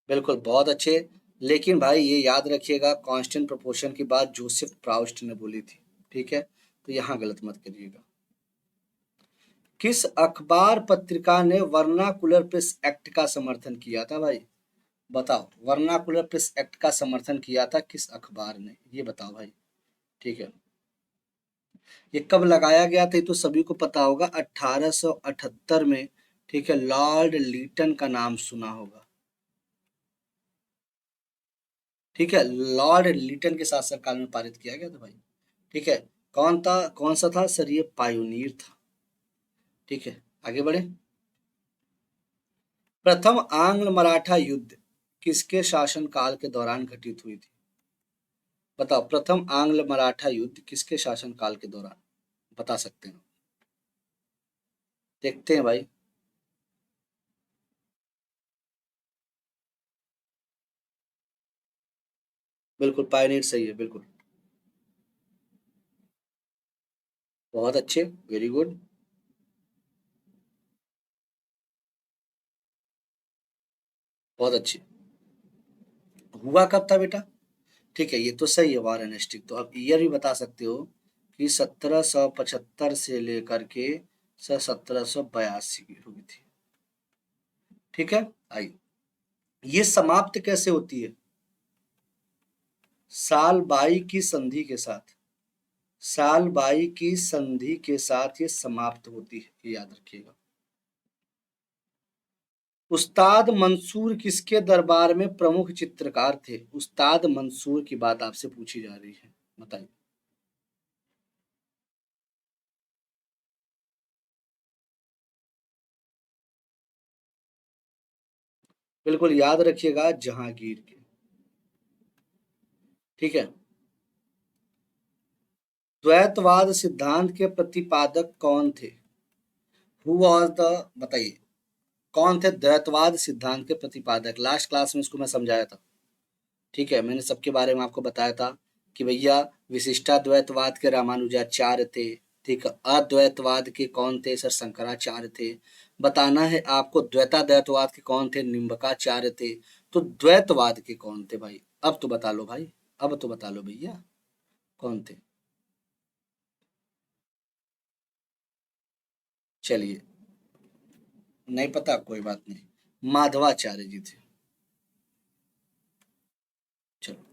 बिल्कुल, बहुत अच्छे। लेकिन भाई ये याद रखिएगा, कांस्टेंट प्रोपोर्शन की बात जोसेफ प्राउस्ट ने बोली थी, ठीक है। तो यहाँ गलत मत करिएगा। किस अखबार पत्रिका ने वर्नाकुलर प्रेस एक्ट का समर्थन किया था भाई? बताओ, वर्नाकुलर प्रेस एक्ट का समर्थन किया था किस अखबार ने, ये बताओ भाई, ठीक है। ये कब लगाया गया था ये तो सभी को पता होगा, 1878 में, ठीक है। लॉर्ड लीटन का नाम सुना होगा, ठीक है। लॉर्ड लीटन के साथ सरकार में पारित किया गया था भाई, ठीक है। कौन सा था सर, ये पायोनियर था, ठीक है। आगे बढ़े। प्रथम आंग्ल मराठा युद्ध किसके शासनकाल के दौरान घटित हुई थी? बताओ, प्रथम आंग्ल मराठा युद्ध किसके शासनकाल के दौरान, बता सकते हैं? देखते हैं भाई। बिल्कुल पायनीर सही है, बिल्कुल। बहुत अच्छे, वेरी गुड। बहुत अच्छे। हुआ कब था बेटा? ठीक है, ये तो सही है, वार एनेस्टिक। तो अब ईयर भी बता सकते हो कि 1775 से लेकर के 1782 की हुई थी। ठीक है। आई, ये समाप्त कैसे होती है? साल बाई की संधि के साथ। साल बाई की संधि के साथ ये समाप्त होती है, ये याद रखिएगा। उस्ताद मंसूर किसके दरबार में प्रमुख चित्रकार थे? उस्ताद मंसूर की बात आपसे पूछी जा रही है, बताइए। बिल्कुल याद रखिएगा, जहांगीर के। ठीक है। द्वैतवाद सिद्धांत के प्रतिपादक कौन थे? हु वॉज द, बताइए, कौन थे द्वैतवाद सिद्धांत के प्रतिपादक? लास्ट क्लास में इसको मैं समझाया था। ठीक है, मैंने सबके बारे में आपको बताया था कि भैया विशिष्टाद्वैतवाद के रामानुजाचार्य थे। ठीक है, अद्वैतवाद के कौन थे? सर शंकराचार्य थे। बताना है आपको द्वैताद्वैतवाद के कौन थे? निम्बकाचार्य थे। तो द्वैतवाद के कौन थे भाई? अब तो बता लो भाई, अब तो बता लो भैया, कौन थे? चलिए, नहीं पता, कोई बात नहीं, माधवाचार्य जी थे। चलो,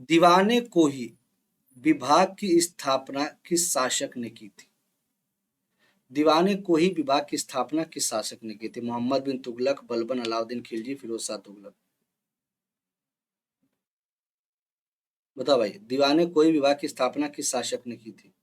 दीवाने को ही विभाग की स्थापना किस शासक ने की थी? दीवाने को ही विभाग की स्थापना किस शासक ने की थी? मोहम्मद बिन तुगलक, बलबन, अलाउद्दीन खिलजी, फिरोज शाह तुगलक। बताओ भाई, दीवाने कोई विभाग की स्थापना किस शासक ने की थी?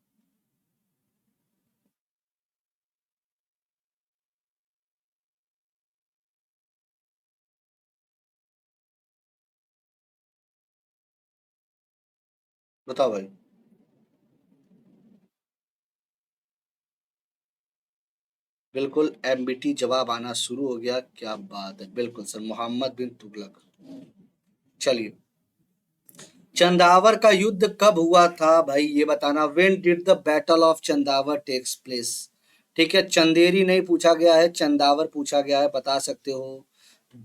बताओ भाई। बिल्कुल, एमबीटी जवाब आना शुरू हो गया, क्या बात है, बिल्कुल सर, मोहम्मद बिन तुगलक। चलिए, चंदावर का युद्ध कब हुआ था भाई, ये बताना। When did the battle of Chandawar takes place? ठीक है, चंदेरी नहीं पूछा गया है, चंदावर पूछा गया है, बता सकते हो।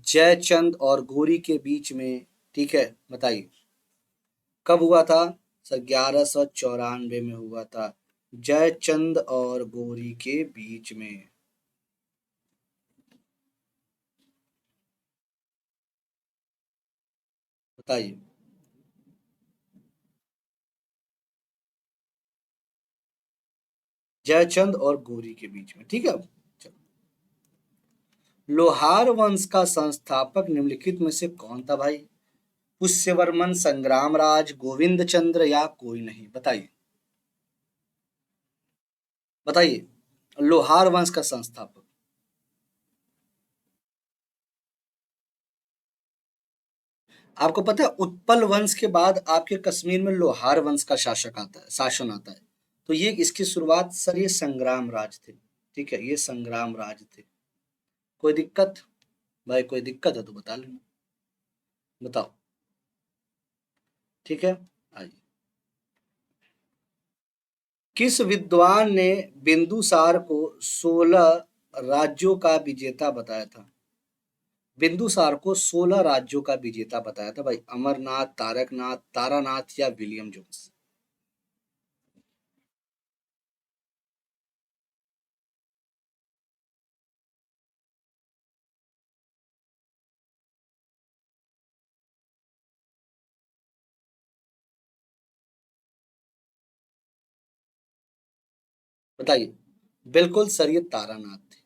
जयचंद और घोरी के बीच में। ठीक है, बताइए कब हुआ था? सर 1194 में हुआ था, जयचंद और घोरी के बीच में। बताइए। जयचंद और घोरी के बीच में, ठीक है। चलो, लोहार वंश का संस्थापक निम्नलिखित में से कौन था भाई? पुष्यवर्मन, संग्रामराज, गोविंद चंद्र या कोई नहीं? बताइए, बताइए, लोहार वंश का संस्थापक। आपको पता है उत्पल वंश के बाद आपके कश्मीर में लोहार वंश का शासक आता है, शासन आता है। तो ये इसकी शुरुआत, सर ये संग्राम राज थे। ठीक है, ये संग्राम राज थे। कोई दिक्कत? भाई कोई दिक्कत है तो बता लेना, बताओ। ठीक है, आइए। किस विद्वान ने बिंदुसार को 16 राज्यों का विजेता बताया था? बिंदुसार को 16 राज्यों का विजेता बताया था भाई। अमरनाथ, तारकनाथ, तारानाथ या विलियम जोन्स? बताइए। बिल्कुल सर, ये तारानाथ थे।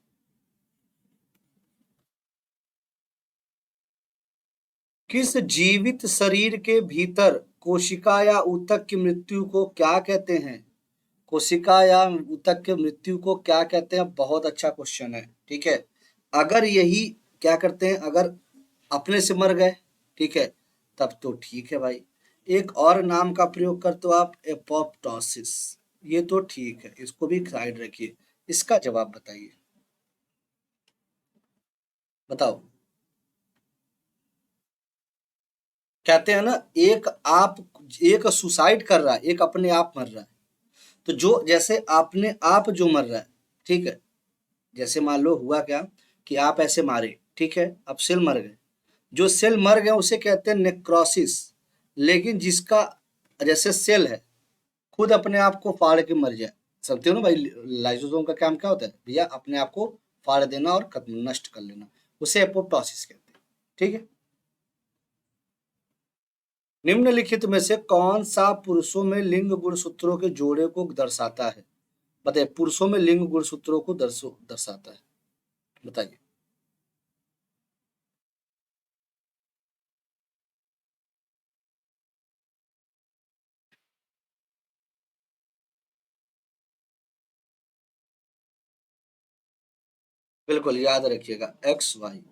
किस जीवित शरीर के भीतर कोशिका या ऊतक की मृत्यु को क्या कहते हैं? कोशिका या ऊतक के मृत्यु को क्या कहते हैं? बहुत अच्छा क्वेश्चन है। ठीक है, अगर यही क्या करते हैं, अगर अपने से मर गए, ठीक है, तब तो ठीक है भाई। एक और नाम का प्रयोग करते हो आप, एपोप्टोसिस। ये तो ठीक है, इसको भी साइड रखिए। इसका जवाब बताइए, बताओ। कहते हैं ना, एक सुसाइड कर रहा है, एक अपने आप मर रहा है। तो जो जैसे अपने आप जो मर रहा है, ठीक है, जैसे मान लो हुआ क्या कि आप ऐसे मारे, ठीक है, अब सेल मर गए। जो सेल मर गए उसे कहते हैं नेक्रोसिस। लेकिन जिसका जैसे सेल है खुद अपने आप को फाड़ के मर जाए, समझते हो ना भाई, लाइसोसोम का काम क्या होता है भैया, अपने आप को फाड़ देना और खत्म नष्ट कर लेना, उसे एपोप्टोसिस कहते हैं। ठीक है। निम्नलिखित में से कौन सा पुरुषों में लिंग गुणसूत्रों के जोड़े को दर्शाता है? बताइए, पुरुषों में लिंग गुणसूत्रों को दर्शाता है, बताइए। बिल्कुल याद रखिएगा, एक्स वाई।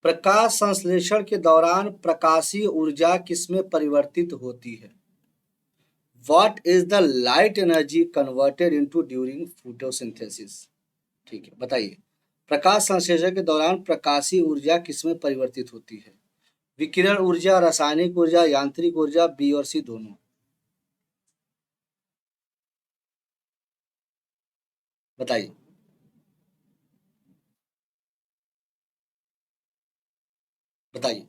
प्रकाश संश्लेषण के दौरान प्रकाशीय ऊर्जा किसमें परिवर्तित होती है? What is the light energy converted into during photosynthesis? ठीक है, बताइए। प्रकाश संश्लेषण के दौरान प्रकाशीय ऊर्जा किसमें परिवर्तित होती है? विकिरण ऊर्जा, रासायनिक ऊर्जा, यांत्रिक ऊर्जा, बी और सी दोनों? बताइए। बताइए।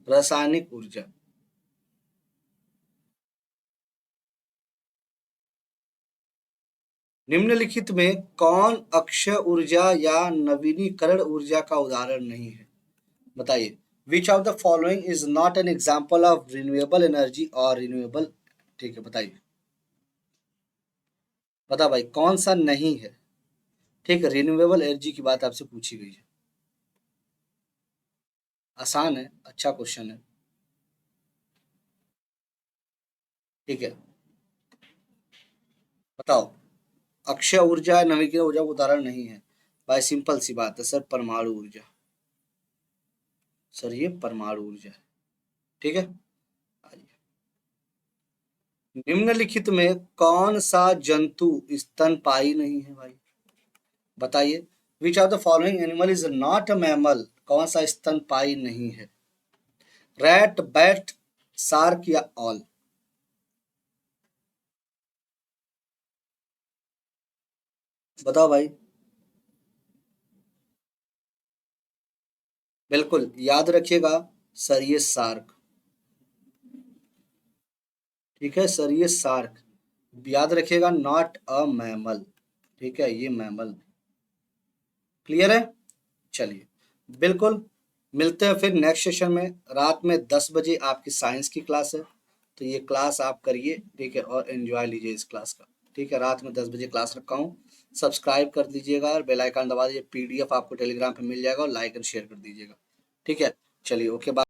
रासायनिक ऊर्जा। निम्नलिखित में कौन अक्षय ऊर्जा या नवीनीकरण ऊर्जा का उदाहरण नहीं है? बताइए। Which of the following is not an example of renewable energy और रिन्यूएबल? ठीक है, बताइए। बता भाई, कौन सा नहीं है? ठीक है, रिन्यूएबल एनर्जी की बात आपसे पूछी गई है। आसान है, अच्छा क्वेश्चन है। ठीक है, बताओ। अक्षय ऊर्जा नवीकरणीय ऊर्जा का उदाहरण नहीं है भाई, सिंपल सी बात है सर, परमाणु ऊर्जा। सर ये परमाणु ऊर्जा है। ठीक है। आइए। निम्नलिखित में कौन सा जंतु स्तनपायी नहीं है भाई? बताइए। Which of the following animal is not a mammal? कौन सा स्तनपायी नहीं है? रैट, बैट, शार्क या ऑल? बताओ भाई। बिल्कुल याद रखिएगा सर, ये शार्क। ठीक है सर, ये शार्क। याद रखिएगा, नॉट अ मैमल। ठीक है, ये मैमल। क्लियर है? चलिए, बिल्कुल। मिलते हैं फिर नेक्स्ट सेशन में। रात में 10 बजे आपकी साइंस की क्लास है, तो ये क्लास आप करिए, ठीक है, और एंजॉय लीजिए इस क्लास का। ठीक है, रात में 10 बजे क्लास रखा हूँ। सब्सक्राइब कर दीजिएगा और बेल आइकन दबा दीजिए, पीडीएफ आपको टेलीग्राम पे मिल जाएगा, और लाइक एंड शेयर कर दीजिएगा। ठीक है, चलिए, ओके, बाय।